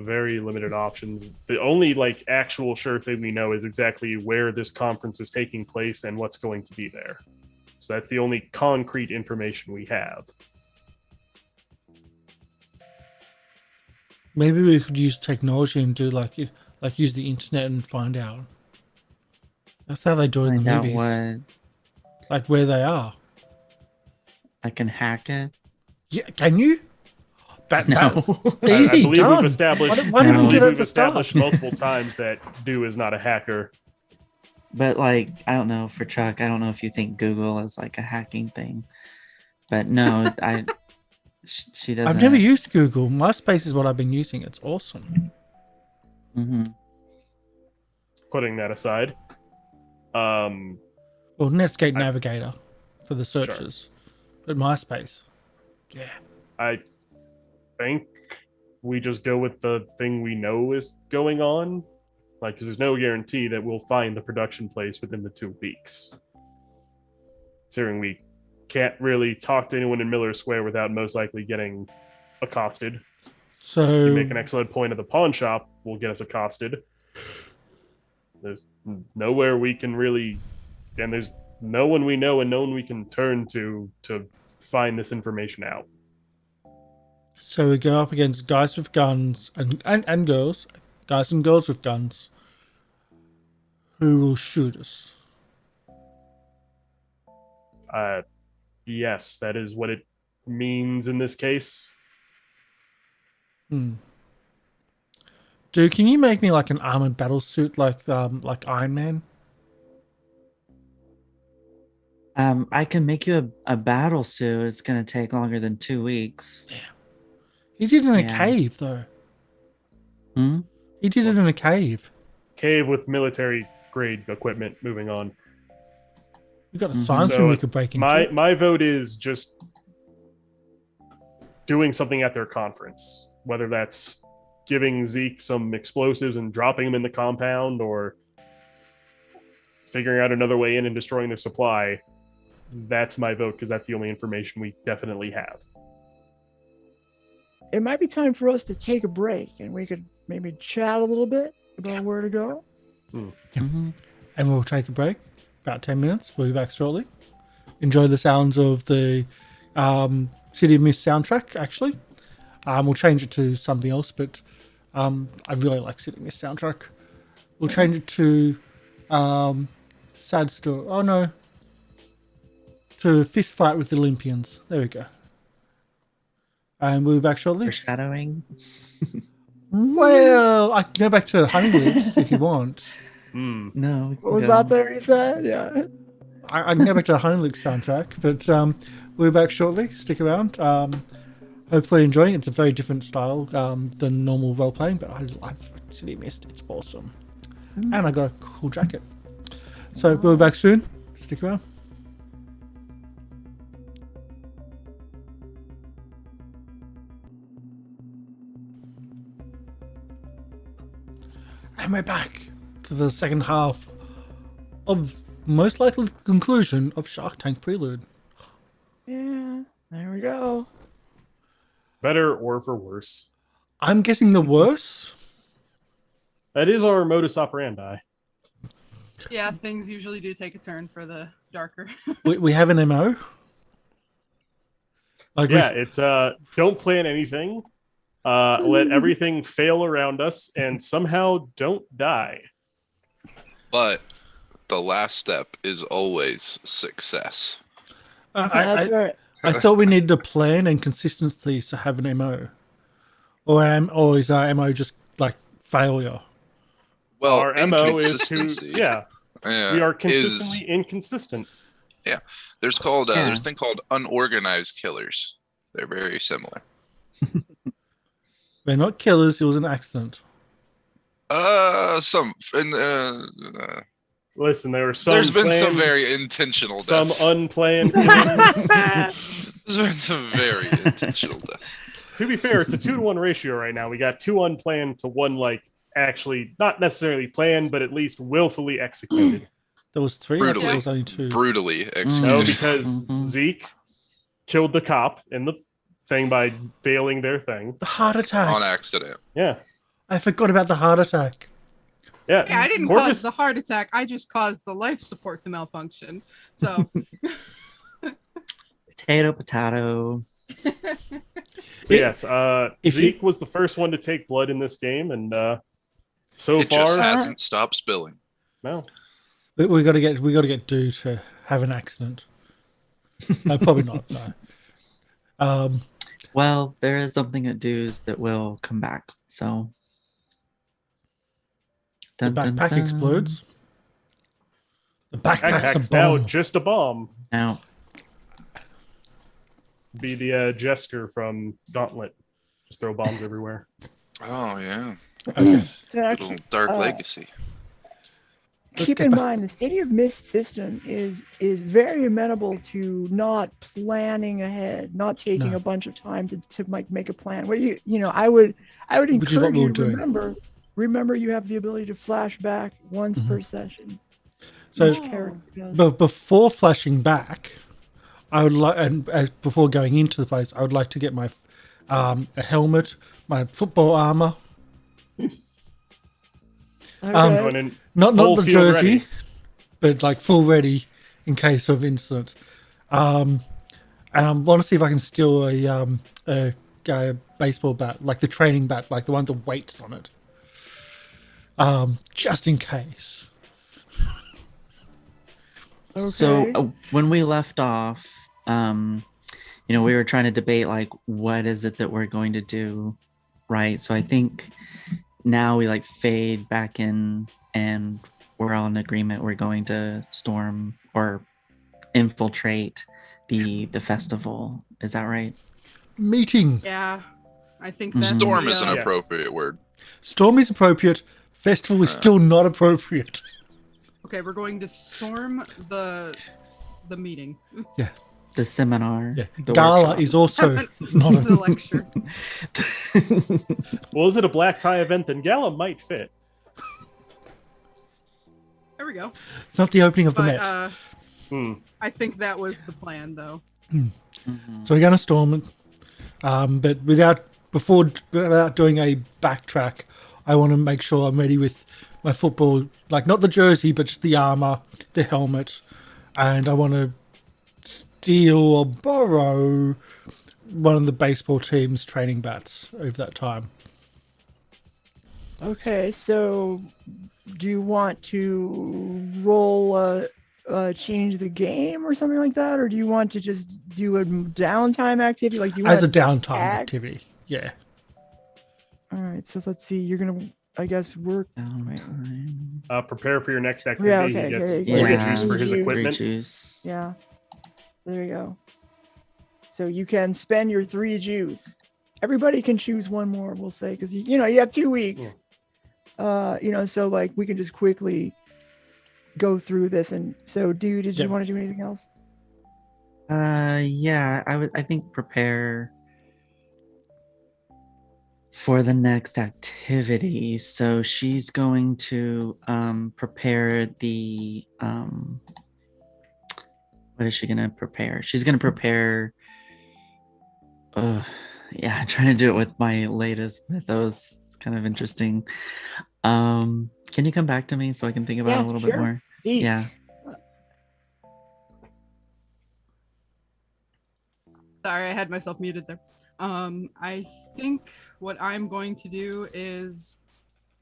Speaker 4: Very limited options. The only like actual sure thing we know is exactly where this conference is taking place and what's going to be there. So that's the only concrete information we have.
Speaker 1: Maybe we could use technology and do like use the internet and find out. That's how they do it in
Speaker 6: Find
Speaker 1: the
Speaker 6: out
Speaker 1: movies.
Speaker 6: what
Speaker 1: Like where they are.
Speaker 6: I can hack it.
Speaker 1: Yeah, can you? That
Speaker 6: No.
Speaker 1: easy
Speaker 4: I believe
Speaker 1: done.
Speaker 4: we've established.
Speaker 1: Why didn't
Speaker 6: No.
Speaker 1: we do that at
Speaker 4: We've
Speaker 1: the start?
Speaker 4: established multiple times that Do is not a hacker.
Speaker 6: But like, I don't know for Chuck. I don't know if you think Google is like a hacking thing, but no, she doesn't.
Speaker 1: I've never used Google. MySpace is what I've been using. It's awesome.
Speaker 6: Hmm.
Speaker 4: Putting that aside,
Speaker 1: Well, Netscape Navigator for the searches, but MySpace, yeah.
Speaker 4: I think we just go with the thing we know is going on. Like, because there's no guarantee that we'll find the production place within the 2 weeks. Considering we can't really talk to anyone in Miller Square without most likely getting accosted.
Speaker 1: So
Speaker 4: You make an excellent point of the pawn shop will get us accosted. There's nowhere we can really, and there's no one we know and no one we can turn to find this information out.
Speaker 1: So we go up against guys with guns and girls, guys and girls with guns, who will shoot us.
Speaker 4: Yes, that is what it means in this case.
Speaker 1: Dude, can you make me like an armored battle suit like Iron Man?
Speaker 6: I can make you a battle suit. It's gonna take longer than 2 weeks.
Speaker 1: He did it in a
Speaker 6: Yeah.
Speaker 1: cave though.
Speaker 6: Hmm?
Speaker 1: He did it in a cave.
Speaker 4: Cave with military grade equipment. Moving on.
Speaker 1: We got a
Speaker 6: Mhm.
Speaker 1: science
Speaker 4: So
Speaker 1: room we could break into.
Speaker 4: My vote is just doing something at their conference, whether that's giving Zeke some explosives and dropping them in the compound, or figuring out another way in and destroying their supply. That's my vote because that's the only information we definitely have.
Speaker 2: It might be time for us to take a break and we could maybe chat a little bit about where to go.
Speaker 6: Mhm.
Speaker 1: And we'll take a break, about 10 minutes. We'll be back shortly. Enjoy the sounds of the City of Mist soundtrack, actually. We'll change it to something else, but I really like City of Mist soundtrack. We'll change it to Sad Story. Oh no. To Fist Fight with the Olympians. There we go. And we'll be back shortly.
Speaker 6: Foreshadowing.
Speaker 1: Well, I can go back to Hungry if you want.
Speaker 6: No. we
Speaker 2: What
Speaker 6: can
Speaker 2: was
Speaker 6: go.
Speaker 2: that there he said? Yeah.
Speaker 1: I can go back to the Home League soundtrack, but we'll be back shortly. Stick around. hopefully enjoying it. It's a very different style than normal role playing, but I love City of Mist. It's awesome, and I got a cool jacket. So we'll be back soon. Stick around. And we're back to the second half of most likely the conclusion of Shark Tank Prelude.
Speaker 2: Yeah, there we go.
Speaker 4: Better or for worse.
Speaker 1: I'm guessing the worse.
Speaker 4: That is our modus operandi.
Speaker 5: Yeah, things usually do take a turn for the darker.
Speaker 1: We have an MO. Like
Speaker 4: Yeah, it's don't plan anything. Let everything fail around us and somehow don't die.
Speaker 3: But the last step is always success.
Speaker 2: That's right.
Speaker 1: I thought we needed a plan and consistency to have an MO. Or is our MO just like failure?
Speaker 3: Well,
Speaker 4: Our MO is to,
Speaker 3: inconsistency,
Speaker 4: we are consistently inconsistent.
Speaker 3: Yeah, there's a thing called unorganized killers. They're very similar.
Speaker 1: They're not killers. It was an accident.
Speaker 4: Listen, there were some.
Speaker 3: There's been
Speaker 4: planned,
Speaker 3: some very intentional
Speaker 4: some
Speaker 3: deaths.
Speaker 4: unplanned killings.
Speaker 3: There's been some very intentional deaths.
Speaker 4: To be fair, it's a 2-to-1 ratio right now. We got 2 unplanned to 1 actually not necessarily planned, but at least willfully executed.
Speaker 1: There was 3. I thought there was only 2.
Speaker 3: Brutally
Speaker 4: No,
Speaker 3: executed.
Speaker 4: because Zeke killed the cop in the thing by failing their thing.
Speaker 1: The heart attack.
Speaker 3: On accident.
Speaker 4: Yeah.
Speaker 1: I forgot about the heart attack.
Speaker 4: Yeah.
Speaker 5: Yeah, I didn't cause the heart attack. I just caused the life support to malfunction. So
Speaker 6: Potato.
Speaker 4: So yes,
Speaker 1: If
Speaker 4: Zeke was the first one to take blood in this game, and so
Speaker 3: It
Speaker 4: far,
Speaker 3: just hasn't stopped spilling.
Speaker 4: no.
Speaker 1: We got to get Do to have an accident. No, probably not. No.
Speaker 6: Well, there is something at Dues that will come back. So
Speaker 1: The backpack explodes. The backpack's
Speaker 4: Backpack's
Speaker 1: a
Speaker 4: now
Speaker 1: bomb.
Speaker 4: just a bomb.
Speaker 6: Now,
Speaker 4: Be the jester from Gauntlet. Just throw bombs everywhere.
Speaker 3: Oh yeah.
Speaker 1: Okay.
Speaker 2: So actually,
Speaker 3: Little dark legacy.
Speaker 2: keep in mind the City of Mist system is very amenable to not planning ahead, not taking
Speaker 1: No.
Speaker 2: a bunch of time to make a plan. What I would
Speaker 1: Which is what
Speaker 2: encourage
Speaker 1: we
Speaker 2: you
Speaker 1: were
Speaker 2: to
Speaker 1: doing.
Speaker 2: remember you have the ability to flash back once per session.
Speaker 1: So,
Speaker 2: Each character does.
Speaker 1: but before flashing back, I would like, and before going into the place, I would like to get my a helmet, my football armor,
Speaker 2: Okay.
Speaker 4: Going in
Speaker 1: not
Speaker 4: full
Speaker 1: the
Speaker 4: field
Speaker 1: jersey,
Speaker 4: ready.
Speaker 1: but like full ready in case of incident. And I want to see if I can steal a baseball bat, like the training bat, like the one with the weights on it, just in case.
Speaker 2: Okay.
Speaker 6: So when we left off, we were trying to debate like what is it that we're going to do, right? So I think now we fade back in and we're all in agreement. We're going to storm or infiltrate the festival. Is that right?
Speaker 1: Meeting.
Speaker 5: yeah, I think that's
Speaker 3: Storm
Speaker 5: the,
Speaker 3: is an
Speaker 4: Yes.
Speaker 3: appropriate word.
Speaker 1: Storm is appropriate. Festival is still not appropriate.
Speaker 5: Okay, we're going to storm the meeting.
Speaker 6: The seminar.
Speaker 1: Yeah.
Speaker 6: The
Speaker 1: Gala
Speaker 6: workshop.
Speaker 1: is also not
Speaker 5: the
Speaker 1: a,
Speaker 5: lecture.
Speaker 4: Well, is it a black tie event? Then Gala might fit.
Speaker 5: There we go.
Speaker 1: it's not the opening of the
Speaker 5: But
Speaker 1: Met.
Speaker 5: I think that was the plan, though.
Speaker 1: So we're going to storm it, but without doing a backtrack, I want to make sure I'm ready with my football, like not the jersey, but just the armor, the helmet, and I want to steal or borrow one of the baseball team's training bats over that time.
Speaker 2: Okay, so do you want to roll change the game or something like that, or do you want to just do a downtime activity? Like, do you
Speaker 1: As a
Speaker 2: want to
Speaker 1: downtime
Speaker 2: tag?
Speaker 1: activity, yeah.
Speaker 2: All right, so let's see. You're gonna, I guess, work.
Speaker 6: Downtime.
Speaker 4: Prepare for your next activity.
Speaker 2: Yeah, okay,
Speaker 4: He gets
Speaker 2: here you
Speaker 4: free
Speaker 2: go.
Speaker 4: juice for his
Speaker 2: Yeah.
Speaker 4: equipment.
Speaker 6: Free juice.
Speaker 2: Yeah, there you go. So you can spend your 3 juice. Everybody can choose one more, we'll say, because you have 2 weeks. So like we can just quickly go through this. And so, dude, did you want to do anything else?
Speaker 6: Yeah, I think prepare for the next activity. So she's going to prepare the what is she gonna prepare? She's gonna prepare I'm trying to do it with my latest mythos. It's kind of interesting. Can you come back to me so I can think about it a little bit more?
Speaker 2: Zeke.
Speaker 6: Yeah.
Speaker 5: Sorry, I had myself muted there. I think what I'm going to do is,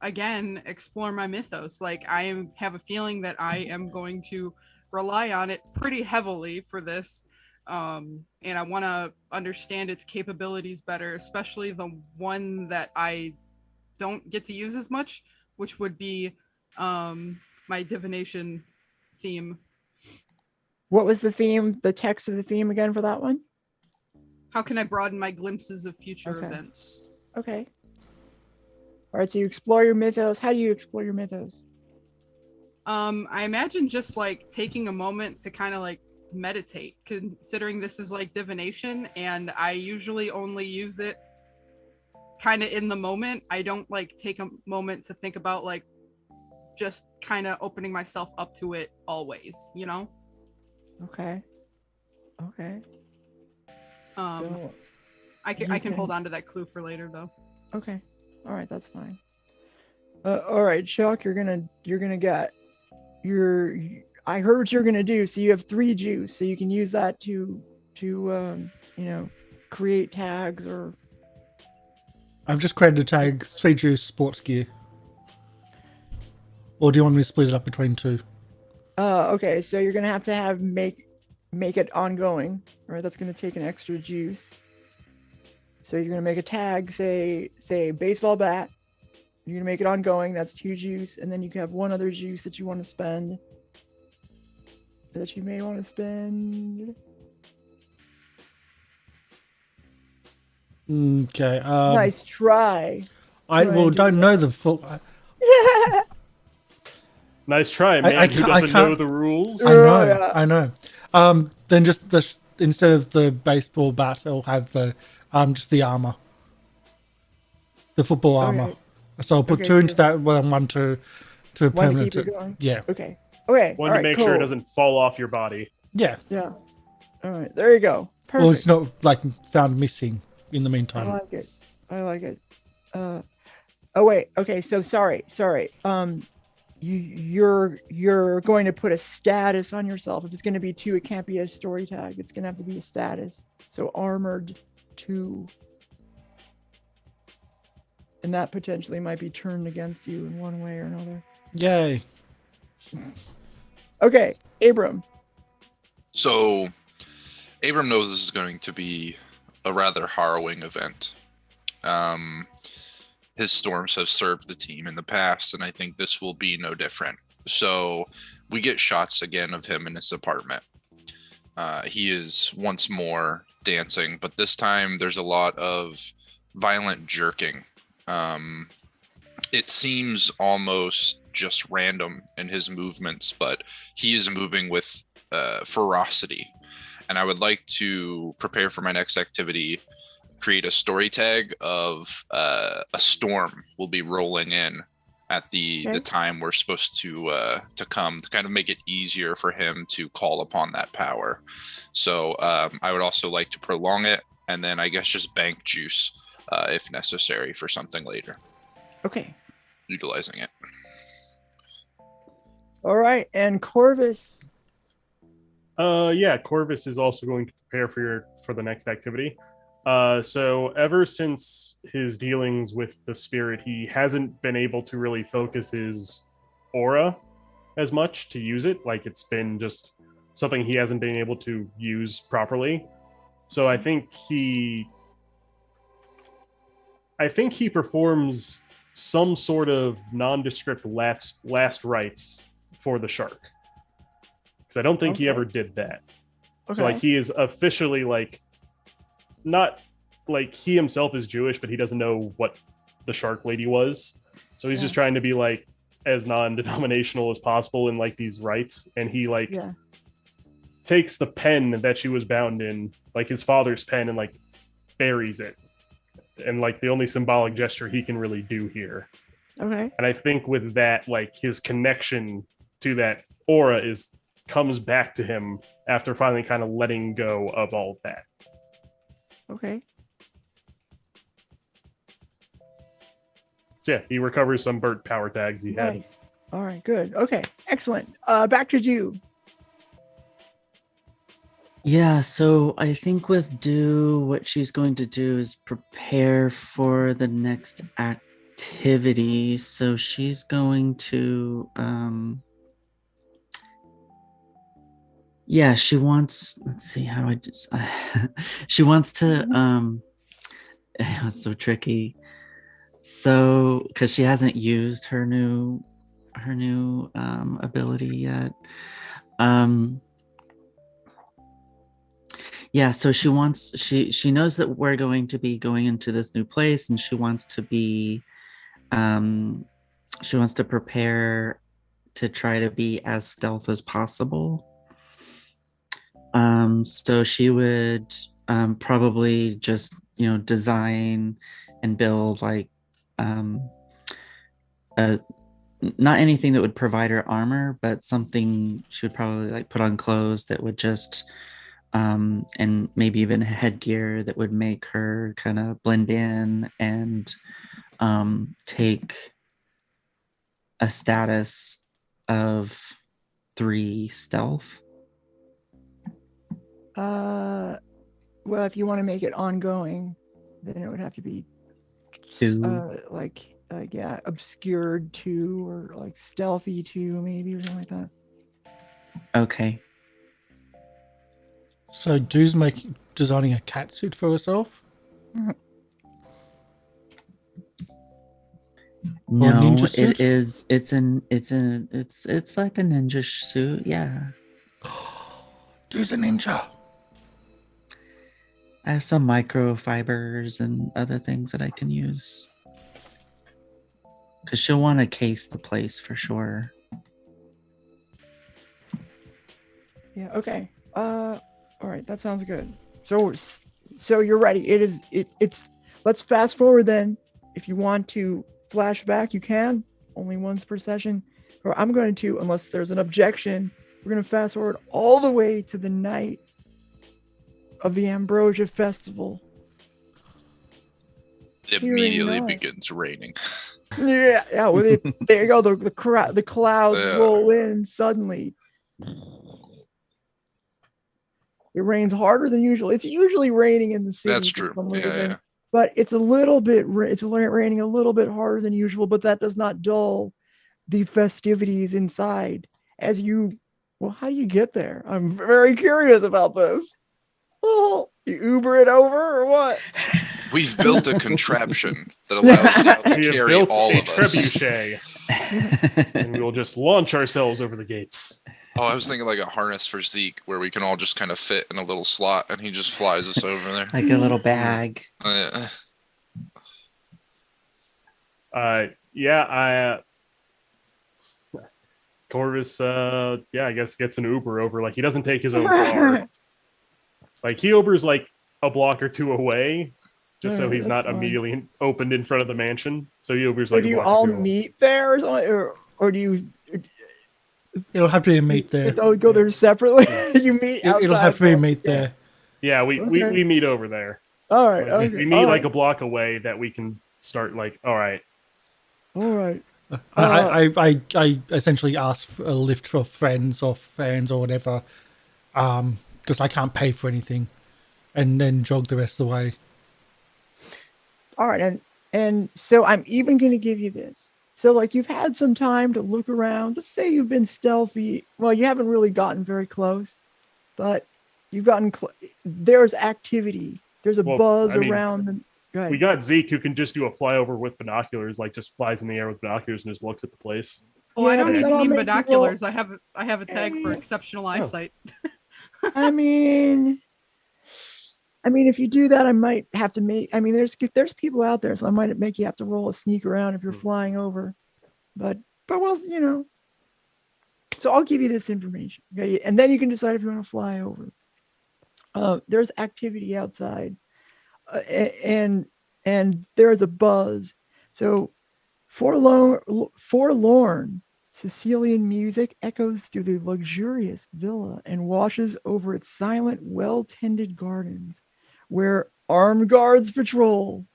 Speaker 5: again, explore my mythos. Like, have a feeling that I am going to rely on it pretty heavily for this. And I want to understand its capabilities better, especially the one that I don't get to use as much, which would be my divination theme.
Speaker 2: What was the theme, the text of the theme again for that one?
Speaker 5: How can I broaden my glimpses of future events?
Speaker 2: Okay. All right, so you explore your mythos. How do you explore your mythos?
Speaker 5: I imagine just like taking a moment to kind of like meditate, considering this is like divination and I usually only use it kind of in the moment. I don't like take a moment to think about like just kind of opening myself up to it always,
Speaker 2: Okay. So
Speaker 5: I can hold on to that clue for later though.
Speaker 2: Okay. All right, that's fine. All right, Chuck, you're gonna get I heard what you're gonna do. So you have 3 juice, so you can use that to create tags or.
Speaker 1: I've just created a tag 3 juice sports gear. Or do you want me to split it up between 2?
Speaker 2: Okay, so you're gonna have to make it ongoing. All right, that's gonna take an extra juice. So you're gonna make a tag, say baseball bat. You're gonna make it ongoing. That's 2 juice, and then you can have 1 other juice that you want to spend. That you may want to spend.
Speaker 1: Okay.
Speaker 2: Nice try.
Speaker 1: I don't know the full.
Speaker 4: Nice try, man. Who doesn't know the rules?
Speaker 1: I know. Then just instead of the baseball bat, it'll have the just the armor, the football armor. So I'll put 2 into that, 1 to permanent.
Speaker 2: Keep it going?
Speaker 1: Yeah.
Speaker 2: Okay.
Speaker 4: One to make sure it doesn't fall off your body.
Speaker 1: Yeah.
Speaker 2: Yeah. All right. There you go. Perfect.
Speaker 1: Well, it's not like found missing in the meantime.
Speaker 2: I like it. Oh wait. Okay. So sorry. You're going to put a status on yourself. If it's going to be 2, it can't be a story tag. It's going to have to be a status. So armored 2. And that potentially might be turned against you in one way or another.
Speaker 1: Yay.
Speaker 2: Okay, Abram.
Speaker 3: So, Abram knows this is going to be a rather harrowing event. His storms have served the team in the past, and I think this will be no different. So, we get shots again of him in his apartment. He is once more dancing, but this time there's a lot of violent jerking. It seems almost just random in his movements, but he is moving with ferocity. And I would like to prepare for my next activity, create a story tag of a storm will be rolling in at the time we're supposed to come, to kind of make it easier for him to call upon that power. So I would also like to prolong it, and then I guess just bank juice if necessary for something later.
Speaker 2: Okay.
Speaker 3: Utilizing it.
Speaker 2: All right, and Corvus.
Speaker 4: Corvus is also going to prepare for the next activity. So ever since his dealings with the spirit, he hasn't been able to really focus his aura as much to use it. Like, it's been just something he hasn't been able to use properly. So I think he performs some sort of nondescript last rites for the shark. Because I don't think he ever did that. Okay. So like, he is officially like not like he himself is Jewish, but he doesn't know what the shark lady was. So he's just trying to be like as non-denominational as possible in like these rites. And he like takes the pen that she was bound in, like his father's pen, and like buries it. And like the only symbolic gesture he can really do here.
Speaker 2: Okay.
Speaker 4: And I think with that, like his connection to that aura comes back to him after finally kind of letting go of all of that.
Speaker 2: Okay.
Speaker 4: So yeah, he recovers some burnt power tags he had.
Speaker 2: Nice. All right, good. Okay, excellent. Back to you.
Speaker 6: Yeah, so I think with Do, what she's going to do is prepare for the next activity. So she's going to, she wants, let's see, how do I just, she wants to, it's so tricky. So, because she hasn't used her new ability yet. So she knows that we're going to be going into this new place, and she wants to prepare to try to be as stealth as possible. So she would probably just, design and build like not anything that would provide her armor, but something she would probably like put on clothes that would just and maybe even headgear that would make her kind of blend in and take a status of 3 stealth.
Speaker 2: Well, if you want to make it ongoing, then it would have to be
Speaker 6: 2.
Speaker 2: obscured 2 or like stealthy 2 maybe, or something like that.
Speaker 6: Okay.
Speaker 1: So Doo's designing a cat suit for herself?
Speaker 6: No,
Speaker 1: ninja suit?
Speaker 6: it's like a ninja suit, yeah.
Speaker 1: Doo's a ninja.
Speaker 6: I have some microfibers and other things that I can use. Because she'll want to case the place for sure.
Speaker 2: Yeah, okay. All right, that sounds good. So you're ready. It's let's fast forward then. If you want to flash back, you can. Only once per session. Or I'm going to, unless there's an objection, we're going to fast forward all the way to the night of the Ambrosia Festival.
Speaker 3: It immediately begins raining.
Speaker 2: Yeah. Well, there you go. The clouds roll in suddenly. It rains harder than usual. It's usually raining in the city.
Speaker 3: That's true. Yeah.
Speaker 2: But it's raining a little bit harder than usual, but that does not dull the festivities inside. How do you get there? I'm very curious about this. Oh, you Uber it over or what?
Speaker 3: We've built a contraption that allows us to carry all of us.
Speaker 4: Trebuchet. And we'll just launch ourselves over the gates.
Speaker 3: Oh, I was thinking like a harness for Zeke where we can all just kind of fit in a little slot and he just flies us over there.
Speaker 6: Like a little bag.
Speaker 4: Corvus, I guess gets an Uber over. Like, he doesn't take his own car. Like, he Ubers like a block or 2 away, just so he's not immediately opened in front of the mansion. So he Ubers like.
Speaker 2: Do you all meet there, or do you?
Speaker 1: It'll have to be a meet there.
Speaker 2: Don't go there separately. You meet outside.
Speaker 1: It'll have to be a meet there.
Speaker 4: Yeah, we meet over there.
Speaker 2: All right.
Speaker 4: Like, we meet like a block away that we can start. Like, all right.
Speaker 1: I essentially ask for a lift for friends or fans or whatever, because I can't pay for anything, and then jog the rest of the way.
Speaker 2: All right, and so I'm even going to give you this. So, like, you've had some time to look around. Let's say you've been stealthy. Well, you haven't really gotten very close, but you've gotten. There's activity. There's a buzz around them.
Speaker 4: We got Zeke, who can just do a flyover with binoculars, like just flies in the air with binoculars and just looks at the place.
Speaker 5: Oh, I don't even need binoculars. I have a tag for exceptional eyesight.
Speaker 2: I mean, I mean, if you do that, I might have to make. I mean, there's people out there, so I might make you have to roll a sneak around if you're flying over. But well, you know. So I'll give you this information, okay? And then you can decide if you want to fly over. There's activity outside, and there's a buzz. So forlorn Sicilian music echoes through the luxurious villa and washes over its silent, well-tended gardens, where armed guards patrol.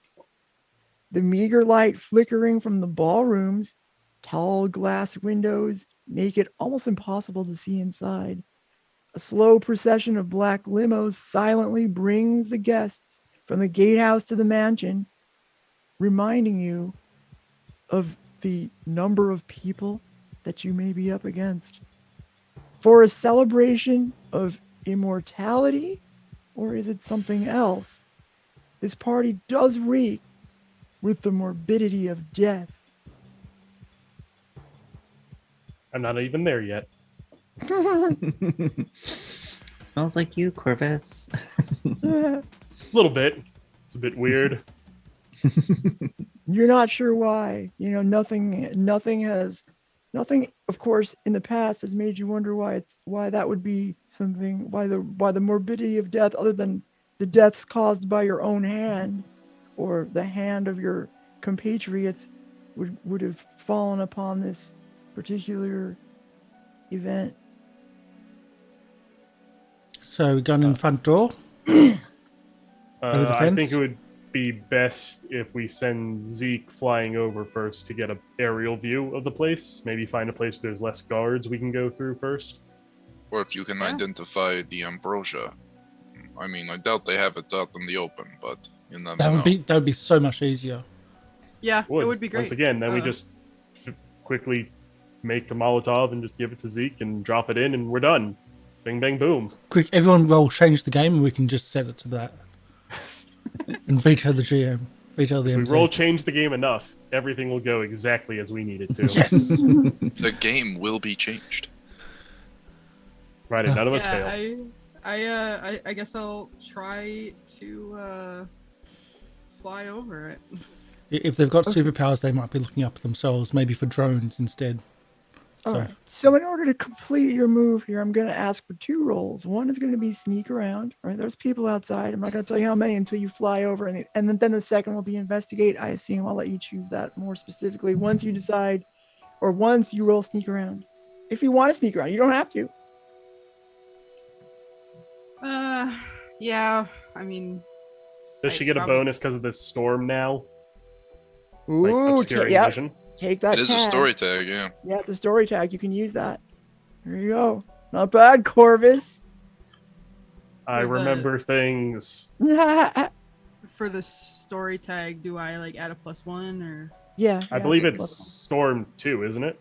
Speaker 2: The meager light flickering from the ballrooms, tall glass windows make it almost impossible to see inside. A slow procession of black limos silently brings the guests from the gatehouse to the mansion, reminding you of the number of people that you may be up against. For a celebration of immortality, or is it something else? This party does reek with the morbidity of death.
Speaker 4: I'm not even there yet.
Speaker 6: Smells like you, Corvus.
Speaker 4: A little bit. It's a bit weird.
Speaker 2: You're not sure why. You know, nothing, of course, in the past has made you wonder why that would be something, why the morbidity of death, other than the deaths caused by your own hand or the hand of your compatriots, would have fallen upon this particular event.
Speaker 1: So we're going in the front door.
Speaker 4: I think it would be best if we send Zeke flying over first to get an aerial view of the place. Maybe find a place where there's less guards we can go through first.
Speaker 3: Or if you can identify the ambrosia. I mean, I doubt they have it out in the open, but you never know.
Speaker 1: That would be so much easier.
Speaker 5: Yeah, it would be great.
Speaker 4: Once again, then we just quickly make the Molotov and just give it to Zeke and drop it in, and we're done. Bing, bang, boom.
Speaker 1: Quick, everyone roll change the game and we can just set it to that. And veto the GM. Veto the
Speaker 4: If we
Speaker 1: MC.
Speaker 4: roll change the game enough, everything will go exactly as we need it to.
Speaker 1: Yes.
Speaker 3: The game will be changed.
Speaker 4: Right, and none of us fail.
Speaker 5: I guess I'll try to fly over it.
Speaker 1: If they've got superpowers, they might be looking up themselves, maybe for drones instead.
Speaker 2: All right. So in order to complete your move here, I'm going to ask for 2 rolls. One is going to be sneak around. All right, there's people outside. I'm not going to tell you how many until you fly over, and then the second will be investigate. I assume I'll let you choose that more specifically once you decide, or once you roll sneak around. If you want to sneak around, you don't have to.
Speaker 5: Yeah. I mean,
Speaker 4: Does she get a bonus because of this storm now?
Speaker 2: Ooh,
Speaker 4: Like obscuring vision?
Speaker 2: Take that.
Speaker 3: It is a story tag, yeah.
Speaker 2: Yeah, it's a story tag. You can use that. There you go. Not bad, Corvus.
Speaker 4: I remember things.
Speaker 5: For the story tag, do I like add a +1 or?
Speaker 2: Yeah.
Speaker 4: I believe it's Storm 2, isn't it?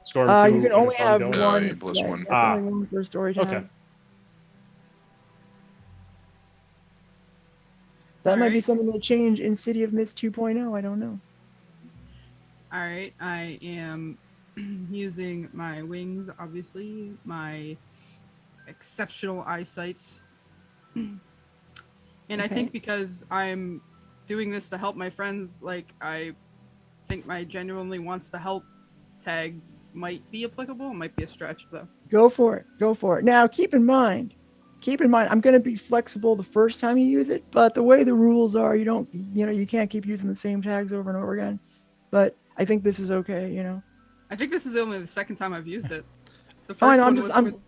Speaker 4: Storm 2.
Speaker 2: You can only have
Speaker 3: ongoing.
Speaker 2: one.
Speaker 3: Yeah, plus one.
Speaker 2: Only one per story tag.
Speaker 4: Okay.
Speaker 2: That might be
Speaker 5: Alright.
Speaker 2: something to change in City of Mist 2.0. I don't know.
Speaker 5: All right, I am using my wings, obviously, my exceptional eyesight. And I think because I'm doing this to help my friends, like, I think my genuinely wants to help tag might be applicable. It might be a stretch, though.
Speaker 2: Go for it. Go for it. Now, keep in mind, I'm going to be flexible the first time you use it, but the way the rules are, you can't keep using the same tags over and over again. But I think this is okay,
Speaker 5: I think this is only the second time I've used it. The first one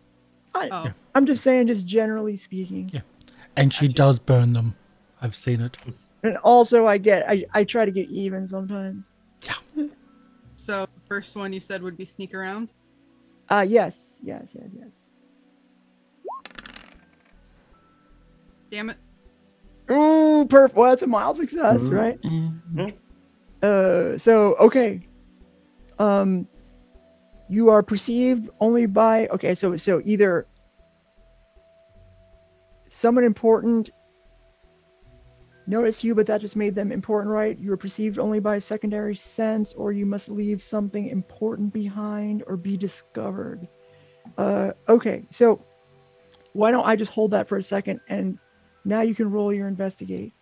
Speaker 2: I'm just saying, just generally speaking.
Speaker 1: Yeah. And she does burn them. I've seen it.
Speaker 2: And also, I try to get even sometimes.
Speaker 1: Yeah.
Speaker 5: So, first one you said would be sneak around?
Speaker 2: Yes.
Speaker 5: Damn it.
Speaker 2: Ooh, perfect. Well, that's a mild success, right? So, okay. You are perceived only by, so either someone important noticed you, but that just made them important, right? You are perceived only by secondary sense, or you must leave something important behind or be discovered. Okay, so why don't I just hold that for a second, and Now you can roll your investigate,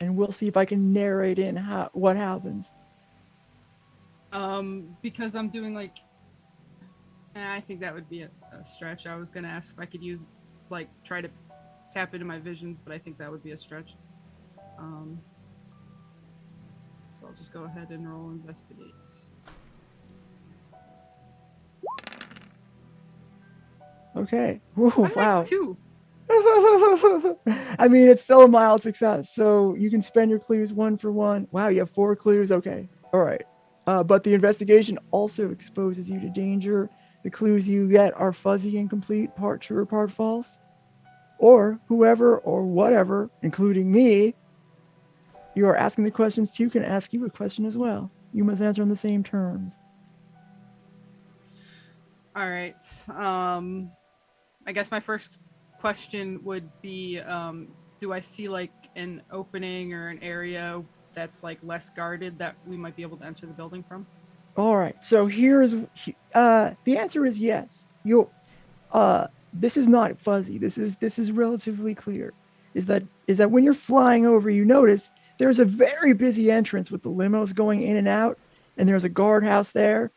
Speaker 2: and we'll see if I can narrate in what happens.
Speaker 5: Because I'm doing like, I think that would be a stretch. I was gonna ask if I could use, like, try to tap into my visions, but I think that would be a stretch. So I'll just go ahead and roll investigate.
Speaker 2: Okay. Ooh,
Speaker 5: Why did I
Speaker 2: wow.
Speaker 5: get 2?
Speaker 2: I mean, it's still a mild success. So you can spend your clues 1 for 1. Wow, you have 4 clues. Okay. All right. But the investigation also exposes you to danger. The clues you get are fuzzy, incomplete, part true or part false. Or whoever or whatever, including me, you are asking the questions to can ask you a question as well. You must answer on the same terms.
Speaker 5: All right. I guess my first question would be, do I see like an opening or an area that's like less guarded that we might be able to enter the building from?
Speaker 2: All right. So here's the answer is yes. This is not fuzzy. This is relatively clear. Is that when you're flying over, you notice there's a very busy entrance with the limos going in and out, and there's a guardhouse there.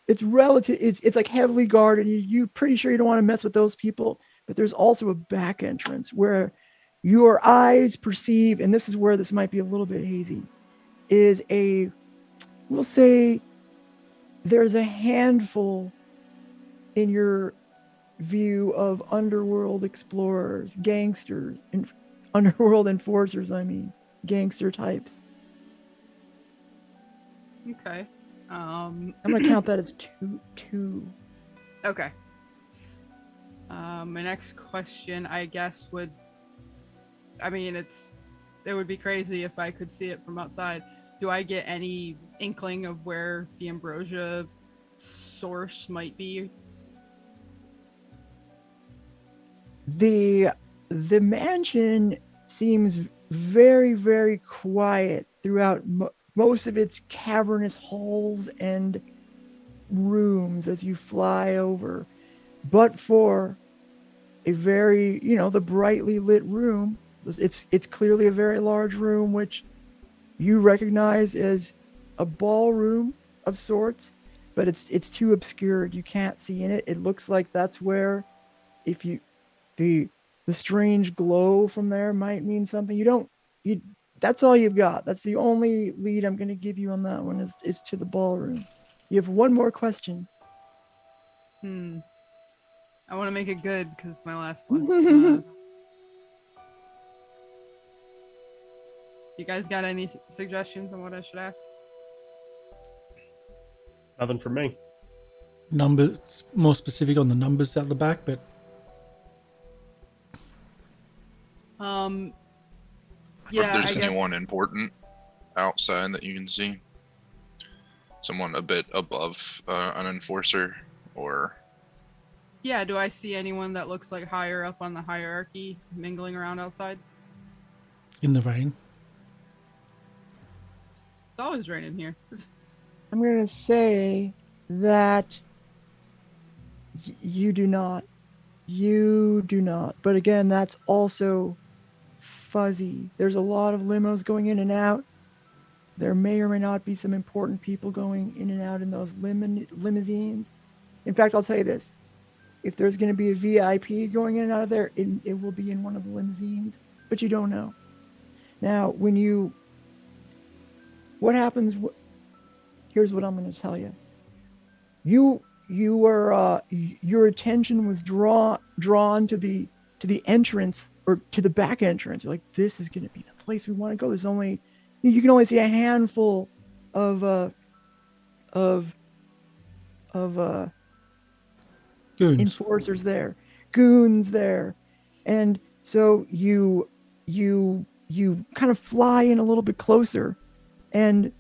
Speaker 2: It's relative. It's like heavily guarded. You're pretty sure you don't want to mess with those people. But there's also a back entrance where your eyes perceive, and this is where this might be a little bit hazy, is we'll say there's a handful in your view of underworld explorers, gangsters, underworld enforcers, gangster types.
Speaker 5: Okay.
Speaker 2: I'm gonna count that as two.
Speaker 5: Okay. My next question, I guess, it would be crazy if I could see it from outside. Do I get any inkling of where the ambrosia source might be?
Speaker 2: The mansion seems very, very quiet throughout most of its cavernous halls and rooms as you fly over, but for a very, the brightly lit room, it's clearly a very large room, which you recognize as a ballroom of sorts, but it's too obscured. You can't see in it. It looks like that's where, if you, the strange glow from there might mean something. That's all you've got. That's the only lead I'm going to give you on that one is to the ballroom. You have one more question.
Speaker 5: I want to make it good because it's my last one. You guys got any suggestions on what I should ask?
Speaker 4: Nothing from me.
Speaker 1: Numbers, more specific on the numbers at the back, but
Speaker 5: yeah,
Speaker 3: if there's
Speaker 5: I
Speaker 3: anyone
Speaker 5: guess...
Speaker 3: important outside that you can see, someone a bit above an enforcer, or
Speaker 5: Yeah, do I see anyone that looks like higher up on the hierarchy mingling around outside?
Speaker 1: in the rain.
Speaker 5: It's always raining here.
Speaker 2: I'm going to say that you do not. You do not. But again, that's also fuzzy. There's a lot of limos going in and out. There may or may not be some important people going in and out in those limousines. In fact, I'll tell you this. If there's going to be a VIP going in and out of there, it will be in one of the limousines. But you don't know. Now, what happens? Here's what I'm going to tell you. You were your attention was drawn to the entrance or to the back entrance. You're like, this is going to be the place we want to go. You can only see a handful of
Speaker 1: Goons.
Speaker 2: enforcers there, goons there, and so you kind of fly in a little bit closer, and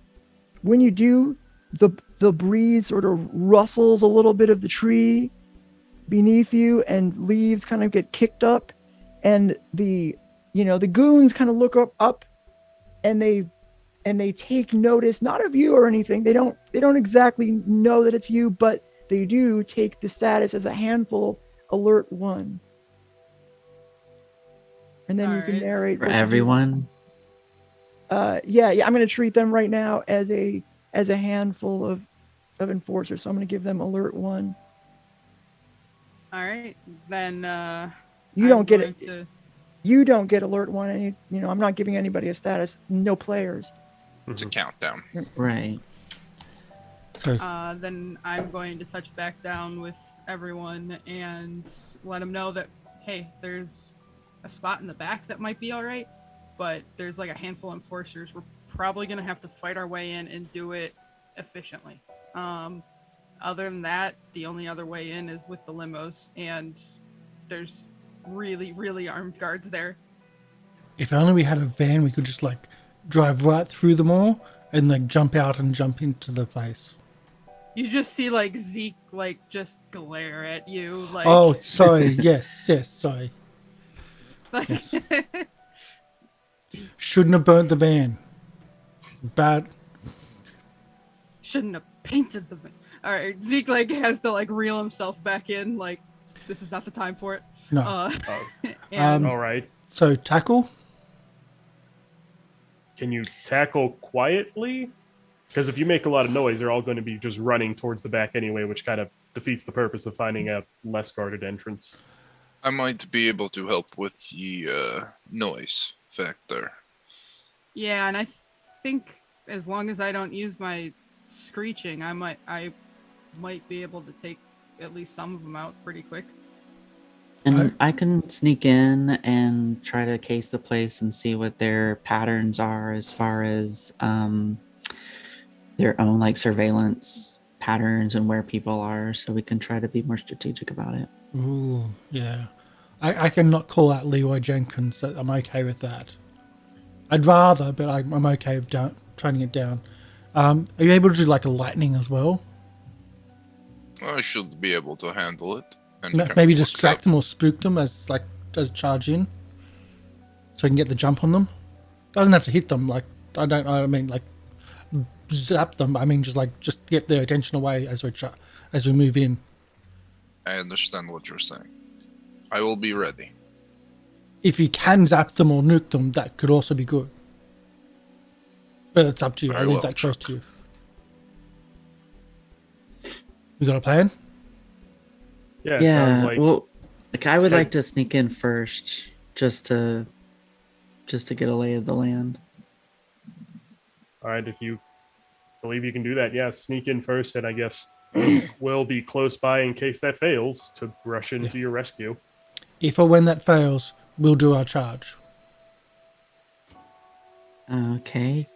Speaker 2: when you do, the breeze sort of rustles a little bit of the tree beneath you, and leaves kind of get kicked up, and the goons kind of look up and they take notice, not of you or anything. They don't exactly know that it's you, but they do take the status as a handful, alert 1. and then you can
Speaker 5: Alright.
Speaker 2: narrate
Speaker 6: For
Speaker 2: what you do.
Speaker 6: everyone.
Speaker 2: Yeah. I'm going to treat them right now as a handful of enforcers. So I'm going to give them alert 1.
Speaker 5: All right, then.
Speaker 2: You
Speaker 5: I'm
Speaker 2: don't get
Speaker 5: going
Speaker 2: it.
Speaker 5: to-
Speaker 2: You don't get alert 1. And I'm not giving anybody a status. No players.
Speaker 3: It's a countdown.
Speaker 6: Right.
Speaker 1: So
Speaker 5: Then I'm going to touch back down with everyone and let them know that, hey, there's a spot in the back that might be all right, but there's like a handful of enforcers. We're probably going to have to fight our way in and do it efficiently. Other than that, the only other way in is with the limos, and there's really, really armed guards there.
Speaker 1: if only we had a van, we could just like drive right through them all and like jump out and jump into the place.
Speaker 5: You just see like Zeke like just glare at you like.
Speaker 1: Oh, sorry. yes, sorry.
Speaker 5: Like,
Speaker 1: yes. Shouldn't have burnt the van. Bad.
Speaker 5: shouldn't have painted the. All right, Zeke like has to like reel himself back in. Like, this is not the time for it.
Speaker 1: No.
Speaker 5: And
Speaker 4: All right.
Speaker 1: So tackle.
Speaker 4: Can you tackle quietly? Because if you make a lot of noise, they're all going to be just running towards the back anyway, which kind of defeats the purpose of finding a less guarded entrance.
Speaker 3: I might be able to help with the noise factor.
Speaker 5: yeah, and I think as long as I don't use my screeching, I might be able to take at least some of them out pretty quick.
Speaker 6: And I can sneak in and try to case the place and see what their patterns are as far as their own like surveillance patterns and where people are, so we can try to be more strategic about it.
Speaker 1: Ooh, yeah. I cannot call out Leroy Jenkins, so I'm okay with that. I'd rather, but I'm okay with turning it down. Are you able to do like a lightning as well?
Speaker 3: I should be able to handle it. And
Speaker 1: Maybe distract them or spook them as charge in, so I can get the jump on them. Doesn't have to hit them. Like I mean like zap them. I mean just get their attention away as we move in.
Speaker 3: I understand what you're saying. I will be ready.
Speaker 1: If you can zap them or nuke them, that could also be good. But it's up to you.
Speaker 3: Very
Speaker 1: I'll leave
Speaker 3: well,
Speaker 1: that choice to you. You got a plan?
Speaker 4: Yeah, it sounds like
Speaker 6: well, like I would
Speaker 4: Okay.
Speaker 6: like to sneak in first, just to get a lay of the land.
Speaker 4: all right. If you believe you can do that, yeah, sneak in first, and I guess we'll be close by in case that fails to rush into your rescue.
Speaker 1: If or when that fails, we'll do our charge.
Speaker 6: Okay.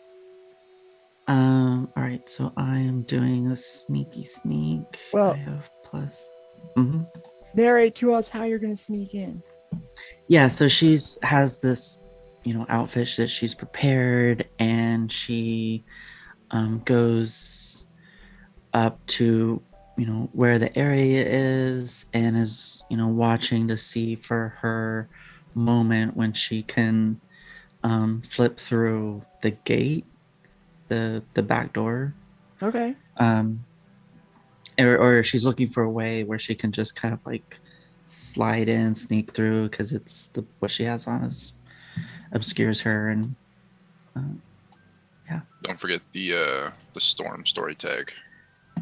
Speaker 6: All right. So I am doing a sneaky sneak.
Speaker 2: Well-
Speaker 6: I have plus. Mm-hmm.
Speaker 2: Narrate to us how you're going to sneak in.
Speaker 6: Yeah, so she's has this, outfit that she's prepared, and she goes up to, where the area is, and is, watching to see for her moment when she can slip through the gate, the back door.
Speaker 2: Okay.
Speaker 6: Or she's looking for a way where she can just kind of like slide in, sneak through, because it's what she has on is obscures her, and
Speaker 3: Don't forget the storm story tag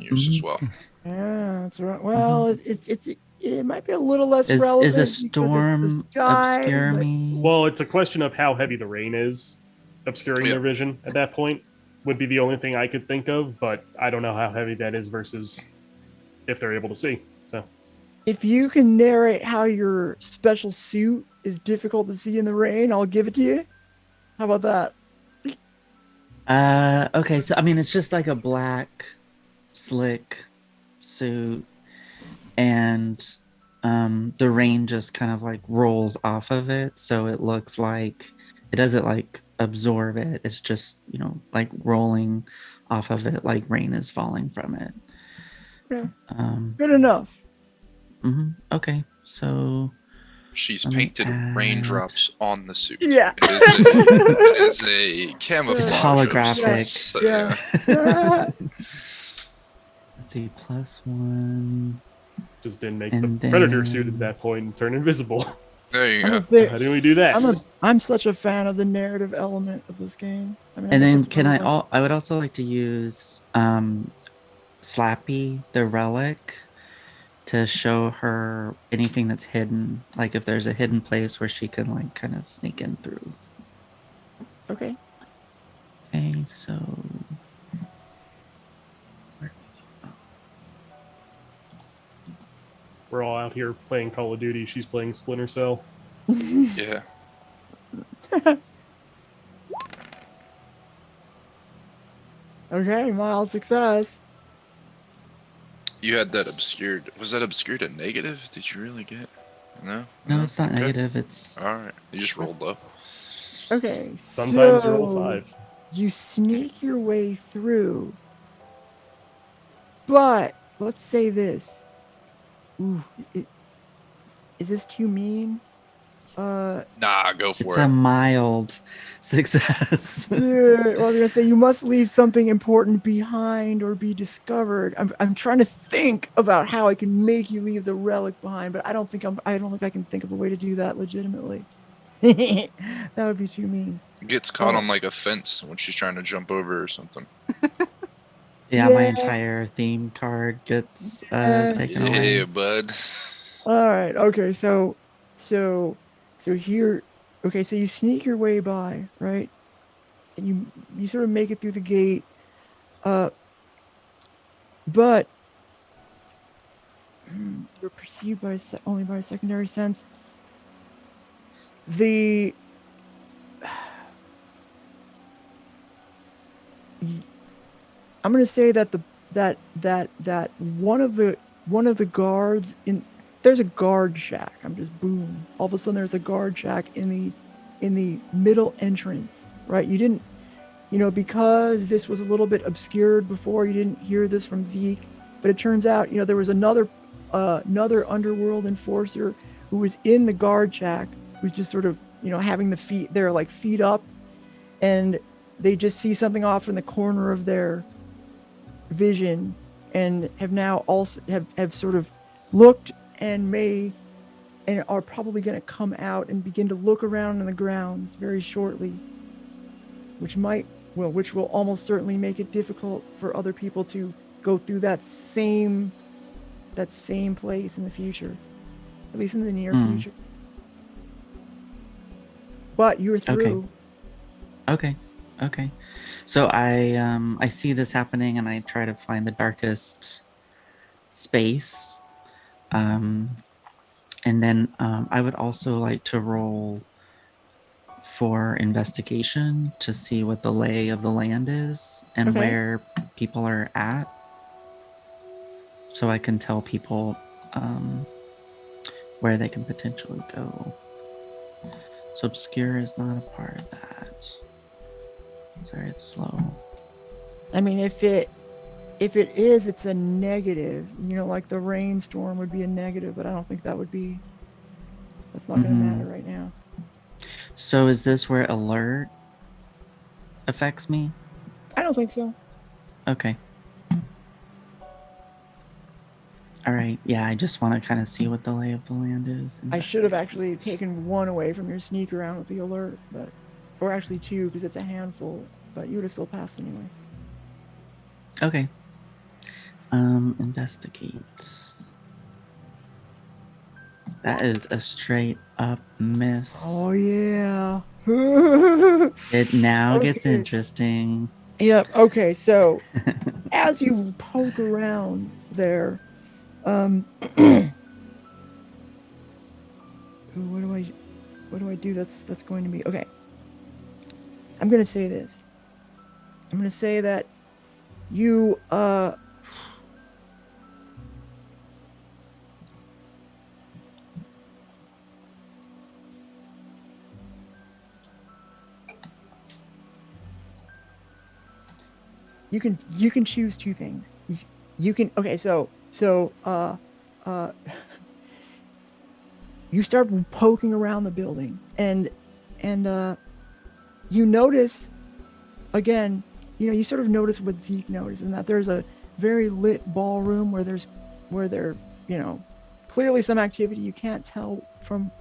Speaker 3: use as well.
Speaker 2: Yeah, that's right. Well, it might be a little less relevant.
Speaker 6: is a
Speaker 2: because it's the
Speaker 6: storm
Speaker 2: sky,
Speaker 6: obscure
Speaker 2: but-
Speaker 6: me?
Speaker 4: Well, it's a question of how heavy the rain is, obscuring
Speaker 3: Yeah.
Speaker 4: their vision at that point would be the only thing I could think of, but I don't know how heavy that is versus if they're able to see. So
Speaker 2: If you can narrate how your special suit is difficult to see in the rain, I'll give it to you. How about that?
Speaker 6: Okay, so I mean, it's just like a black, slick suit, and the rain just kind of like rolls off of it, so it looks like it doesn't like absorb it. It's just like rolling off of it, like rain is falling from it.
Speaker 2: Yeah.
Speaker 6: Um.
Speaker 2: Good enough.
Speaker 6: Okay, so
Speaker 3: She's
Speaker 6: Let me
Speaker 3: painted
Speaker 6: add-
Speaker 3: raindrops on the suit.
Speaker 2: Yeah.
Speaker 3: It is a camouflage.
Speaker 6: It's
Speaker 3: of
Speaker 6: holographic.
Speaker 3: sorts, so,
Speaker 2: Yeah.
Speaker 6: let's see, +1.
Speaker 4: just didn't make
Speaker 6: And
Speaker 4: the predator suit
Speaker 6: then-
Speaker 4: at that point and turn invisible.
Speaker 3: There you
Speaker 2: I'm a
Speaker 3: go.
Speaker 2: big,
Speaker 4: How do we do that?
Speaker 2: I'm such a fan of the narrative element of this game. I mean,
Speaker 6: And then
Speaker 2: think it's really
Speaker 6: I would also like to use Slappy the relic to show her anything that's hidden, like if there's a hidden place where she can like kind of sneak in through.
Speaker 2: okay.
Speaker 6: Okay, so
Speaker 4: We're all out here playing Call of Duty. She's playing Splinter Cell.
Speaker 3: Yeah.
Speaker 2: Okay, mild success.
Speaker 3: You had that obscured. Was that obscured a negative? Did you really get? No.
Speaker 6: no, it's not
Speaker 3: Okay.
Speaker 6: negative. It's
Speaker 3: All right. You just rolled low.
Speaker 2: Okay.
Speaker 4: Sometimes
Speaker 2: so
Speaker 4: you roll 5.
Speaker 2: You sneak your way through. But let's say this. Ooh, is this too mean?
Speaker 3: Nah, go for
Speaker 6: it's
Speaker 3: it.
Speaker 6: a mild success.
Speaker 2: Well, I was gonna say you must leave something important behind or be discovered. I'm trying to think about how I can make you leave the relic behind, but I don't think I can think of a way to do that legitimately. That would be too mean.
Speaker 3: Gets caught
Speaker 2: Oh.
Speaker 3: on like a fence when she's trying to jump over or something.
Speaker 6: Yeah, my
Speaker 2: Yeah.
Speaker 6: entire theme card gets taken
Speaker 3: Yeah,
Speaker 6: away.
Speaker 3: bud.
Speaker 2: All right. Okay. So here. Okay. So you sneak your way by, right? And you sort of make it through the gate. But you're perceived by only by a secondary sense. I'm gonna say that that one of the guards in there's a guard shack. I'm just boom. All of a sudden there's a guard shack in the middle entrance, right? You didn't, because this was a little bit obscured before, you didn't hear this from Zeke, but it turns out, there was another underworld enforcer who was in the guard shack, who's just sort of, having the feet, they're like feet up, and they just see something off in the corner of their vision and have now also have sort of looked and are probably going to come out and begin to look around on the grounds very shortly, which will almost certainly make it difficult for other people to go through that same place in the future, at least in the near future. But you're through.
Speaker 6: Okay. So I see this happening and I try to find the darkest space. And then I would also like to roll for investigation to see what the lay of the land is and
Speaker 2: Okay.
Speaker 6: where people are at. So I can tell people where they can potentially go. So obscure is not a part of that. Sorry, it's slow.
Speaker 2: I mean, if it is, it's a negative. Like the rainstorm would be a negative, but I don't think that's not going to matter right now.
Speaker 6: So is this where alert affects me?
Speaker 2: I don't think so.
Speaker 6: Okay. All right. Yeah, I just want to kind of see what the lay of the land is.
Speaker 2: I should have actually taken one away from your sneak around with the alert, or actually two, because it's a handful, but you would have still passed anyway.
Speaker 6: Okay. Investigate. That is a straight up miss.
Speaker 2: Oh yeah.
Speaker 6: It now gets
Speaker 2: Okay.
Speaker 6: interesting.
Speaker 2: Yep. Okay. So as you poke around there, ooh, what do I do? That's going to be okay. I'm gonna say this. I'm gonna say that you you can choose two things. You can you start poking around the building and you notice again, you sort of notice what Zeke noticed, and that there's a very lit ballroom where there clearly some activity. You can't tell from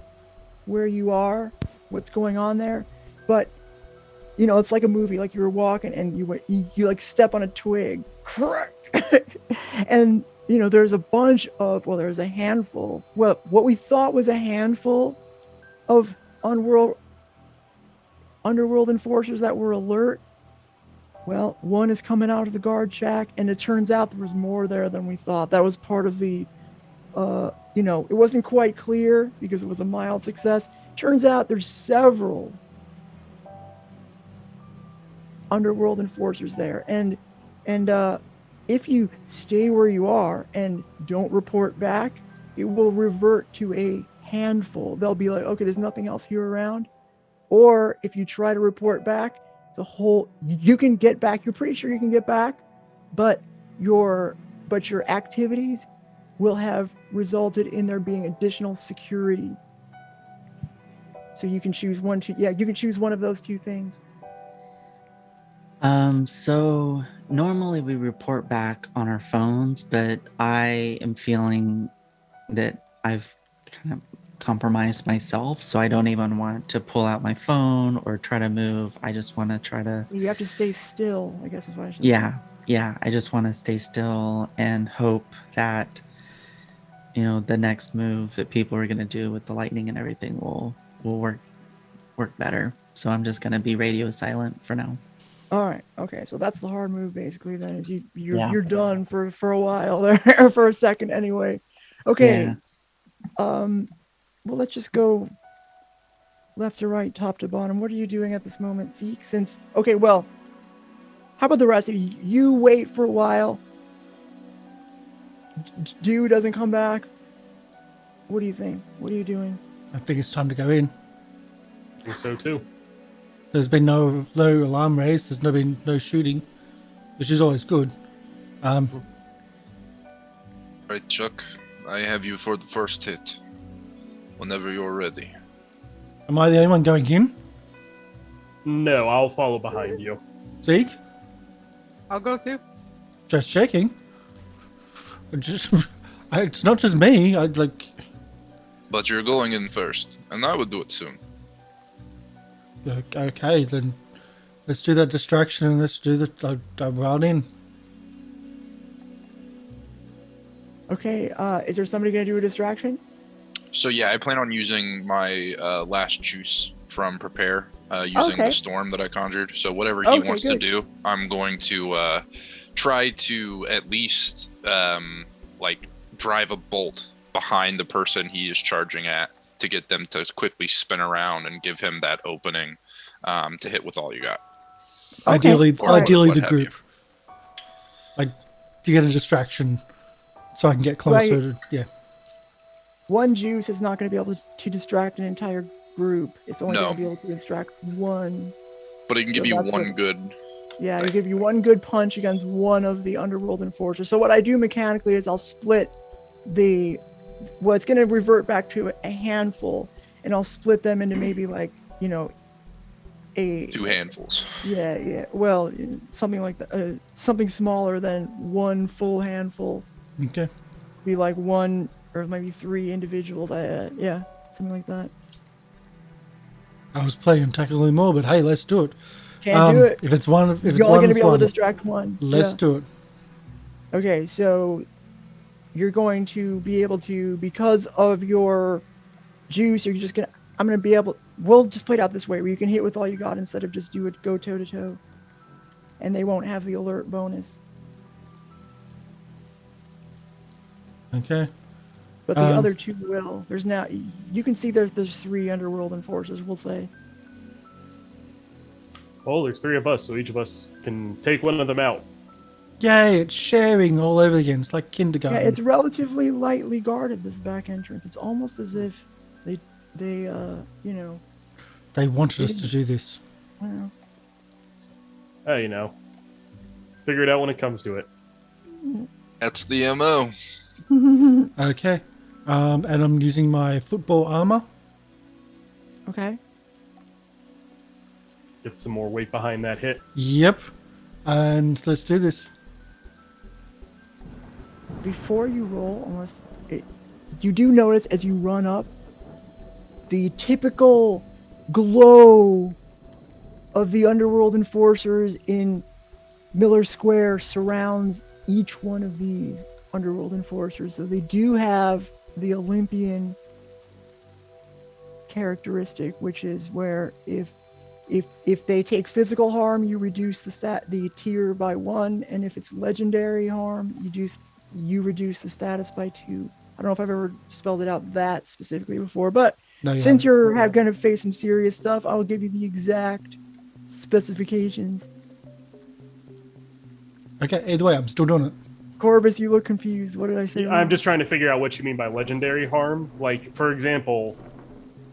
Speaker 2: where you are, what's going on there, but you know, it's like a movie. Like you were walking and you like step on a twig, and you know, there's a bunch of there's a handful. Well, what we thought was a handful of underworld enforcers that were alert. Well, one is coming out of the guard shack, and it turns out there was more there than we thought. That was part of the, you know, it wasn't quite clear because it was a mild success. Turns out there's several underworld enforcers there, and if you stay where you are and don't report back, it will revert to a handful. They'll be like, okay, there's nothing else here around. Or if you try to report back, you can get back. You're pretty sure you can get back, but your activities will have resulted in there being additional security. So you can choose one. You can choose one of those two things.
Speaker 6: So normally we report back on our phones, but I am feeling that I've kind of compromised myself, so I don't even want to pull out my phone or try to move. I just want to try to...
Speaker 2: You have to stay still, I guess is what I should
Speaker 6: say. Yeah, I just want to stay still and hope that, you know, the next move that people are going to do with the lightning and everything will work better. So I'm just going to be radio silent for now.
Speaker 2: All right. Okay. So that's the hard move, basically. Then is you're done for a while there, for a second anyway. Okay. Yeah. Well, let's just go left to right, top to bottom. What are you doing at this moment, Zeke? Well, how about the rest of you? You wait for a while. Dew doesn't come back. What do you think? What are you doing?
Speaker 1: I think it's time to go in.
Speaker 4: I think so too.
Speaker 1: There's been no alarm raised. There's been no shooting, which is always good.
Speaker 3: Right, Chuck. I have you for the first hit. Whenever you're ready.
Speaker 1: Am I the only one going in?
Speaker 4: No, I'll follow behind you.
Speaker 1: Zeke?
Speaker 5: I'll go too.
Speaker 1: Just checking. It's not just me.
Speaker 3: But you're going in first, and I would do it soon.
Speaker 1: Okay, then let's do that distraction and let's do the round in.
Speaker 2: Okay, is there somebody going to do a distraction?
Speaker 3: So yeah, I plan on using my last juice from Prepare, using the storm that I conjured. So whatever he wants to do, I'm going to try to at least drive a bolt behind the person he is charging at to get them to quickly spin around and give him that opening to hit with all you got.
Speaker 1: Ideally the group. To get a distraction so I can get closer. Yeah.
Speaker 2: One juice is not going to be able to distract an entire group. It's only going to be able to distract one.
Speaker 3: But it can give you one good...
Speaker 2: Yeah, it'll give you one good punch against one of the underworld enforcers. So what I do mechanically is I'll split it's going to revert back to a handful, and I'll split them into maybe
Speaker 3: 2 handfuls.
Speaker 2: Yeah. Well, something like that. Something smaller than one full handful.
Speaker 1: Okay.
Speaker 2: Be like one or maybe 3 individuals. Something like that.
Speaker 1: I was playing on Tackling More, but hey, let's do it.
Speaker 2: Can't do it.
Speaker 1: If it's one,
Speaker 2: you're only going to be able to distract one.
Speaker 1: Let's do it.
Speaker 2: Okay, so you're going to be able to, because of your juice, I'm going to be able, we'll just play it out this way, where you can hit with all you got instead of just go toe to toe. And they won't have the alert bonus.
Speaker 1: Okay.
Speaker 2: But the other 2 will. You can see there's 3 underworld enforcers, we'll say.
Speaker 4: Well, there's 3 of us, so each of us can take one of them out.
Speaker 1: Yay, it's sharing all over again. It's like kindergarten.
Speaker 2: Yeah, it's relatively lightly guarded, this back entrance. It's almost as if they
Speaker 1: wanted us to do this.
Speaker 2: Well.
Speaker 4: Figure it out when it comes to it.
Speaker 3: That's the MO.
Speaker 1: Okay. And I'm using my football armor.
Speaker 2: Okay.
Speaker 4: Get some more weight behind that hit.
Speaker 1: Yep. And let's do this.
Speaker 2: Before you roll, you do notice as you run up, the typical glow of the underworld enforcers in Miller Square surrounds each one of these underworld enforcers. So they do have the Olympian characteristic, which is where if they take physical harm, you reduce the tier by 1, and if it's legendary harm, you reduce the status by 2. I don't know if I've ever spelled it out that specifically before, but since you're going to face some serious stuff, I'll give you the exact specifications.
Speaker 1: Okay, either way, I'm still doing it.
Speaker 2: Corvus, you look confused. What did I say?
Speaker 4: I'm just trying to figure out what you mean by legendary harm. Like, for example,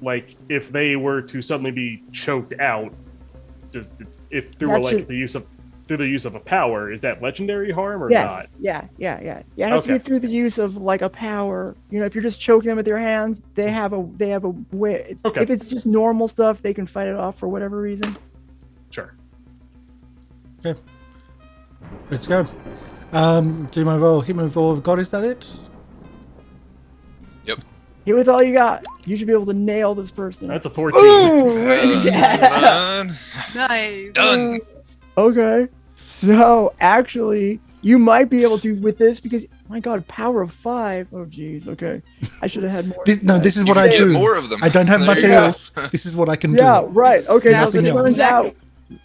Speaker 4: like if they were to suddenly be choked out, if through the use of a power, is that legendary harm or not?
Speaker 2: Yeah. It has to be through the use of like a power. You know, if you're just choking them with your hands, they have a way.
Speaker 4: Okay.
Speaker 2: If it's just normal stuff, they can fight it off for whatever reason.
Speaker 4: Sure.
Speaker 1: Okay. Let's go. Do my roll. Hit my roll of God. Is that it?
Speaker 3: Yep.
Speaker 2: Hit with all you got. You should be able to nail this person.
Speaker 4: That's a 14.
Speaker 2: Yeah.
Speaker 5: Nice.
Speaker 3: Done.
Speaker 2: Okay. So actually, you might be able to with this because my God, power of 5. Oh geez. Okay. I should have had more.
Speaker 1: This is what
Speaker 3: You
Speaker 1: I
Speaker 3: get
Speaker 1: do.
Speaker 3: more of them.
Speaker 1: I don't have
Speaker 3: There
Speaker 1: much
Speaker 3: you go.
Speaker 1: else. This is what I can do.
Speaker 2: Yeah. Right. Okay. So
Speaker 1: Nothing
Speaker 2: it
Speaker 1: else.
Speaker 2: turns out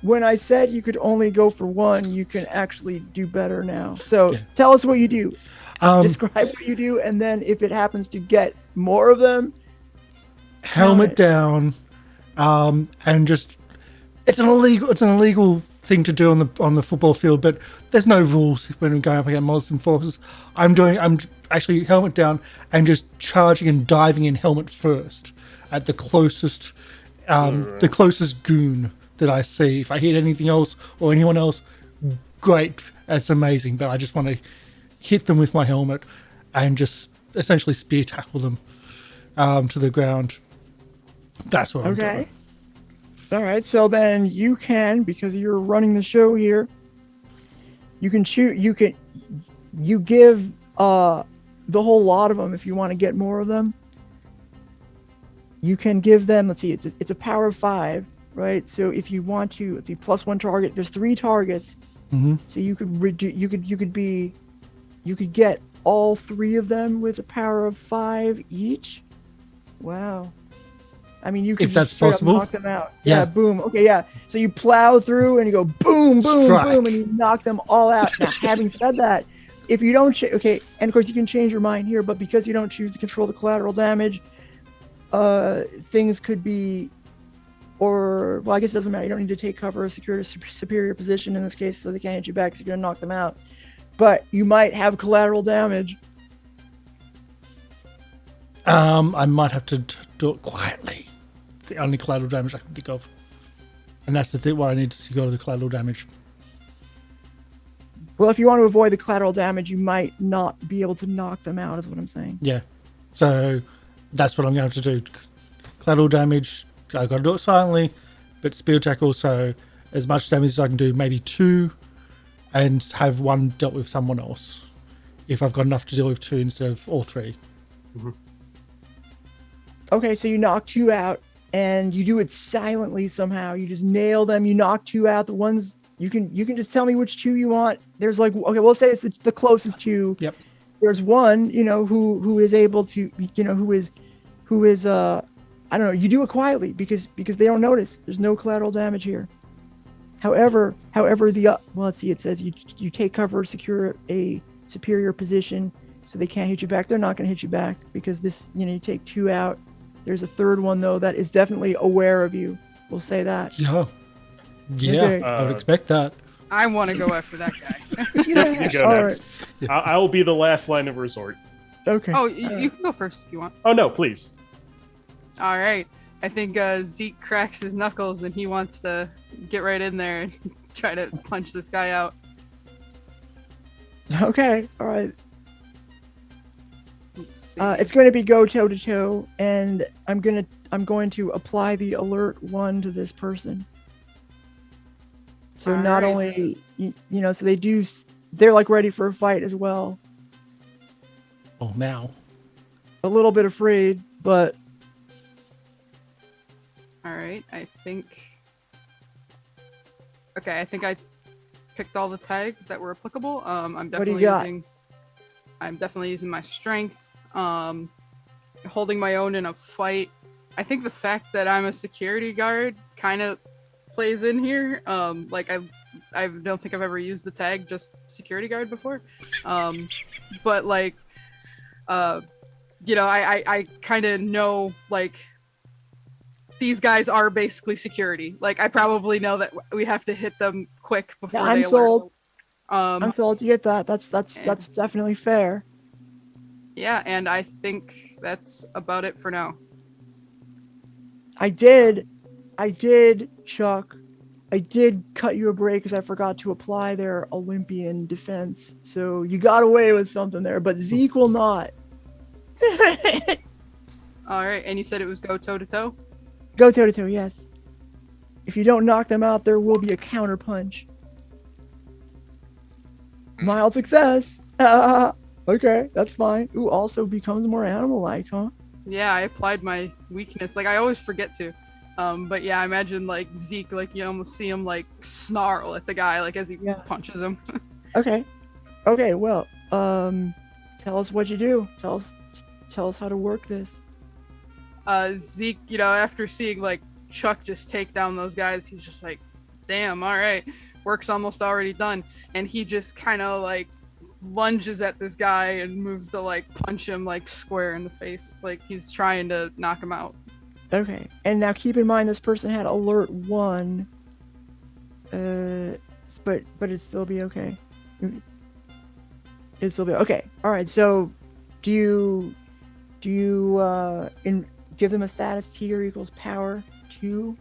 Speaker 2: when I said you could only go for 1, you can actually do better now. So tell us what you do. Describe what you do, and then if it happens to get more of them,
Speaker 1: helmet down, and just it's an illegal thing to do on the football field, but there's no rules when we're going up against Muslim forces. I'm actually helmet down and just charging and diving in helmet first at the closest goon that I see. If I hit anything else or anyone else, great, that's amazing. But I just want to hit them with my helmet and just essentially spear tackle them to the ground. That's what I'm doing.
Speaker 2: All right, so then you can, because you're running the show here, you can shoot. You give the whole lot of them if you want to get more of them. You can give them. Let's see, it's a power of 5, right? So if you want to, let's see, +1 target. There's 3 targets, so you could get all 3 of them with a power of 5 each. Wow. I mean, you can
Speaker 1: if that's possible,
Speaker 2: knock them out. Yeah, boom. Okay, yeah. So you plow through and you go boom, boom, boom, and you knock them all out. Now, having said that, if you don't, and of course you can change your mind here, but because you don't choose to control the collateral damage, things could be, well, I guess it doesn't matter. You don't need to take cover or secure a superior position in this case, so they can't hit you back, so you're gonna knock them out. But you might have collateral damage.
Speaker 1: I might have to do it quietly. It's the only collateral damage I can think of. And that's the thing why I need to secure the collateral damage.
Speaker 2: Well, if you want to avoid the collateral damage, you might not be able to knock them out, is what I'm saying.
Speaker 1: Yeah. So that's what I'm going to have to do. Collateral damage, I've got to do it silently, but spear tackle, so as much damage as I can do, maybe 2, and have 1 dealt with someone else. If I've got enough to deal with 2 instead of all 3.
Speaker 2: Okay, so you knock 2 out, and you do it silently somehow. You just nail them. You knock 2 out. The ones you can just tell me which 2 you want. There's like, okay, well, let's say it's the closest 2.
Speaker 1: Yep.
Speaker 2: There's one, who is able to, who is I don't know. You do it quietly because they don't notice. There's no collateral damage here. However, well, let's see. It says you take cover, secure a superior position, so they can't hit you back. They're not going to hit you back because this, you take 2 out. There's a 3rd one though that is definitely aware of you. We'll say that.
Speaker 1: Yeah.
Speaker 2: Okay.
Speaker 1: I would expect that.
Speaker 5: I want to go after that guy.
Speaker 4: You go
Speaker 2: All
Speaker 4: next.
Speaker 2: right.
Speaker 4: I will be the last line of resort.
Speaker 2: Okay.
Speaker 5: Oh, you can go first if you want.
Speaker 4: Oh no, please.
Speaker 5: All right. I think Zeke cracks his knuckles and he wants to get right in there and try to punch this guy out.
Speaker 2: Okay. All right.
Speaker 5: Let's see.
Speaker 2: It's going to be go toe to toe, and I'm going to apply the alert 1 to this person. So not only so they're like ready for a fight as well.
Speaker 1: Oh, now.
Speaker 2: A little bit afraid, but
Speaker 5: All right, I think I picked all the tags that were applicable. I'm
Speaker 2: What do
Speaker 5: definitely
Speaker 2: you got?
Speaker 5: using my strength. Holding my own in a fight. I think the fact that I'm a security guard kind of plays in here. Like I don't think I've ever used the tag just security guard before. But like, you know, I kind of know like these guys are basically security. Like I probably know that we have to hit them quick before
Speaker 2: Yeah, I'm
Speaker 5: they alert.
Speaker 2: sold. I'm sold. You get that. That's definitely fair.
Speaker 5: Yeah, and I think that's about it for now.
Speaker 2: I did, Chuck. I did cut you a break because I forgot to apply their Olympian defense. So you got away with something there, but Zeke will not.
Speaker 5: All right, and you said it was go toe to toe?
Speaker 2: Go toe to toe, yes. If you don't knock them out, there will be a counter punch. Mild success. Okay, that's fine. Ooh, also becomes more animal-like, huh?
Speaker 5: Yeah, I applied my weakness. Like I always forget to. But yeah, I imagine like Zeke, like you almost see him like snarl at the guy like as he punches him.
Speaker 2: Okay. Okay, well, tell us what you do. Tell us how to work this.
Speaker 5: Zeke, you know, after seeing like Chuck just take down those guys, he's just like, damn, all right, work's almost already done. And he just kind of like lunges at this guy and moves to like punch him like square in the face, like he's trying to knock him out.
Speaker 2: Okay, and now keep in mind this person had alert 1, but it'd still be okay. It'd still be okay. All right, so do you give them a status T equals power 2?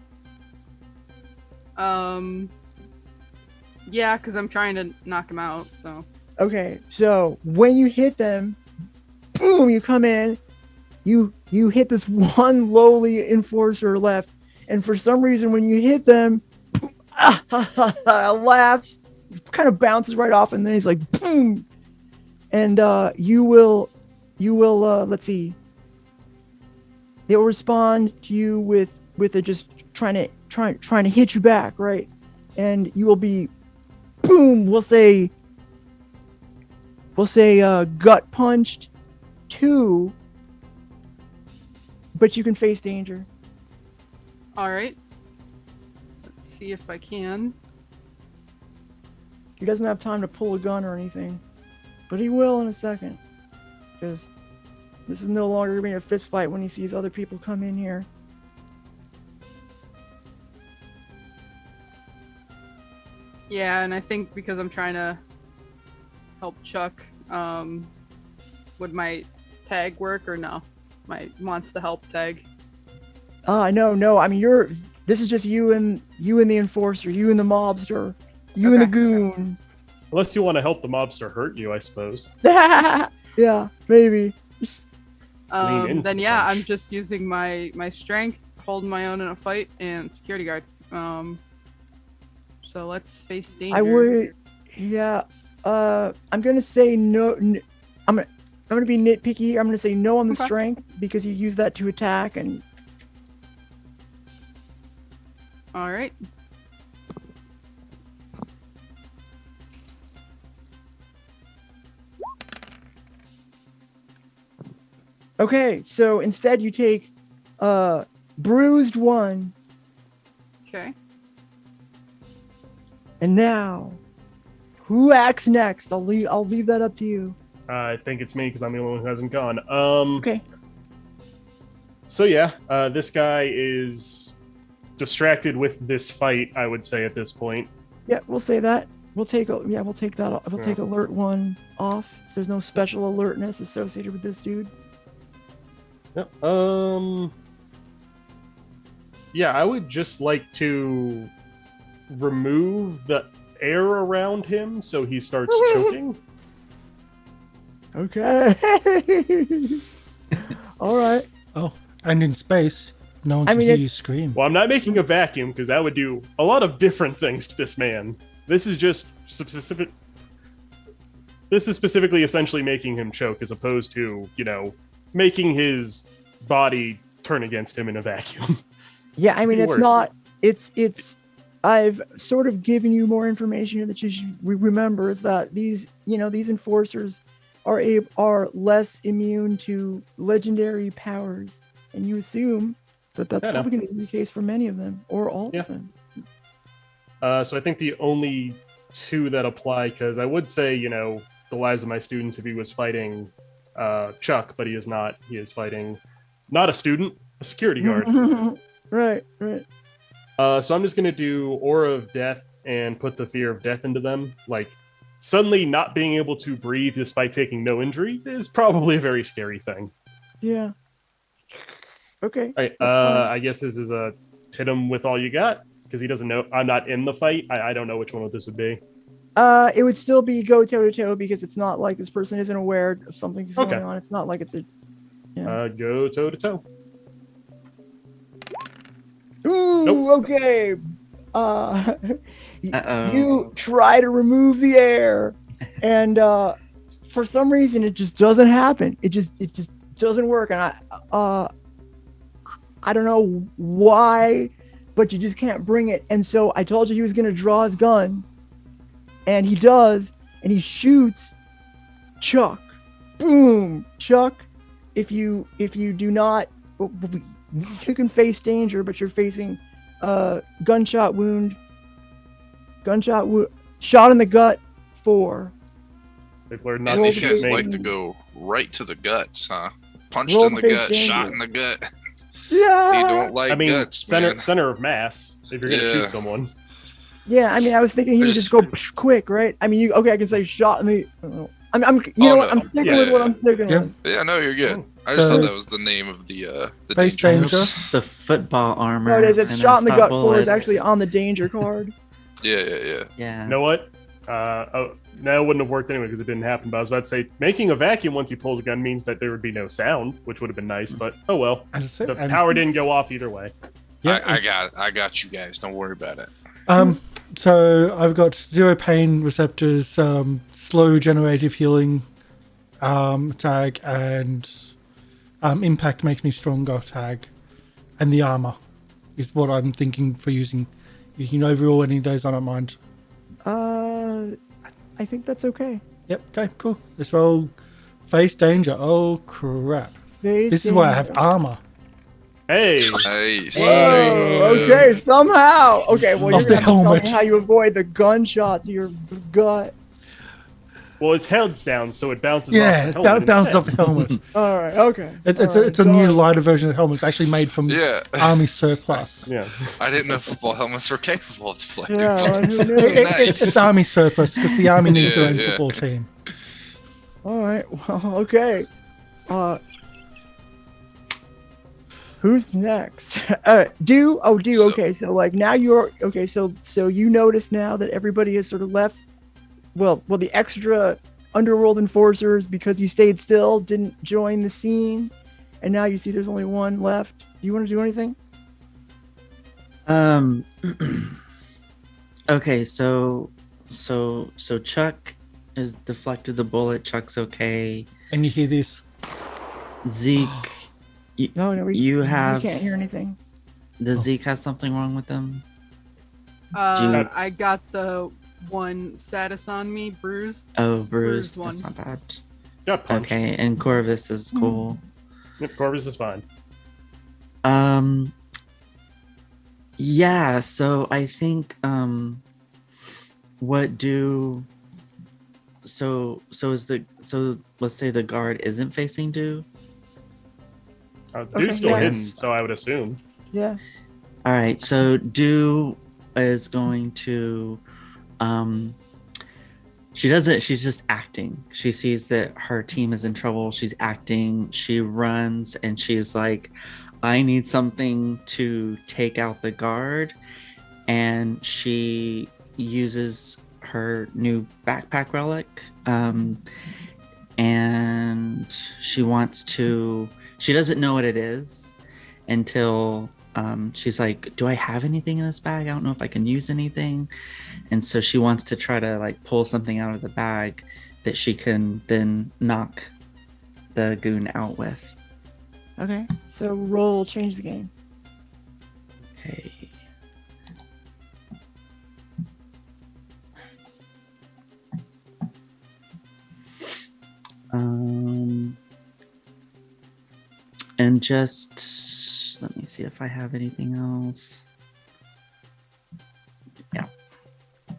Speaker 5: Yeah, because I'm trying to knock him out. So
Speaker 2: okay, so when you hit them, boom, you come in. You hit this one lowly enforcer left, and for some reason when you hit them, boom, laughs, kind of bounces right off, and then he's like boom, and you will let's see, they will respond to you with a just trying to hit you back, right, and you will be boom, we'll say gut punched 2. But you can face danger.
Speaker 5: all right, let's see if I can.
Speaker 2: He doesn't have time to pull a gun or anything, but he will in a second, because this is no longer going to be a fist fight when he sees other people come in here.
Speaker 5: Yeah, and I think because I'm trying to help Chuck, would my tag work or no? My wants to help tag.
Speaker 2: No. I mean, this is just you and the enforcer, you and the mobster, you and the goon.
Speaker 4: Unless you want to help the mobster hurt you, I suppose.
Speaker 2: Yeah, maybe.
Speaker 5: Then yeah, I'm just using my strength, holding my own in a fight, and security guard. So let's face danger.
Speaker 2: I would, yeah. I'm gonna say no. I'm gonna be nitpicky. I'm gonna say no on the strength because you use that to attack, and
Speaker 5: all right.
Speaker 2: okay. So instead, you take bruised 1.
Speaker 5: Okay.
Speaker 2: And now, who acts next? I'll leave that up to you.
Speaker 4: I think it's me because I'm the only one who hasn't gone.
Speaker 2: Okay.
Speaker 4: So yeah, this guy is distracted with this fight, I would say at this point.
Speaker 2: Yeah, we'll say that. We'll take that. We'll take alert 1 off. So there's no special alertness associated with this dude.
Speaker 4: Yeah. Yeah, I would just like to remove the air around him so he starts choking.
Speaker 2: Okay. All right.
Speaker 1: Oh, and in space, no one can hear you scream.
Speaker 4: Well, I'm not making a vacuum because that would do a lot of different things to this man. This is just specific. This is specifically essentially making him choke as opposed to, making his body turn against him in a vacuum.
Speaker 2: Yeah, I mean,
Speaker 4: Be
Speaker 2: it's
Speaker 4: worse.
Speaker 2: not. It's. I've sort of given you more information here that you should remember is that these enforcers are less immune to legendary powers, and you assume that that's
Speaker 4: I know.
Speaker 2: probably going to be the case for many of them or all
Speaker 4: Yeah.
Speaker 2: of them.
Speaker 4: So I think the only two that apply, because I would say, the lives of my students if he was fighting Chuck, but he is not. He is fighting not a student, a security guard.
Speaker 2: Right.
Speaker 4: So I'm just going to do Aura of Death and put the fear of death into them. Like, suddenly not being able to breathe despite taking no injury is probably a very scary thing.
Speaker 2: Yeah. Okay.
Speaker 4: All right,
Speaker 2: that's fine.
Speaker 4: I guess this is a hit him with all you got, because he doesn't know. I'm not in the fight. I don't know which one this would be.
Speaker 2: It would still be go toe to toe because it's not like this person isn't aware of something's
Speaker 4: Okay.
Speaker 2: going on. It's not like it's a. Yeah.
Speaker 4: Go toe to toe.
Speaker 2: Ooh,
Speaker 4: Nope.
Speaker 2: okay.
Speaker 6: Uh-oh.
Speaker 2: You try to remove the air, and for some reason it just doesn't happen. It just doesn't work, and I don't know why, but you just can't bring it. And so I told you he was gonna draw his gun, and he does, and he shoots Chuck. Boom, Chuck. If you do not, you can face danger, but you're facing gunshot wound. Shot in the gut, 4.
Speaker 4: They've learned not
Speaker 3: And
Speaker 4: to
Speaker 3: these
Speaker 4: shoot
Speaker 3: guys
Speaker 4: me.
Speaker 3: like to go right to the guts, huh? Punched
Speaker 2: Roll
Speaker 3: in the
Speaker 2: face
Speaker 3: gut,
Speaker 2: danger.
Speaker 3: shot in the gut.
Speaker 2: Yeah.
Speaker 3: They don't like
Speaker 4: I mean,
Speaker 3: guts,
Speaker 4: center
Speaker 3: man.
Speaker 4: center of mass. If you're gonna
Speaker 3: Yeah.
Speaker 4: shoot someone,
Speaker 2: Yeah, I mean, I was thinking he would just go quick, right? I mean, I can say shot in the. I'm you know what?
Speaker 3: no.
Speaker 2: I'm sticking
Speaker 4: Yeah,
Speaker 2: with what
Speaker 3: yeah.
Speaker 2: I'm sticking
Speaker 1: Yeah.
Speaker 2: with.
Speaker 3: Yeah, no, you're good.
Speaker 4: Oh.
Speaker 3: I just
Speaker 1: So-
Speaker 3: thought that was the name of the
Speaker 1: Face
Speaker 3: danger.
Speaker 1: danger.
Speaker 6: The football armor.
Speaker 2: No, it is. It's
Speaker 6: and
Speaker 2: shot in the
Speaker 6: then
Speaker 2: gut
Speaker 6: stop
Speaker 2: 4 is
Speaker 6: bullets.
Speaker 2: actually on the danger card.
Speaker 3: Yeah.
Speaker 6: Yeah.
Speaker 4: you know what? That wouldn't have worked anyway because it didn't happen. But I was about to say, making a vacuum once he pulls a gun means that there would be no sound, which would have been nice. But oh well,
Speaker 1: As I said,
Speaker 4: the
Speaker 1: and-
Speaker 4: power didn't go off either way.
Speaker 1: Yeah,
Speaker 3: I got you guys. Don't worry about it.
Speaker 1: So I've got 0 pain receptors, slow generative healing tag, and impact makes me stronger tag, and the armor is what I'm thinking for using. You can overrule any of those, I don't mind.
Speaker 2: I think that's okay.
Speaker 1: Yep, okay, cool. Let's roll face danger. Oh crap. This is why I have armor.
Speaker 4: Hey,
Speaker 3: Nice.
Speaker 2: Whoa,
Speaker 3: There you go.
Speaker 2: okay, somehow. Okay, well,
Speaker 1: Of
Speaker 2: you're
Speaker 1: the
Speaker 2: gonna have to tell
Speaker 1: helmet.
Speaker 2: me how you avoid the gunshot to your gut.
Speaker 4: well, his head's down, so it bounces.
Speaker 1: Yeah,
Speaker 4: off the helmet
Speaker 1: it bounces
Speaker 4: instead.
Speaker 1: off the helmet.
Speaker 2: All right, okay.
Speaker 1: It's a new lighter version of the helmet. It's actually made from
Speaker 3: Yeah.
Speaker 1: army surplus.
Speaker 4: Yeah,
Speaker 3: I didn't know football helmets were capable of deflecting
Speaker 2: Yeah,
Speaker 3: bullets.
Speaker 2: who knew?
Speaker 1: It's army surplus because the army needs their own
Speaker 3: Yeah.
Speaker 1: football team.
Speaker 2: All right, well, okay. Who's next? Do.
Speaker 3: So-
Speaker 2: Okay, so like now you're okay. So you notice now that everybody has sort of left. Well, the extra underworld enforcers, because you stayed still, didn't join the scene, and now you see there's only one left. Do you want to do anything?
Speaker 6: Okay, so Chuck has deflected the bullet. Chuck's okay.
Speaker 1: And you hear this.
Speaker 6: Zeke,
Speaker 2: No,
Speaker 6: You
Speaker 2: we
Speaker 6: have-
Speaker 2: can't hear anything.
Speaker 6: does Zeke have something wrong with him?
Speaker 5: I got the one status on me, bruised.
Speaker 6: Oh, bruised.
Speaker 5: one.
Speaker 6: That's not bad.
Speaker 4: got punched.
Speaker 6: Okay, and Corvus is cool.
Speaker 4: Yep, Corvus is fine.
Speaker 6: Yeah, so I think what do so let's say the guard isn't facing Do.
Speaker 4: Dude's still
Speaker 2: yeah.
Speaker 4: hidden, so I would assume.
Speaker 2: Yeah.
Speaker 6: All right, so Do is going to she's just acting. She sees that her team is in trouble. She's acting. She runs and she's like, I need something to take out the guard. And she uses her new backpack relic. And she doesn't know what it is until she's like, do I have anything in this bag? I don't know if I can use anything. And so she wants to try to like pull something out of the bag that she can then knock the goon out with.
Speaker 2: Okay. So roll change the game.
Speaker 6: Okay. And just let me see if I have anything else. Yeah.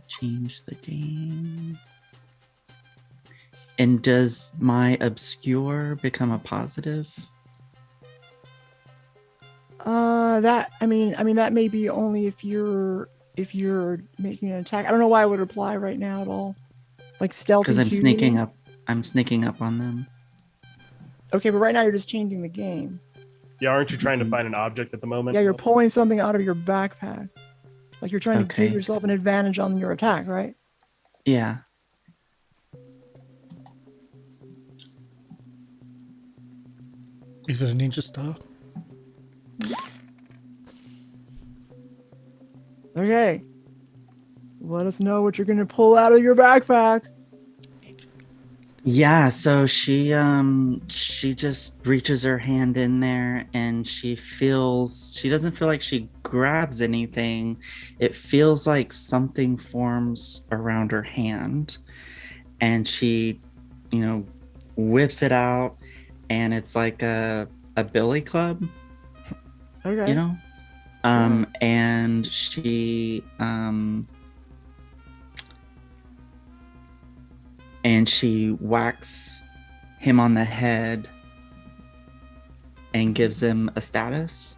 Speaker 6: Change the game. And does my obscure become a positive?
Speaker 2: That may be only if you're making an attack. I don't know why it would apply right now at all. Like stealthy.
Speaker 6: Because I'm
Speaker 2: too,
Speaker 6: sneaking
Speaker 2: you mean?
Speaker 6: up. I'm sneaking up on them.
Speaker 2: Okay, but right now you're just changing the game.
Speaker 4: Yeah, aren't you trying to find an object at the moment?
Speaker 2: Yeah, you're pulling something out of your backpack. Like you're trying to
Speaker 6: Okay.
Speaker 2: give yourself an advantage on your attack, right?
Speaker 6: Yeah.
Speaker 1: Is it a ninja star?
Speaker 2: Okay. Let us know what you're gonna pull out of your backpack.
Speaker 6: Yeah, so she just reaches her hand in there and she doesn't feel like she grabs anything. It feels like something forms around her hand and she, whips it out and it's like a billy club,
Speaker 2: Okay.
Speaker 6: and she whacks him on the head and gives him a status.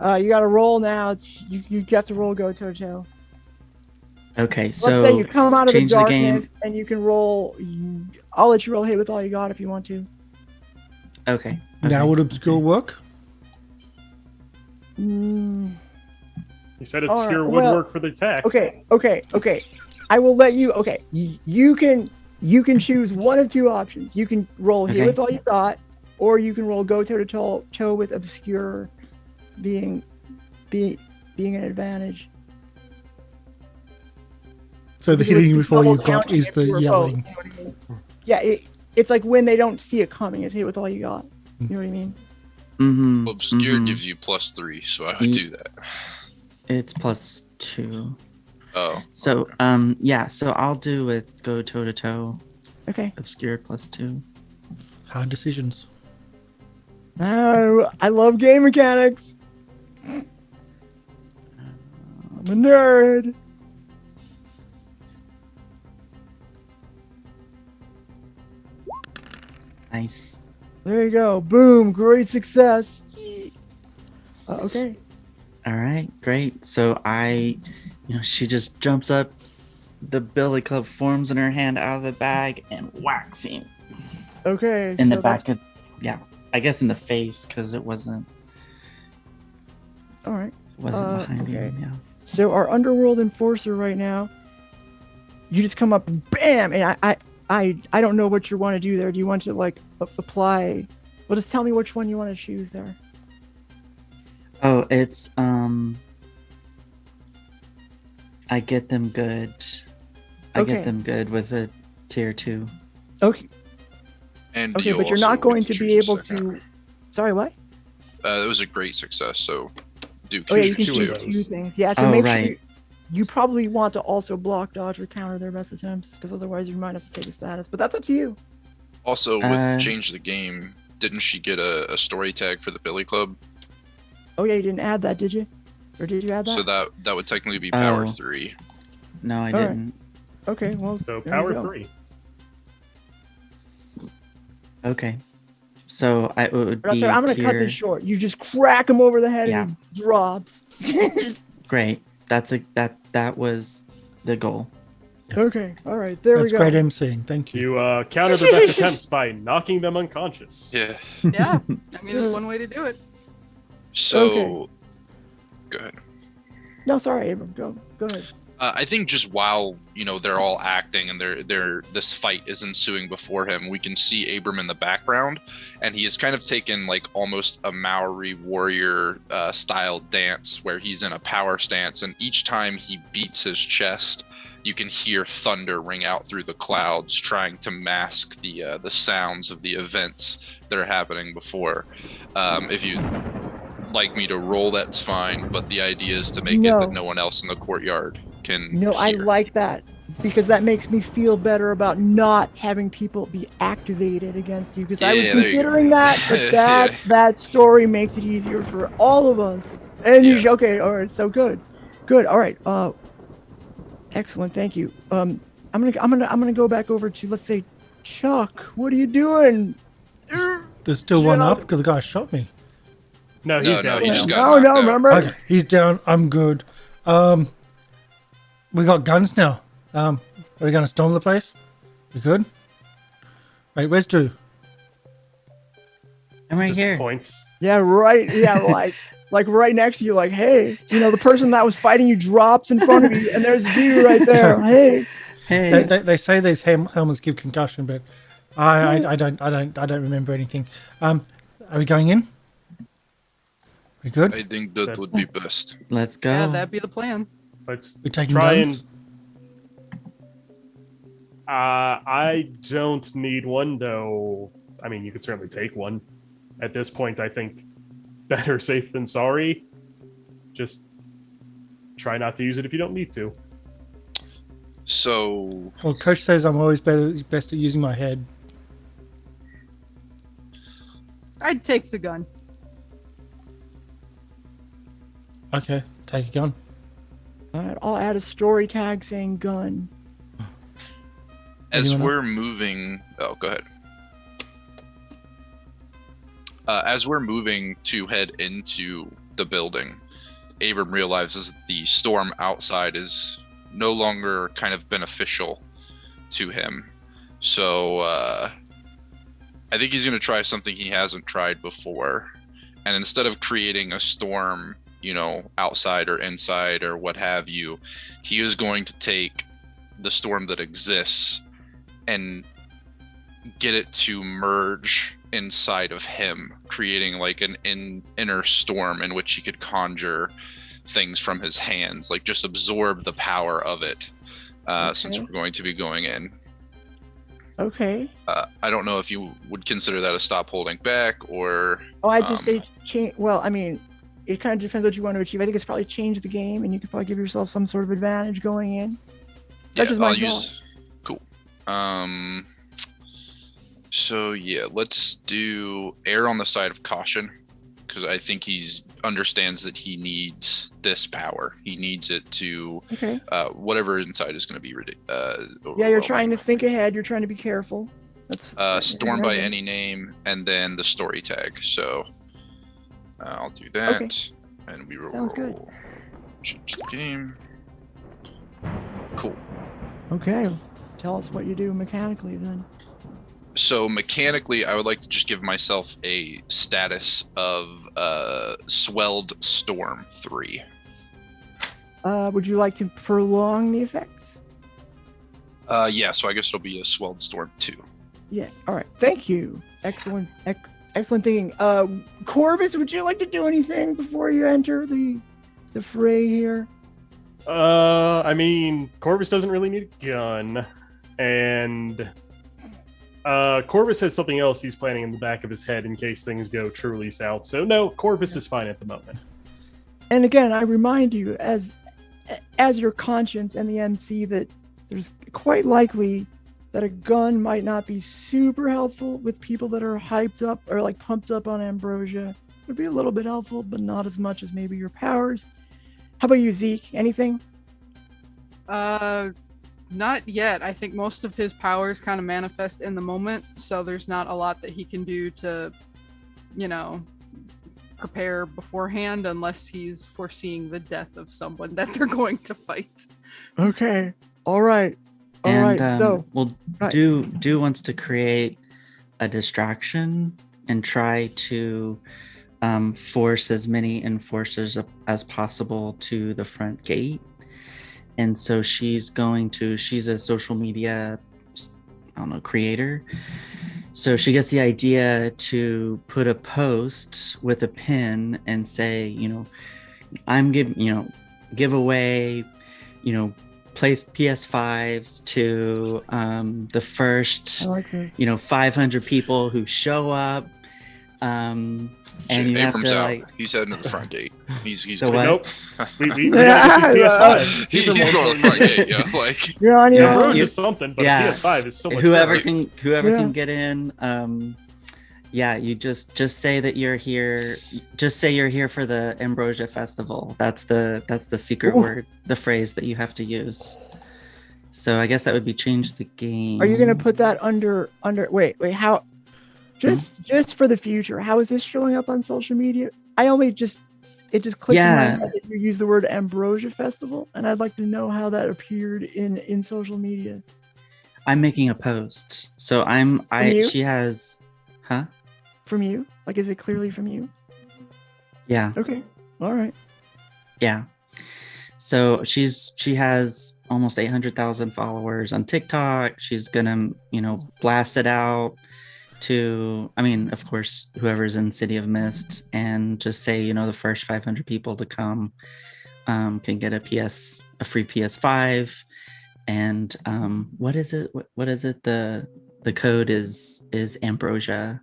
Speaker 2: You got to roll now. You have to roll go toe toe.
Speaker 6: Okay,
Speaker 2: Let's
Speaker 6: so
Speaker 2: say you come out of the
Speaker 6: change the game.
Speaker 2: darkness and you can roll. I'll let you roll hit with all you got if you want to.
Speaker 6: Okay.
Speaker 1: Now would obscure work?
Speaker 2: Mm,
Speaker 4: You said
Speaker 2: All
Speaker 4: obscure
Speaker 2: right,
Speaker 4: would
Speaker 2: well,
Speaker 4: work for the attack.
Speaker 2: okay. I will let you. Okay, you can choose one of two options. You can roll hit
Speaker 6: Okay.
Speaker 2: with all you got, or you can roll go toe to toe with obscure, being an advantage.
Speaker 1: So the
Speaker 2: Because it would
Speaker 1: hitting
Speaker 2: be
Speaker 1: before you
Speaker 2: double
Speaker 1: got
Speaker 2: counting
Speaker 1: is
Speaker 2: if
Speaker 1: the
Speaker 2: you were both,
Speaker 1: yelling.
Speaker 2: you know what I mean? Yeah, it's like when they don't see it coming. It's hit with all you got. You know what I mean?
Speaker 6: Mm-hmm.
Speaker 3: Obscure gives you +3, so I would do that.
Speaker 6: It's +2.
Speaker 3: Oh.
Speaker 6: So so I'll do with go toe to toe.
Speaker 2: Okay.
Speaker 6: Obscure +2.
Speaker 1: Hard decisions.
Speaker 2: Oh, I love game mechanics. I'm a nerd.
Speaker 6: Nice.
Speaker 2: There you go. Boom. Great success. Okay.
Speaker 6: All right, great. So she just jumps up. The billy club forms in her hand out of the bag and whacks him
Speaker 2: Okay.
Speaker 6: in
Speaker 2: so
Speaker 6: the back of, I guess in the face because it wasn't
Speaker 2: All right.
Speaker 6: behind
Speaker 2: okay.
Speaker 6: him. Yeah.
Speaker 2: So our underworld enforcer right now, you just come up and bam, and I don't know what you want to do there. Do you want to like apply? Well, just tell me which one you want to choose there.
Speaker 6: Oh, it's I get them good. I
Speaker 2: Okay.
Speaker 6: get them good with a tier 2.
Speaker 2: Okay.
Speaker 3: And
Speaker 2: Okay,
Speaker 3: you'll
Speaker 2: but you're
Speaker 3: also
Speaker 2: not going
Speaker 3: get
Speaker 2: to be
Speaker 3: choose a
Speaker 2: able
Speaker 3: second.
Speaker 2: to. Sorry, what?
Speaker 3: It was a great success, so do
Speaker 2: Oh yeah, you
Speaker 3: choose
Speaker 2: can
Speaker 4: two
Speaker 2: do
Speaker 4: of
Speaker 3: two.
Speaker 4: those.
Speaker 2: two things. Yeah, so
Speaker 6: Oh,
Speaker 2: make
Speaker 6: right.
Speaker 2: sure you probably want to also block, dodge, or counter their best attempts, because otherwise you might have to take a status. But that's up to you.
Speaker 3: Also, with
Speaker 6: Uh,
Speaker 3: Change the Game, didn't she get a story tag for the Billy Club?
Speaker 2: Oh yeah, you didn't add that, did you? Or did you add that?
Speaker 3: So that would technically be power
Speaker 6: Oh.
Speaker 3: 3.
Speaker 6: No, I
Speaker 2: All right.
Speaker 6: didn't.
Speaker 2: Okay, well.
Speaker 4: So
Speaker 2: there you
Speaker 4: power
Speaker 2: go.
Speaker 4: 3.
Speaker 6: Okay. So it would
Speaker 2: But
Speaker 6: be
Speaker 2: I'm gonna cut
Speaker 6: tier...
Speaker 2: this short. You just crack him over the head
Speaker 6: Yeah.
Speaker 2: and he drops.
Speaker 6: Great. That was the goal.
Speaker 2: Okay, all right, there
Speaker 1: That's
Speaker 2: we go.
Speaker 1: great emceeing. Thank you.
Speaker 4: You counter their best attempts by knocking them unconscious.
Speaker 3: Yeah.
Speaker 5: Yeah, I mean that's one way to do it.
Speaker 3: So,
Speaker 2: Okay.
Speaker 3: go ahead.
Speaker 2: No, sorry, Abram. Go ahead.
Speaker 3: I think just while they're all acting and this fight is ensuing before him, we can see Abram in the background, and he has kind of taken like almost a Maori warrior style dance where he's in a power stance, and each time he beats his chest, you can hear thunder ring out through the clouds, trying to mask the sounds of the events that are happening before. If you like me to roll, that's fine. But the idea is to make it that no one else in the courtyard can.
Speaker 2: No, I
Speaker 3: hear.
Speaker 2: like that because that makes me feel better about not having people be activated against you. Because I was considering that, but that story makes it easier for all of us. And you okay? All right, so good. All right. Excellent. Thank you. I'm gonna go back over to, let's say, Chuck. What are you doing?
Speaker 1: There's still one up because the guy shot me.
Speaker 4: No, he's down.
Speaker 3: He just got knocked out.
Speaker 2: Remember?
Speaker 1: Okay, he's down. I'm good. We got guns now. Are we gonna storm the place? We good? Wait, where's Drew?
Speaker 6: I'm right
Speaker 4: Just
Speaker 6: here.
Speaker 4: Points.
Speaker 2: Yeah, right. Yeah, like right next to you. Like, hey, the person that was fighting you drops in front of you, and there's you right there. Hey.
Speaker 1: They say these helmets give concussion, but I don't remember anything. Are we going in? We good?
Speaker 3: I think that would be best.
Speaker 6: Let's go.
Speaker 5: Yeah, that'd be the plan.
Speaker 4: Let's
Speaker 1: We taking
Speaker 4: try
Speaker 1: guns?
Speaker 4: and. I don't need one though. I mean, you could certainly take one. At this point, I think better safe than sorry. Just try not to use it if you don't need to.
Speaker 3: So.
Speaker 1: Well, Coach says I'm always best at using my head.
Speaker 5: I'd take the gun.
Speaker 1: Okay, take a gun.
Speaker 2: All right, I'll add a story tag saying gun.
Speaker 3: As we're moving, go ahead. As we're moving to head into the building, Abram realizes that the storm outside is no longer kind of beneficial to him. So I think he's going to try something he hasn't tried before. And instead of creating a storm, outside or inside or what have you, he is going to take the storm that exists and get it to merge inside of him, creating like an inner storm in which he could conjure things from his hands, like just absorb the power of it. Since we're going to be going in.
Speaker 2: Okay.
Speaker 3: I don't know if you would consider that a stop holding back or.
Speaker 2: Oh, I just say change. Well, I mean, it kind of depends what you want to achieve. I think it's probably change the game, and you could probably give yourself some sort of advantage going in. That's just my thought.
Speaker 3: Cool. So yeah, let's do err on the side of caution, because I think understands that he needs this power. He needs it to whatever inside is going to be
Speaker 2: yeah, you're trying to think ahead. You're trying to be careful.
Speaker 3: That's storm by any name, and then the story tag. So I'll do that, and we will
Speaker 2: Sounds good.
Speaker 3: Change the game. Cool.
Speaker 2: Okay, tell us what you do mechanically then.
Speaker 3: So mechanically, I would like to just give myself a status of Swelled Storm 3.
Speaker 2: Would you like to prolong the effects?
Speaker 3: Yeah, so I guess it'll be a Swelled Storm 2.
Speaker 2: Yeah, all right. Thank you. Excellent thinking. Corvus, would you like to do anything before you enter the fray here?
Speaker 4: I mean, Corvus doesn't really need a gun, and Corvus has something else he's planning in the back of his head in case things go truly south. So no, Corvus is fine at the moment.
Speaker 2: And again, I remind you, as your conscience and the MC, that there's quite likely that a gun might not be super helpful with people that are hyped up or like pumped up on ambrosia. It would be a little bit helpful, but not as much as maybe your powers. How about you, Zeke? Anything?
Speaker 5: Not yet. I think most of his powers kind of manifest in the moment, so there's not a lot that he can do to, prepare beforehand unless he's foreseeing the death of someone that they're going to fight.
Speaker 2: Okay. All right. So,
Speaker 6: Do wants to create a distraction and try to force as many enforcers as possible to the front gate. And so she's a social media, creator. So she gets the idea to put a post with a pin and say, I'm give away, place PS5s to the first, 500 people who show up. And you have
Speaker 3: Abram's
Speaker 6: to
Speaker 3: out.
Speaker 6: like
Speaker 3: He's heading to the front gate. He's
Speaker 6: The
Speaker 3: going.
Speaker 6: what?
Speaker 4: Nope. We gotta get the PS5.
Speaker 3: He's
Speaker 4: These are
Speaker 3: going to
Speaker 4: more
Speaker 3: the front gate. Yeah, like
Speaker 2: You're on your
Speaker 6: Yeah,
Speaker 2: own.
Speaker 4: Ambrosia is something, but
Speaker 6: yeah.
Speaker 4: a PS5 is so much
Speaker 6: whoever
Speaker 4: better.
Speaker 6: can
Speaker 2: Yeah.
Speaker 6: get in. Yeah, you just say that you're here. Just say you're here for the Ambrosia Festival. That's the secret
Speaker 2: Ooh.
Speaker 6: word, the phrase that you have to use. So I guess that would be change the game.
Speaker 2: Are you gonna put that under? Wait, how? Just for the future, how is this showing up on social media? It just clicked in my
Speaker 6: Yeah.
Speaker 2: head that you use the word Ambrosia Festival, and I'd like to know how that appeared in social media.
Speaker 6: I'm making a post. So
Speaker 2: you?
Speaker 6: she has, huh?
Speaker 2: From you? Like, is it clearly from you?
Speaker 6: Yeah.
Speaker 2: Okay. All right.
Speaker 6: Yeah. So she has almost 800,000 followers on TikTok. She's gonna, blast it out to, of course, whoever's in City of Mist, and just say, the first 500 people to come can get a free PS5. And what is it? What is it? The code is Ambrosia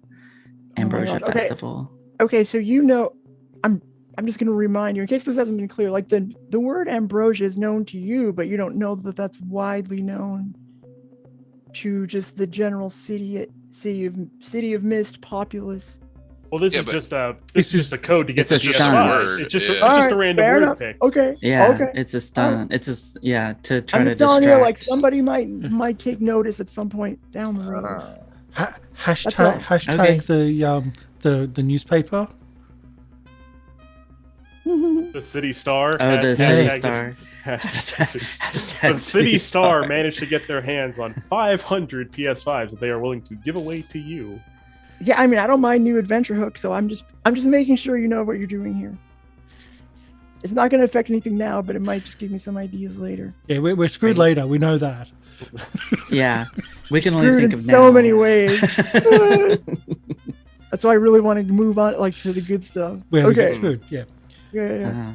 Speaker 2: God. Okay.
Speaker 6: Festival.
Speaker 2: Okay, so I'm just going to remind you, in case this hasn't been clear, like the word ambrosia is known to you, but you don't know that that's widely known to just the general city of Mist populace.
Speaker 4: Well, this
Speaker 3: Yeah,
Speaker 4: is
Speaker 3: but-
Speaker 4: just a code to get
Speaker 6: It's
Speaker 4: the
Speaker 6: a
Speaker 4: PS5.
Speaker 3: stunt.
Speaker 4: It's just
Speaker 3: Yeah.
Speaker 4: it's just
Speaker 2: Alright,
Speaker 4: a random
Speaker 2: fair
Speaker 4: word
Speaker 2: enough.
Speaker 4: pick.
Speaker 2: Okay.
Speaker 6: Yeah,
Speaker 2: Okay.
Speaker 6: it's a stunt. To try
Speaker 2: I'm
Speaker 6: to
Speaker 2: telling
Speaker 6: distract.
Speaker 2: you, like somebody might take notice at some point down the road. That's all.
Speaker 1: Hashtag the newspaper.
Speaker 4: The City Star.
Speaker 6: Oh, the
Speaker 4: hashtag
Speaker 6: City
Speaker 4: it-
Speaker 6: Star.
Speaker 4: hashtag City Star.
Speaker 6: Hashtag
Speaker 4: The City Star
Speaker 6: Star.
Speaker 4: managed to get their hands on 500 PS5s that they are willing to give away to you.
Speaker 2: Yeah, I don't mind new adventure hook, so I'm just making sure you know what you're doing here. It's not going to affect anything now, but it might just give me some ideas later.
Speaker 1: Yeah, we're screwed later. We know that.
Speaker 6: Yeah, we can only
Speaker 2: Screwed
Speaker 6: think
Speaker 2: in
Speaker 6: of
Speaker 2: so
Speaker 6: now.
Speaker 2: many ways. That's why I really wanted to move on, like, to the good stuff.
Speaker 1: We
Speaker 2: Okay.
Speaker 1: get screwed. Yeah.
Speaker 2: Yeah.
Speaker 6: Uh-huh.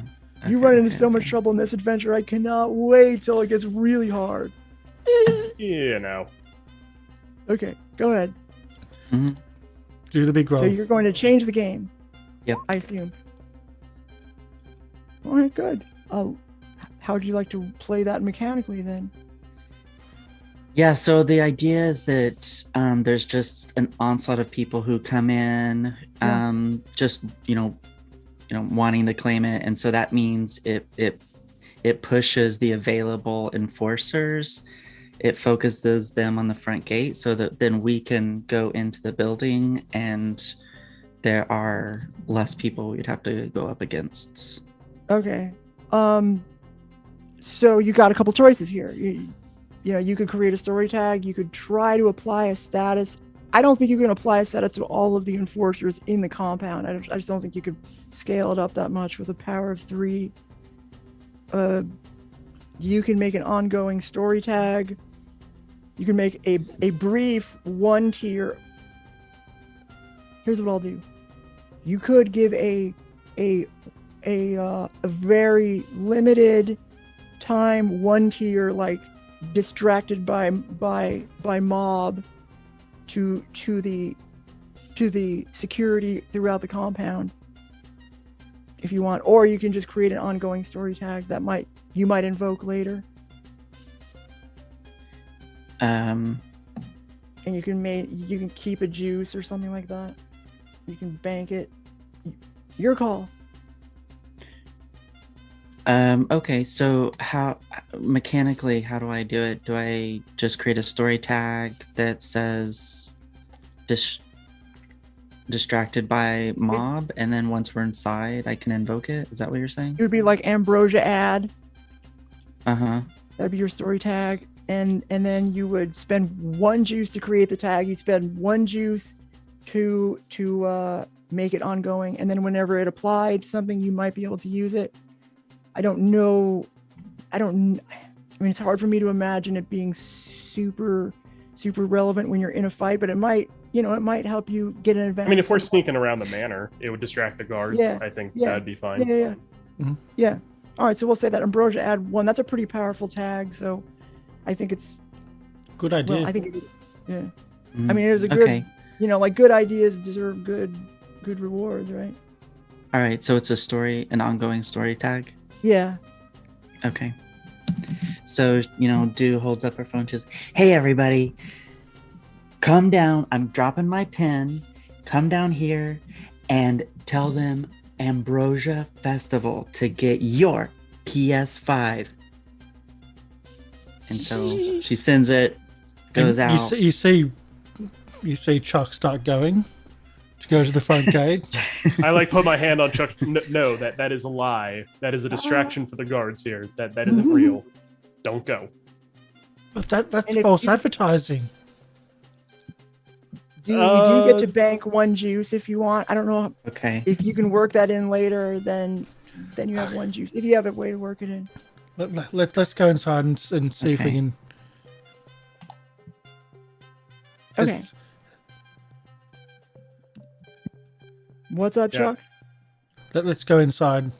Speaker 2: You
Speaker 6: Okay,
Speaker 2: run into
Speaker 6: okay,
Speaker 2: so much
Speaker 6: okay.
Speaker 2: trouble in this adventure. I cannot wait till it gets really hard.
Speaker 4: Yeah, no.
Speaker 2: Okay, go ahead.
Speaker 1: Do the big roll.
Speaker 2: So you're going to change the game.
Speaker 6: Yep.
Speaker 2: I assume. All right, good. How would you like to play that mechanically then?
Speaker 6: Yeah, so the idea is that there's just an onslaught of people who come in, just wanting to claim it, and so that means it pushes the available enforcers. It focuses them on the front gate, so that then we can go into the building, and there are less people we'd have to go up against.
Speaker 2: Okay. So you got a couple choices here. You could create a story tag. You could try to apply a status. I don't think you can apply a status to all of the enforcers in the compound. I just don't think you could scale it up that much with a power of 3. You can make an ongoing story tag. You can make a brief 1 tier. Here's what I'll do. You could give a very limited time 1 tier, like distracted by mob to the security throughout the compound, if you want, or you can just create an ongoing story tag that you might invoke later, and you can keep a juice or something like that. You can bank it. Your call.
Speaker 6: Okay, so how mechanically, how do I do it? Do I just create a story tag that says distracted by mob, and then once we're inside I can invoke it? Is that what you're saying?
Speaker 2: It would be like Ambrosia ad.
Speaker 6: Uh-huh.
Speaker 2: That'd be your story tag. And then you would spend 1 juice to create the tag. You'd spend 1 juice to make it ongoing, and then whenever it applied something, you might be able to use it. I mean, it's hard for me to imagine it being super relevant when you're in a fight, but it might help you get an advantage.
Speaker 4: I mean, if we're sneaking around the manor, it would distract the guards.
Speaker 2: Yeah,
Speaker 4: I think
Speaker 2: yeah,
Speaker 4: that'd be fine.
Speaker 2: Yeah.
Speaker 1: Mhm.
Speaker 2: Yeah. All right, so we'll say that Ambrosia add 1. That's a pretty powerful tag, so I think it's
Speaker 1: Good idea.
Speaker 2: well. I think it, yeah.
Speaker 6: Mhm.
Speaker 2: I mean, it was a good.
Speaker 6: Okay.
Speaker 2: Like good ideas deserve good good rewards, right?
Speaker 6: All right, so it's an ongoing story tag.
Speaker 2: Yeah.
Speaker 6: Okay. So, Do holds up her phone and says, "Hey, everybody, come down. I'm dropping my pin. Come down here and tell them Ambrosia Festival to get your PS5." And so she sends it, goes
Speaker 1: And
Speaker 6: out.
Speaker 1: You see Chuck start going to go to the front gate.
Speaker 4: I put my hand on Chuck. No, that is a lie. That is a distraction for the guards here. That isn't real. Don't go.
Speaker 1: But that's false advertising.
Speaker 2: You do get to bank 1 juice if you want. I don't know
Speaker 6: Okay.
Speaker 2: if you can work that in later. Then you have 1 juice if you have a way to work it in.
Speaker 1: Let's go inside and see if we
Speaker 6: Okay.
Speaker 1: can.
Speaker 2: Okay. What's up,
Speaker 4: Yeah.
Speaker 2: Chuck?
Speaker 1: Let's go inside.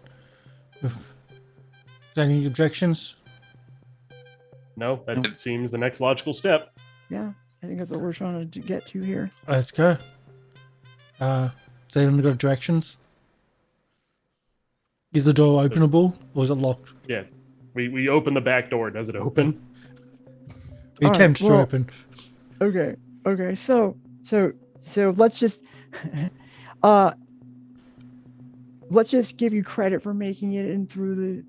Speaker 1: Is there any objections?
Speaker 4: No, that seems the next logical step.
Speaker 2: Yeah, I think that's what we're trying to get to here.
Speaker 1: Let's go. Has anyone got directions? Is the door openable or is it locked?
Speaker 4: Yeah, we open the back door. Does it open?
Speaker 1: We
Speaker 2: All right,
Speaker 1: attempt to
Speaker 2: well-
Speaker 1: open.
Speaker 2: Okay. So let's just let's just give you credit for making it in through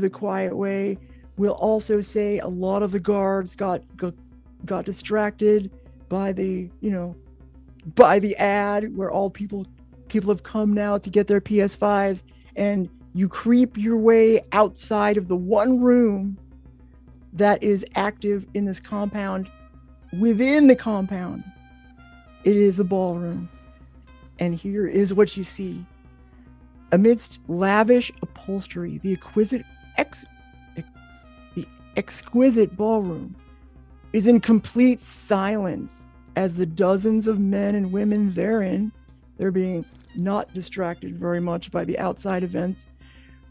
Speaker 2: the quiet way. We'll also say a lot of the guards got distracted by the ad where all people have come now to get their PS5s, and you creep your way outside of the one room that is active in this compound. Within the compound, it is the ballroom. And here is what you see. Amidst lavish upholstery, the exquisite ballroom is in complete silence as the dozens of men and women therein, they're being not distracted very much by the outside events,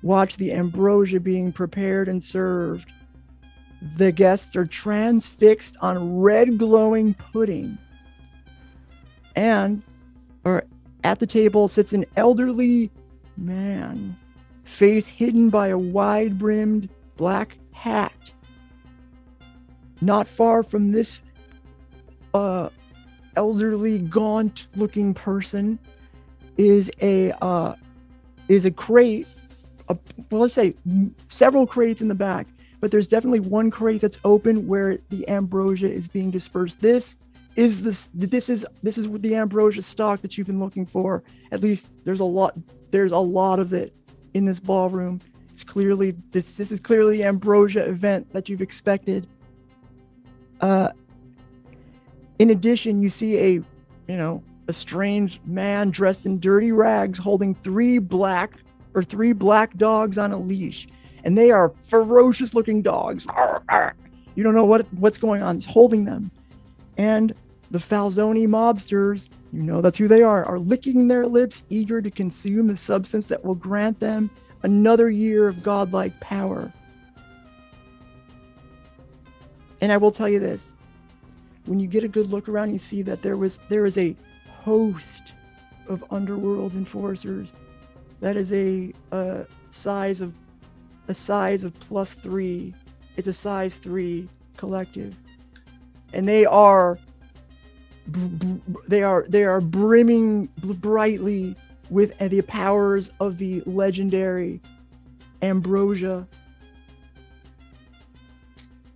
Speaker 2: watch the ambrosia being prepared and served. The guests are transfixed on red glowing pudding. Or at the table sits an elderly man, face hidden by a wide-brimmed black hat. Not far from this elderly, gaunt-looking person is a crate. Well, let's say several crates in the back, but there's definitely one crate that's open where the ambrosia is being dispersed. This is the ambrosia stock that you've been looking for. At least there's a lot of it in this ballroom. It's clearly this is clearly the ambrosia event that you've expected. In addition, you see a strange man dressed in dirty rags holding three black dogs on a leash, and they are ferocious looking dogs. You don't know what's going on. He's holding them, and the Falzoni mobsters, that's who they are licking their lips, eager to consume the substance that will grant them another year of godlike power. And I will tell you this: when you get a good look around, you see that there is a host of underworld enforcers. That is a size of +3. It's a size 3 collective, and they are brimming brightly with the powers of the legendary ambrosia.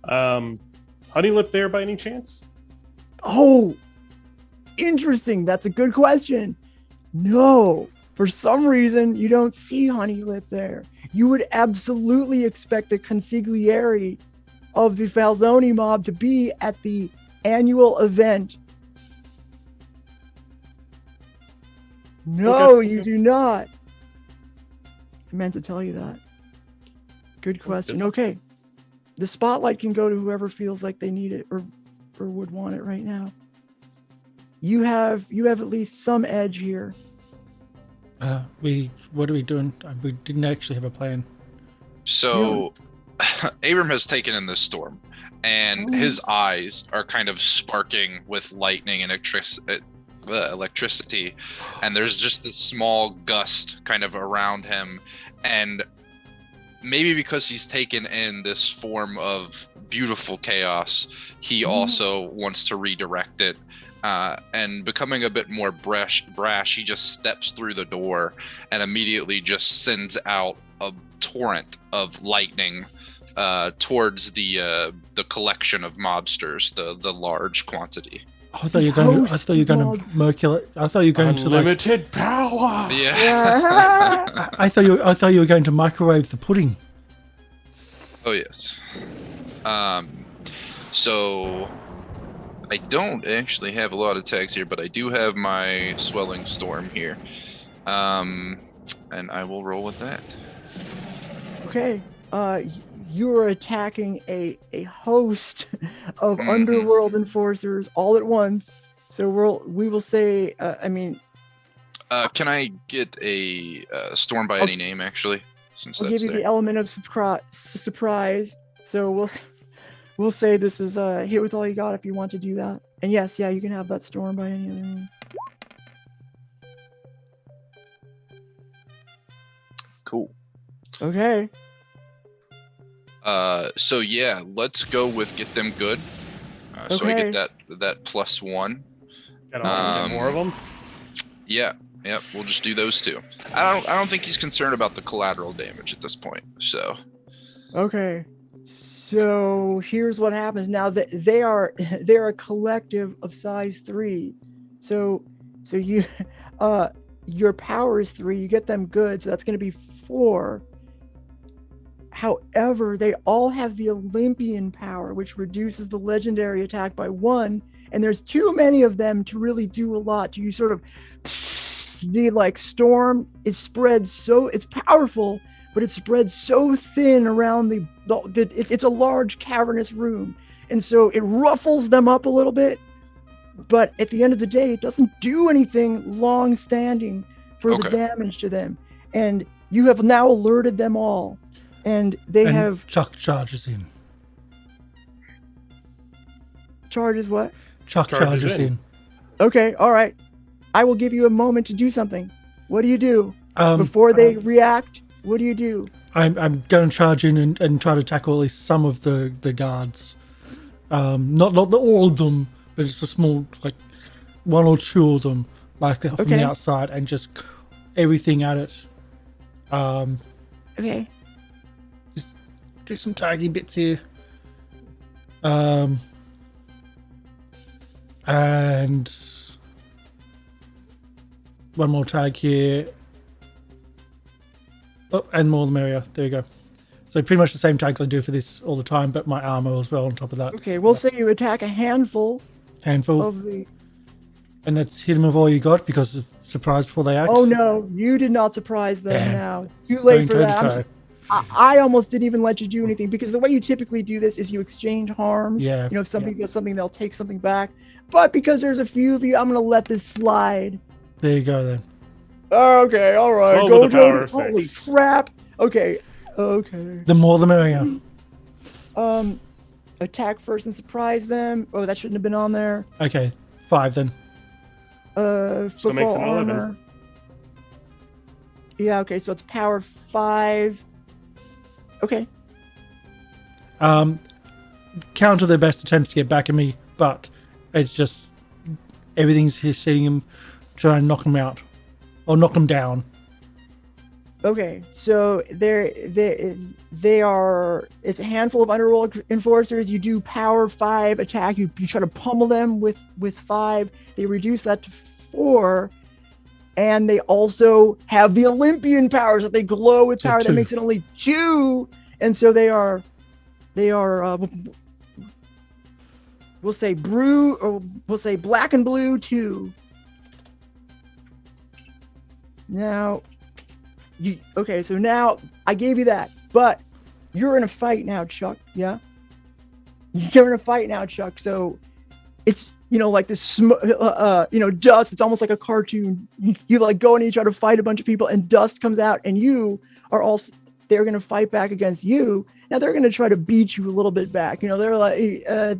Speaker 4: Honeylip there by any chance?
Speaker 2: Oh, interesting. That's a good question. No, for some reason you don't see Honeylip there. You would absolutely expect a consigliere of the Falzoni mob to be at the annual event. No,
Speaker 4: Okay.
Speaker 2: you do not. I meant to tell you that. Good question. Okay. The spotlight can go to whoever feels like they need it or would want it right now. You have at least some edge here.
Speaker 1: What are we doing? We didn't actually have a plan.
Speaker 3: So Abram has taken in this storm, and his eyes are kind of sparking with lightning and electricity, and there's just this small gust kind of around him, and maybe because he's taken in this form of beautiful chaos, he also wants to redirect it, and becoming a bit more brash, he just steps through the door and immediately just sends out a torrent of lightning towards the collection of mobsters, the large quantity.
Speaker 1: I thought you were going to Merculate. I thought you were going
Speaker 4: unlimited power.
Speaker 3: Yeah.
Speaker 1: I thought you were going to microwave the pudding.
Speaker 3: Oh yes. So I don't actually have a lot of tags here, but I do have my Swelling Storm here, and I will roll with that.
Speaker 2: Okay. You are attacking a host of underworld enforcers all at once. So we will say,
Speaker 3: can I get a storm by any name, actually? Since
Speaker 2: I'll
Speaker 3: that's
Speaker 2: give you
Speaker 3: there.
Speaker 2: the element of surprise. So we'll say this is hit with all you got if you want to do that. And yes, you can have that storm by any other name.
Speaker 3: Cool.
Speaker 2: Okay.
Speaker 3: So yeah, let's go with get them good. So I get that +1.
Speaker 4: Get more of them.
Speaker 3: Yeah, we'll just do those two. I don't think he's concerned about the collateral damage at this point. So.
Speaker 2: Okay. So here's what happens now that they're a collective of size 3. So you your power is 3, you get them good, so that's going to be 4. However, they all have the Olympian power, which reduces the legendary attack by 1, and there's too many of them to really do a lot. You sort of the storm is spread so it's powerful, but it's spread so thin around it's a large cavernous room, and so it ruffles them up a little bit, but at the end of the day it doesn't do anything long standing for the damage to them. And you have now alerted them all, and they have
Speaker 1: Chuck charges in.
Speaker 2: Charges what?
Speaker 1: Chuck charges in.
Speaker 2: Okay, all right, I will give you a moment to do something. What do you do before they react? What do you do?
Speaker 1: I'm going to charge in and try to tackle at least some of the guards. Not all of them, but it's a small, 1 or 2 of them, from the outside, and just everything at it.
Speaker 2: Okay.
Speaker 1: Just do some tagging bits here. And one more tag here. Oh, and more the merrier. There you go. So pretty much the same tags I do for this all the time, but my armor as well on top of that.
Speaker 2: Okay, we'll say you attack a handful of the...
Speaker 1: And that's hit them with all you got because of surprise before they act.
Speaker 2: Oh no, you did not surprise them now. It's too late for that. I almost didn't even let you do anything, because the way you typically do this is you exchange harms.
Speaker 1: Yeah.
Speaker 2: If somebody does something, they'll take something back. But because there's a few of you, I'm going to let this slide.
Speaker 1: There you go then.
Speaker 2: Okay, all right.
Speaker 4: Roll with the power of 6.
Speaker 2: Holy crap. Okay.
Speaker 1: The more the merrier.
Speaker 2: Attack first and surprise them. Oh, that shouldn't have been on there.
Speaker 1: Okay, 5 then.
Speaker 2: Football
Speaker 4: makes it 11.
Speaker 2: armor. Yeah, okay, so it's power 5. Okay.
Speaker 1: Counter their best attempts to get back at me, but it's just everything's hitting him, trying to knock him out or knock him down.
Speaker 2: Okay, so they are. It's a handful of underworld enforcers. You do power 5 attack. You try to pummel them with 5. They reduce that to 4, and they also have the Olympian powers that they glow with power. That makes it only 2, and so they are. We'll say black and blue 2. Now. So now I gave you that, but you're in a fight now, Chuck. Yeah, you're in a fight now, Chuck. So it's like this, dust. It's almost like a cartoon. You go and you try to fight a bunch of people, and dust comes out, and you are also. They're gonna fight back against you. Now they're gonna try to beat you a little bit back. They're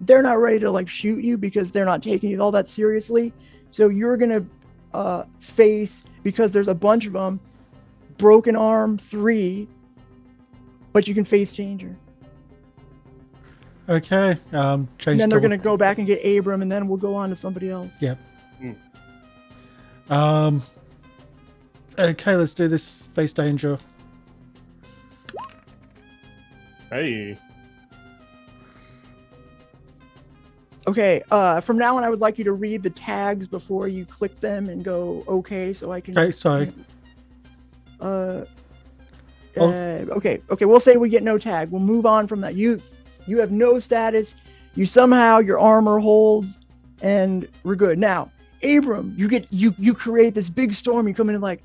Speaker 2: they're not ready to shoot you because they're not taking it all that seriously. So you're gonna face, because there's a bunch of them, broken arm 3, but you can face Changer.
Speaker 1: Okay. Change.
Speaker 2: And then they're gonna go back and get Abram, and then we'll go on to somebody else.
Speaker 1: Yep. Okay, let's do this. Face Danger.
Speaker 4: Hey.
Speaker 2: Okay, from now on, I would like you to read the tags before you click them and go okay, so I can.
Speaker 1: Okay, sorry.
Speaker 2: Okay, we'll say we get no tag. We'll move on from that. You have no status. You somehow, your armor holds, and we're good. Now, Abram, you create this big storm. You come in like,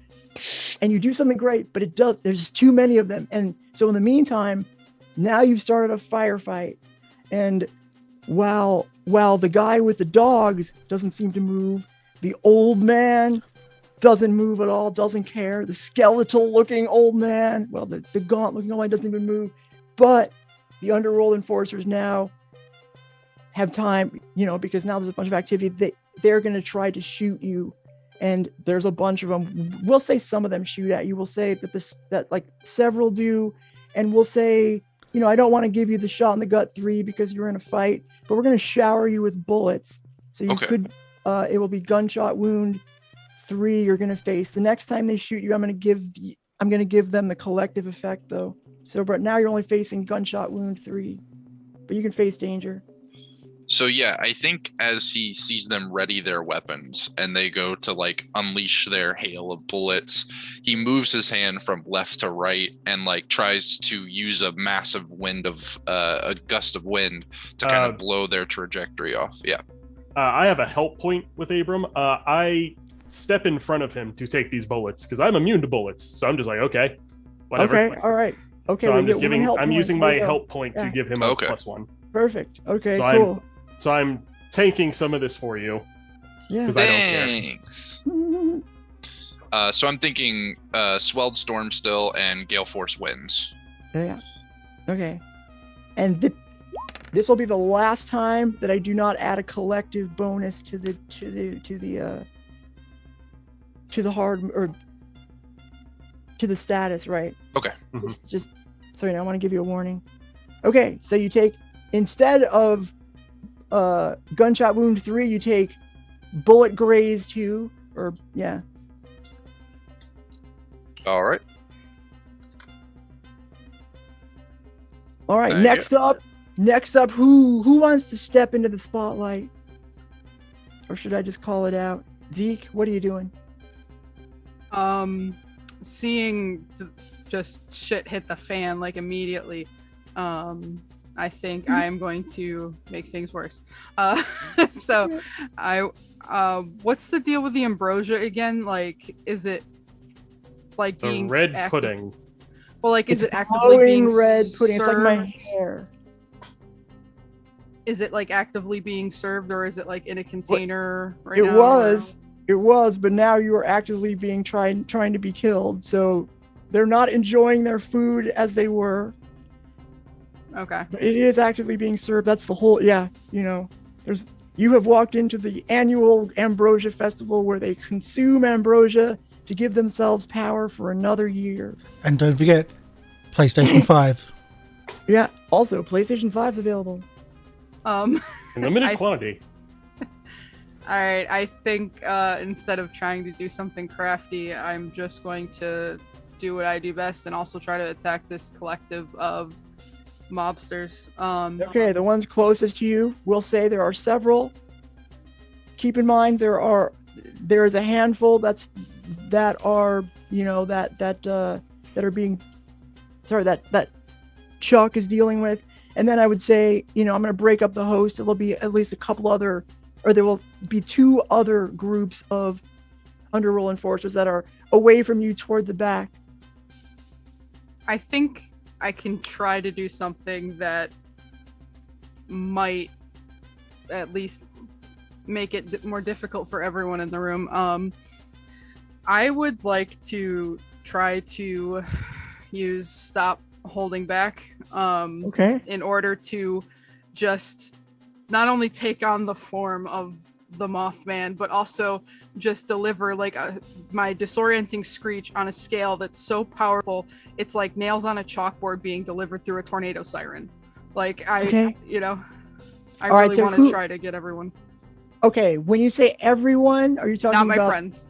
Speaker 2: and you do something great, but there's too many of them. And so in the meantime, now you've started a firefight, and while the guy with the dogs doesn't seem to move, the old man doesn't move at all, doesn't care. The skeletal looking old man, well, the gaunt looking old man doesn't even move. But the underworld enforcers now have time, because now there's a bunch of activity. They're going to try to shoot you. And there's a bunch of them. We'll say some of them shoot at you. We'll say that like several do. And we'll say, I don't want to give you the shot in the gut 3 because you're in a fight, but we're going to shower you with bullets. So you could, it will be gunshot wound 3 you're going to face. The next time they shoot you, I'm going to give them the collective effect though. So, but now you're only facing gunshot wound 3, but you can face danger.
Speaker 3: So yeah, I think as he sees them ready their weapons and they go to like unleash their hail of bullets, he moves his hand from left to right and like tries to use a massive wind of a gust of wind to kind of blow their trajectory off. Yeah.
Speaker 4: I have a help point with Abram. I step in front of him to take these bullets because I'm immune to bullets. So I'm just like, okay, whatever.
Speaker 2: Okay, all right. Okay.
Speaker 4: So I'm using my help point to give him a +1.
Speaker 2: Perfect. Okay,
Speaker 4: so
Speaker 2: cool.
Speaker 4: So I'm tanking some of this for you.
Speaker 2: Yeah.
Speaker 3: Thanks. So I'm thinking Swelled Storm still and Gale Force winds.
Speaker 2: Yeah. Okay. And this will be the last time that I do not add a collective bonus to the hard or to the status, right?
Speaker 3: Okay.
Speaker 2: Just so I want to give you a warning. Okay, so you take, instead of gunshot wound 3, you take bullet graze 2, or yeah.
Speaker 3: All right.
Speaker 2: All right. Next up, who wants to step into the spotlight, or should I just call it out? Zeke, what are you doing?
Speaker 5: Seeing just shit hit the fan like immediately. I think I am going to make things worse. So what's the deal with the ambrosia again? Like, is it like
Speaker 4: the
Speaker 5: being
Speaker 4: red pudding?
Speaker 5: Well, like, is it actively being
Speaker 2: red pudding?
Speaker 5: served?
Speaker 2: It's like my hair.
Speaker 5: Is it like actively being served, or is it like in a container right now?
Speaker 2: It was, but now you are actively being trying to be killed. So they're not enjoying their food as they were.
Speaker 5: Okay.
Speaker 2: But it is actively being served. That's the whole, you have walked into the annual Ambrosia Festival where they consume ambrosia to give themselves power for another year.
Speaker 1: And don't forget, PlayStation 5.
Speaker 2: Yeah, also PlayStation 5's available.
Speaker 4: In limited quantity.
Speaker 5: All right, I think instead of trying to do something crafty, I'm just going to do what I do best and also try to attack this collective of mobsters.
Speaker 2: Okay, the ones closest to you, we'll say there are several. Keep in mind there is a handful that Chuck is dealing with, and then I would say, I'm going to break up the host. It'll be at least a couple other, or there will be 2 other groups of underworld enforcers that are away from you toward the back.
Speaker 5: I think I can try to do something that might at least make it more difficult for everyone in the room. I would like to try to use Stop Holding Back
Speaker 2: okay,
Speaker 5: in order to just not only take on the form of the Mothman, but also just deliver like my disorienting screech on a scale that's so powerful it's like nails on a chalkboard being delivered through a tornado siren. Like I
Speaker 2: Okay.
Speaker 5: I
Speaker 2: All right,
Speaker 5: really
Speaker 2: so
Speaker 5: want to try to get everyone.
Speaker 2: Okay, when you say everyone, are you talking
Speaker 5: Not my
Speaker 2: about
Speaker 5: friends.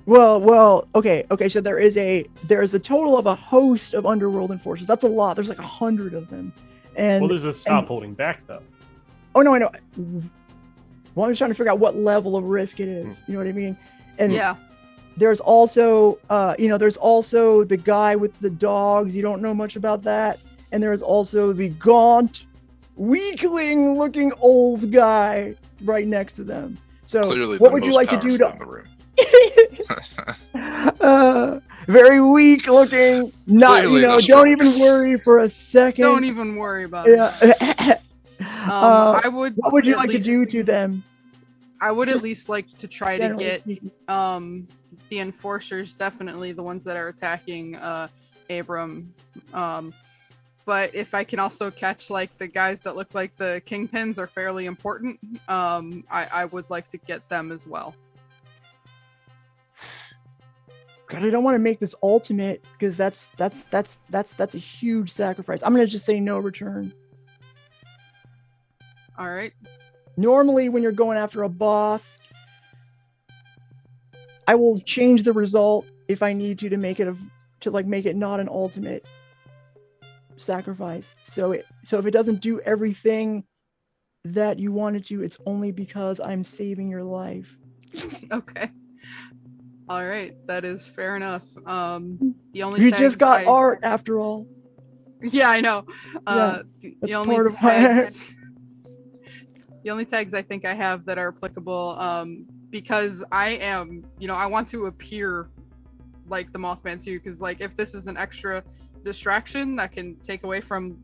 Speaker 2: Well, okay. So there's a total of a host of underworld enforcers. That's a lot. There's like 100 of them. And
Speaker 4: Well, there's a stop holding back though.
Speaker 2: oh no, I know. Well, I'm just trying to figure out what level of risk it is. You know what I mean? And
Speaker 5: Yeah.
Speaker 2: there's also there's also the guy with the dogs. You don't know much about that. And there's also the gaunt, weakling looking old guy right next to them. So
Speaker 3: Clearly,
Speaker 2: what
Speaker 3: the
Speaker 2: would you
Speaker 3: most
Speaker 2: like to do
Speaker 3: powerful in the room.
Speaker 2: very weak looking. Not
Speaker 3: Clearly the
Speaker 2: don't even
Speaker 3: strongest.
Speaker 2: worry for a second.
Speaker 5: Don't even worry about it.
Speaker 2: Yeah.
Speaker 5: I would.
Speaker 2: What would you
Speaker 5: at
Speaker 2: like to
Speaker 5: least-
Speaker 2: do to them?
Speaker 5: I would at
Speaker 2: Just
Speaker 5: least like to try to
Speaker 2: Generally
Speaker 5: get
Speaker 2: speaking.
Speaker 5: the enforcers, definitely the ones that are attacking Abram. But if I can also catch like the guys that look like the kingpins are fairly important, I would like to get them as well.
Speaker 2: God, I don't want to make this ultimate because that's a huge sacrifice. I'm gonna just say no return.
Speaker 5: All right.
Speaker 2: Normally, when you're going after a boss, I will change the result if I need to make it not an ultimate sacrifice. So if it doesn't do everything that you wanted to, it's only because I'm saving your life.
Speaker 5: Okay. All right. That is fair enough. The only
Speaker 2: You
Speaker 5: tags
Speaker 2: just got art after all.
Speaker 5: Yeah, I know.
Speaker 2: Yeah,
Speaker 5: The
Speaker 2: that's
Speaker 5: only
Speaker 2: part of
Speaker 5: tags. The only tags I think I have that are applicable, because I am, I want to appear like the Mothman too, because like if this is an extra distraction that can take away from,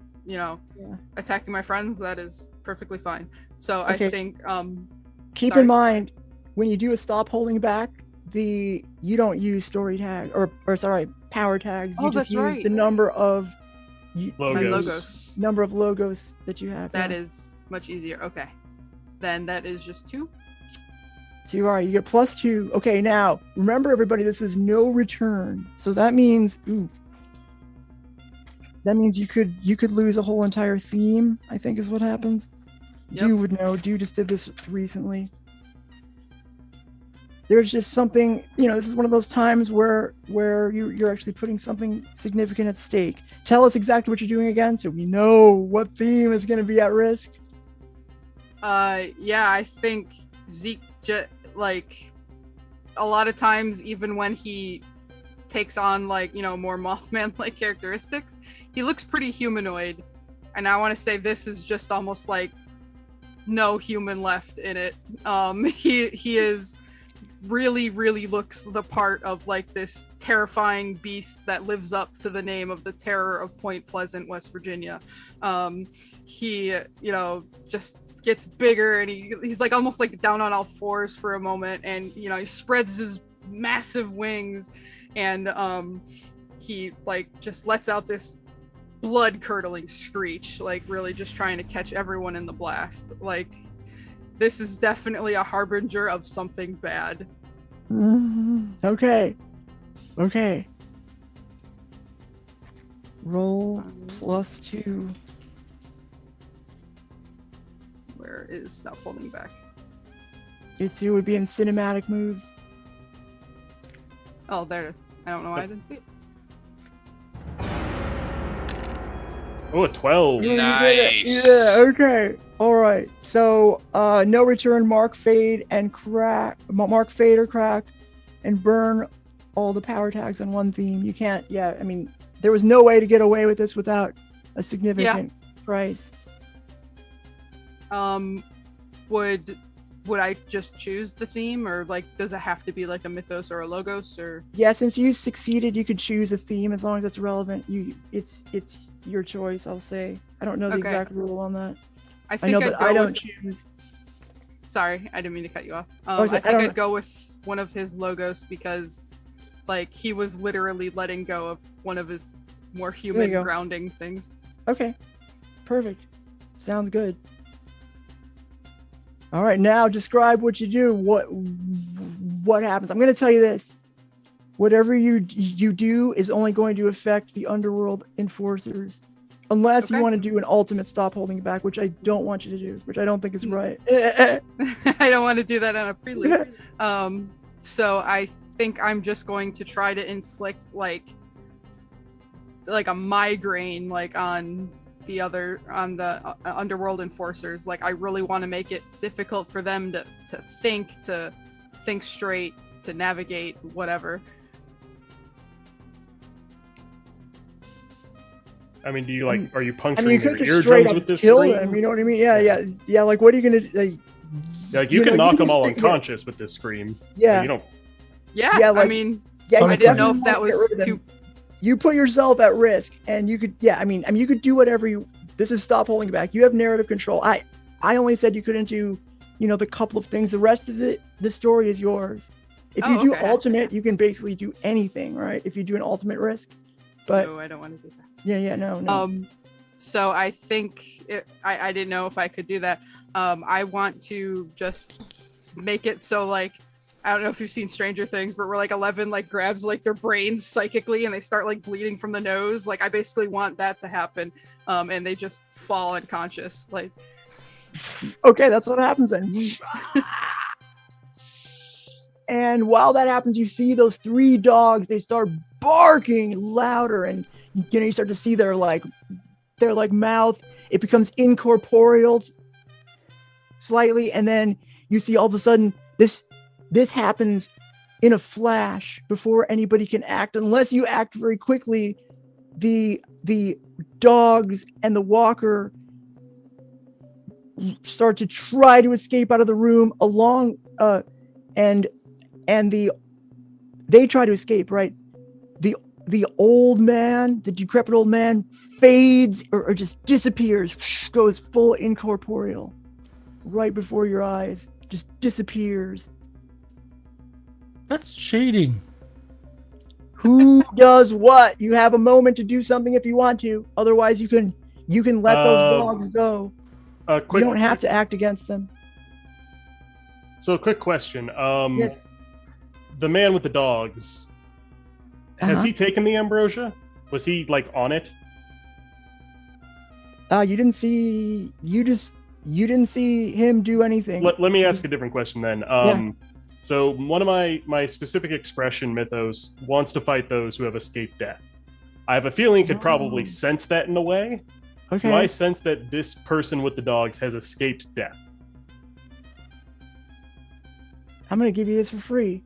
Speaker 5: attacking my friends, that is perfectly fine. So
Speaker 2: Okay.
Speaker 5: I think,
Speaker 2: Keep
Speaker 5: sorry.
Speaker 2: in mind when you do a stop holding back, you don't use story tag or power tags. You
Speaker 5: Oh,
Speaker 2: just
Speaker 5: that's
Speaker 2: use
Speaker 5: right.
Speaker 2: the number of
Speaker 5: my
Speaker 4: Logos.
Speaker 5: logos.
Speaker 2: number of logos that you have.
Speaker 5: That
Speaker 2: yeah.
Speaker 5: is much easier. Okay. Then that is just 2.
Speaker 2: So you get +2. Okay, now remember everybody, this is no return. So that means you could lose a whole entire theme, I think is what happens.
Speaker 5: Yep.
Speaker 2: You would know. You just did this recently. There's just something, this is one of those times where you're actually putting something significant at stake. Tell us exactly what you're doing again so we know what theme is going to be at risk.
Speaker 5: Yeah, I think Zeke, like, a lot of times, even when he takes on, like, more Mothman-like characteristics, he looks pretty humanoid. And I want to say this is just almost like no human left in it. He is really, really looks the part of, like, this terrifying beast that lives up to the name of the terror of Point Pleasant, West Virginia. He, just gets bigger, and he's like almost like down on all fours for a moment, and he spreads his massive wings, and he like just lets out this blood curdling screech, like really just trying to catch everyone in the blast. Like, this is definitely a harbinger of something bad.
Speaker 2: Okay. Roll +2.
Speaker 5: Where is Stop Holding Back?
Speaker 2: It would be in cinematic moves.
Speaker 5: Oh, there it is. I don't know why I didn't see it.
Speaker 4: Oh, a 12.
Speaker 3: Nice.
Speaker 2: Yeah, okay. All right. So, no return, mark fade or crack, and burn all the power tags on one theme. You can't, there was no way to get away with this without a significant price.
Speaker 5: Would I just choose the theme, or like does it have to be like a mythos or a logos, or?
Speaker 2: Yeah, since you succeeded, you could choose a theme as long as it's relevant. It's your choice, I'll say. I don't know the
Speaker 5: Okay.
Speaker 2: exact rule on that.
Speaker 5: I think
Speaker 2: know,
Speaker 5: I'd
Speaker 2: but
Speaker 5: go
Speaker 2: I don't
Speaker 5: with...
Speaker 2: choose.
Speaker 5: Sorry, I didn't mean to cut you off.
Speaker 2: I was
Speaker 5: I
Speaker 2: like,
Speaker 5: think
Speaker 2: I don't
Speaker 5: I'd go with one of his logos because, like, he was literally letting go of one of his more human
Speaker 2: go.
Speaker 5: grounding things.
Speaker 2: Okay, perfect. Sounds good. All right, now describe what you do. What happens? I'm going to tell you this. Whatever you do is only going to affect the underworld enforcers. Unless you want to do an ultimate stop holding back, which I don't want you to do, which I don't think is right.
Speaker 5: I don't want to do that on a prelude. So I think I'm just going to try to inflict like a migraine like on the underworld enforcers. Like I really want to make it difficult for them to think straight, to navigate, whatever.
Speaker 4: I mean, do you are you puncturing
Speaker 2: their
Speaker 4: eardrums with this scream?
Speaker 2: Them, you know what I mean? Yeah. Like, what are you gonna do?
Speaker 4: You can knock them all unconscious with this scream.
Speaker 2: Yeah.
Speaker 4: You don't.
Speaker 5: Yeah. I mean,
Speaker 1: yeah,
Speaker 5: I didn't know if that was too.
Speaker 2: You put yourself at risk, and you could. Yeah. I mean, you could do whatever you. This is stop holding back. You have narrative control. I only said you couldn't do, the couple of things. The rest of the story is yours. If you do ultimate, you can basically do anything, right? If you do an ultimate risk. But
Speaker 5: no, I don't want to do that.
Speaker 2: Yeah, no.
Speaker 5: So I think I didn't know if I could do that. I want to just make it so like, I don't know if you've seen Stranger Things, but where like 11 like grabs like their brains psychically and they start like bleeding from the nose. Like I basically want that to happen. And they just fall unconscious. Like,
Speaker 2: okay, that's what happens then. And while that happens, you see those 3 dogs, they start barking louder, and you start to see their mouth, it becomes incorporeal slightly, and then you see all of a sudden this happens in a flash before anybody can act. Unless you act very quickly, the dogs and the walker start to try to escape out of the room they try to escape, right? The old man, the decrepit old man, fades or just disappears, goes full incorporeal right before your eyes, just disappears.
Speaker 1: That's cheating.
Speaker 2: Who does what? You have a moment to do something if you want to. Otherwise, you can let those dogs go. You don't have to act against them.
Speaker 4: So, a quick question.
Speaker 2: Yes.
Speaker 4: The man with the dogs. Has he taken the ambrosia? Was he on it?
Speaker 2: You didn't see him do anything.
Speaker 4: Let me ask a different question then. So one of my specific expression mythos wants to fight those who have escaped death. I have a feeling he could probably sense that in a way.
Speaker 2: Okay.
Speaker 4: Do I sense that this person with the dogs has escaped death?
Speaker 2: I'm gonna give you this for free.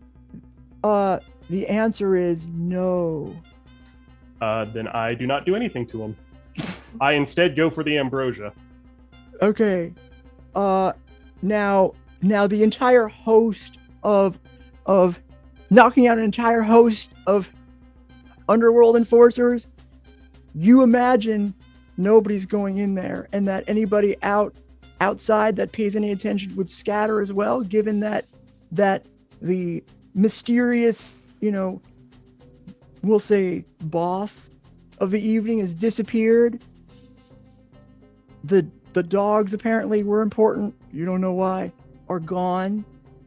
Speaker 2: The answer is no.
Speaker 4: Then I do not do anything to him. I instead go for the ambrosia.
Speaker 2: Okay. Now the entire host of knocking out an entire host of underworld enforcers, you imagine nobody's going in there, and that anybody outside that pays any attention would scatter as well, given that the mysterious, we'll say boss of the evening has disappeared. The dogs apparently were important. You don't know why. Are gone.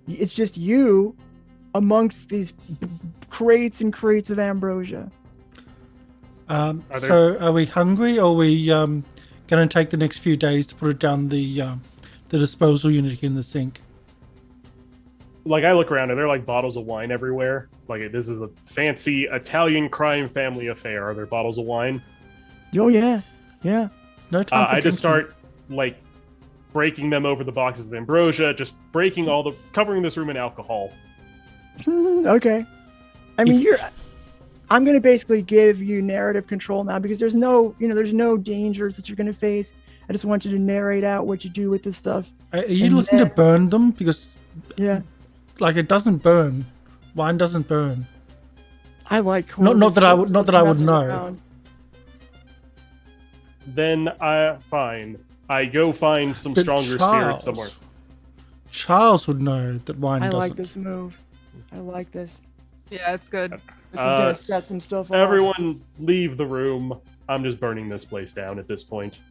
Speaker 2: It's just you amongst these crates and crates of ambrosia.
Speaker 1: So are we hungry, or are we going to take the next few days to put it down the disposal unit in the sink?
Speaker 4: I look around and there are bottles of wine everywhere. This is a fancy Italian crime family affair. Are there bottles of wine?
Speaker 2: Oh yeah.
Speaker 1: It's no time for
Speaker 4: I just start breaking them over the boxes of ambrosia, just covering this room in alcohol.
Speaker 2: Okay. I mean, I'm going to basically give you narrative control now, because there's no dangers that you're going to face. I just want you to narrate out what you do with this stuff.
Speaker 1: Are you looking to burn them? Because
Speaker 2: yeah,
Speaker 1: it doesn't burn. Wine doesn't burn.
Speaker 2: I like Corvus.
Speaker 1: Not that I would know.
Speaker 2: Around.
Speaker 4: Then fine. I go find some stronger spirits somewhere.
Speaker 1: Charles would know that wine doesn't.
Speaker 2: I like this move. I like this.
Speaker 5: Yeah, it's good.
Speaker 2: This is gonna set some stuff off.
Speaker 4: Everyone leave the room. I'm just burning this place down at this point.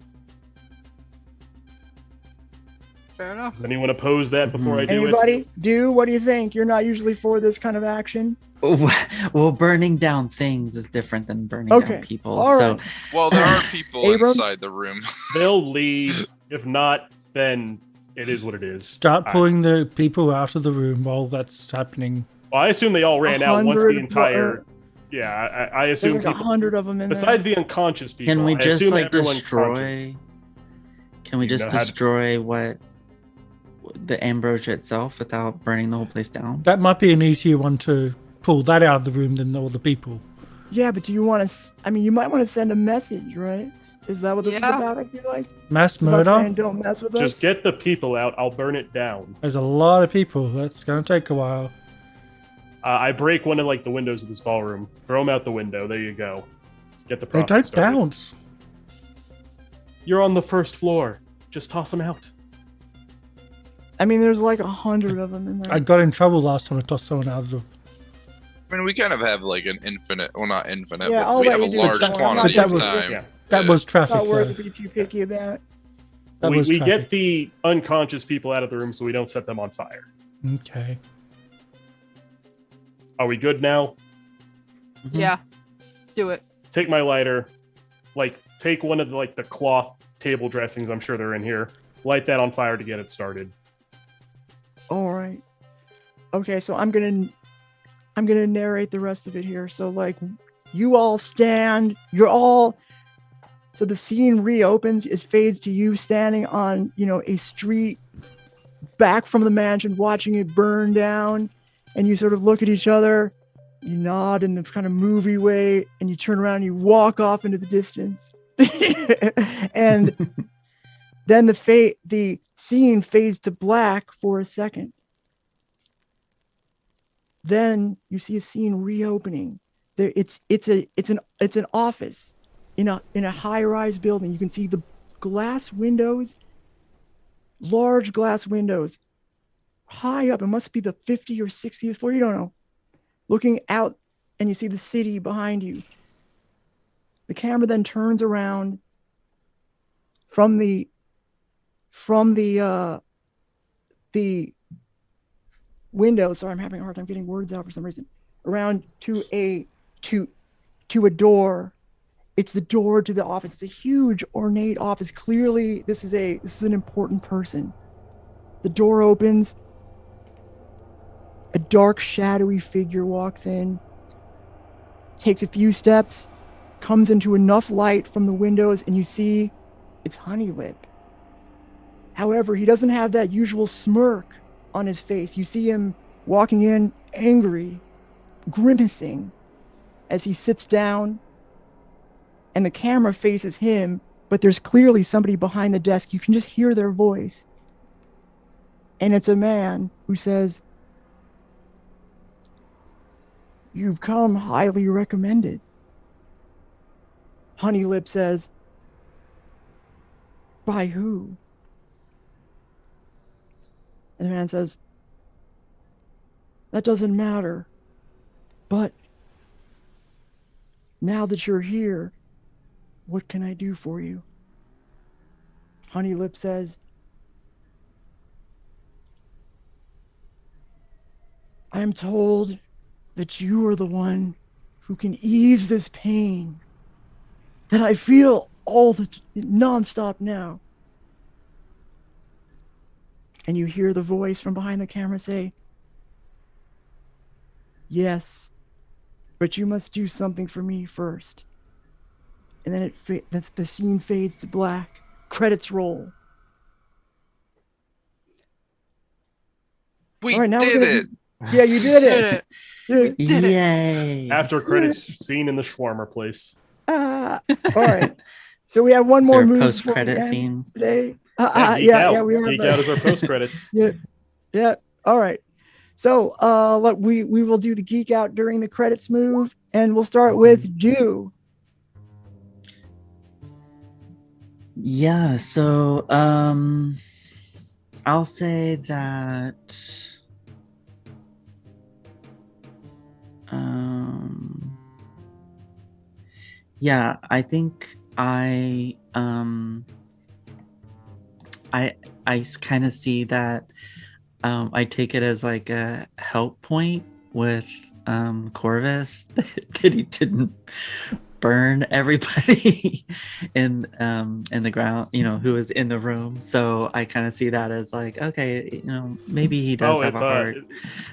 Speaker 5: Fair enough.
Speaker 4: Does anyone oppose that before I do
Speaker 2: Anybody? What do you think? You're not usually for this kind of action.
Speaker 6: Well, burning down things is different than burning
Speaker 2: Okay.
Speaker 6: down people.
Speaker 2: All
Speaker 6: So
Speaker 2: right.
Speaker 3: Well, there are people
Speaker 2: Abram?
Speaker 3: inside the room.
Speaker 4: it? They'll leave. If not, then it is what it is.
Speaker 1: Start pulling the people out of the room while that's happening.
Speaker 4: Well, I assume they all ran out once the
Speaker 2: 100
Speaker 4: entire. Yeah, I
Speaker 2: There's
Speaker 4: assume
Speaker 2: like
Speaker 4: people.
Speaker 2: 100 of them in
Speaker 4: Besides
Speaker 2: there.
Speaker 4: the unconscious people,
Speaker 6: can we
Speaker 4: I
Speaker 6: just
Speaker 4: assume
Speaker 6: like
Speaker 4: everyone
Speaker 6: destroy?
Speaker 4: conscious.
Speaker 6: Can we
Speaker 4: Do you
Speaker 6: just
Speaker 4: know how to-
Speaker 6: destroy what the ambrosia itself without burning the whole place down?
Speaker 1: That might be an easier one to pull that out of the room than all the people.
Speaker 2: Yeah, but do you want to? I mean, you might want to send a message, right? Is that what this is
Speaker 5: Yeah.
Speaker 2: about? I feel like
Speaker 1: Mass
Speaker 2: It's about saying,
Speaker 1: murder?
Speaker 2: don't mess with us.
Speaker 4: Just get the people out. I'll burn it down.
Speaker 1: There's a lot of people. That's going to take a while.
Speaker 4: I break one of like the windows of this ballroom. Throw them out the window. There you go. Get the
Speaker 1: They
Speaker 4: process
Speaker 1: don't
Speaker 4: started.
Speaker 1: bounce.
Speaker 4: You're on the first floor. Just toss them out.
Speaker 2: I mean, there's like 100 of them in there.
Speaker 1: I got in trouble last time I tossed someone out of the...
Speaker 3: I mean, we kind of have like an infinite, well, not infinite,
Speaker 2: Yeah,
Speaker 3: but
Speaker 2: I'll
Speaker 3: we
Speaker 2: let
Speaker 3: have a
Speaker 2: you do it.
Speaker 3: large
Speaker 2: Don't worry. I'm not
Speaker 3: quantity
Speaker 1: that
Speaker 3: of
Speaker 1: was-
Speaker 3: time.
Speaker 4: Yeah.
Speaker 1: That
Speaker 3: Yeah.
Speaker 1: was traffic,
Speaker 2: Not worth
Speaker 1: though.
Speaker 2: to be too picky about.
Speaker 1: That
Speaker 4: we
Speaker 1: was
Speaker 4: we
Speaker 1: traffic.
Speaker 4: get the unconscious people out of the room so we don't set them on fire.
Speaker 1: Okay.
Speaker 4: Are we good now?
Speaker 5: Yeah. Do it.
Speaker 4: Take my lighter. Like, take one of the, like the cloth table dressings. I'm sure they're in here. Light that on fire to get it started.
Speaker 2: All right. Okay, so I'm gonna narrate the rest of it here. So like, you all stand. You're all. So the scene reopens. It fades to you standing on, a street back from the mansion, watching it burn down, and you sort of look at each other. You nod in the kind of movie way, and you turn around and you walk off into the distance. And then the scene fades to black for a second. Then you see a scene reopening. There, it's an office in a high-rise building. You can see the glass windows, large glass windows, high up. It must be the 50th or 60th floor. You don't know. Looking out, and you see the city behind you. The camera then turns around from the window. Sorry, I'm having a hard time getting words out for some reason. Around to a door. It's the door to the office. It's a huge, ornate office. Clearly, this is an important person. The door opens. A dark, shadowy figure walks in, takes a few steps, comes into enough light from the windows, and you see it's Honeylip. However, he doesn't have that usual smirk on his face. You see him walking in, angry, grimacing, as he sits down, and the camera faces him, but there's clearly somebody behind the desk. You can just hear their voice. And it's a man who says, "You've come highly recommended." Honeylip says, "By who?" And the man says, "That doesn't matter. But now that you're here, what can I do for you?" Honeylip says, "I am told that you are the one who can ease this pain that I feel all the nonstop now." And you hear the voice from behind the camera say, "Yes, but you must do something for me first." And then the scene fades to black. Credits roll.
Speaker 3: We
Speaker 2: All right, now we're
Speaker 3: did
Speaker 2: gonna-
Speaker 3: it.
Speaker 2: Yeah, you did
Speaker 5: Did
Speaker 2: it.
Speaker 5: it.
Speaker 2: Dude.
Speaker 5: Did it.
Speaker 6: Yay!
Speaker 4: After credits scene in the shawarma place.
Speaker 2: All right. So we have one
Speaker 6: Is
Speaker 2: more
Speaker 6: there a
Speaker 2: move
Speaker 6: post-credit
Speaker 2: before we end
Speaker 6: scene?
Speaker 2: today.
Speaker 4: Geek out.
Speaker 2: Yeah, we have
Speaker 4: Geek
Speaker 2: that.
Speaker 4: out is our post credits.
Speaker 2: Yeah. All right. So look, we will do the geek out during the credits move, and we'll start with Do.
Speaker 6: Yeah, so I'll say that yeah, I think I I kind of see that. I take it as like a help point with Corvus that he didn't burn everybody in the ground, who was in the room. So I kind of see that as like, okay, maybe he does have a heart.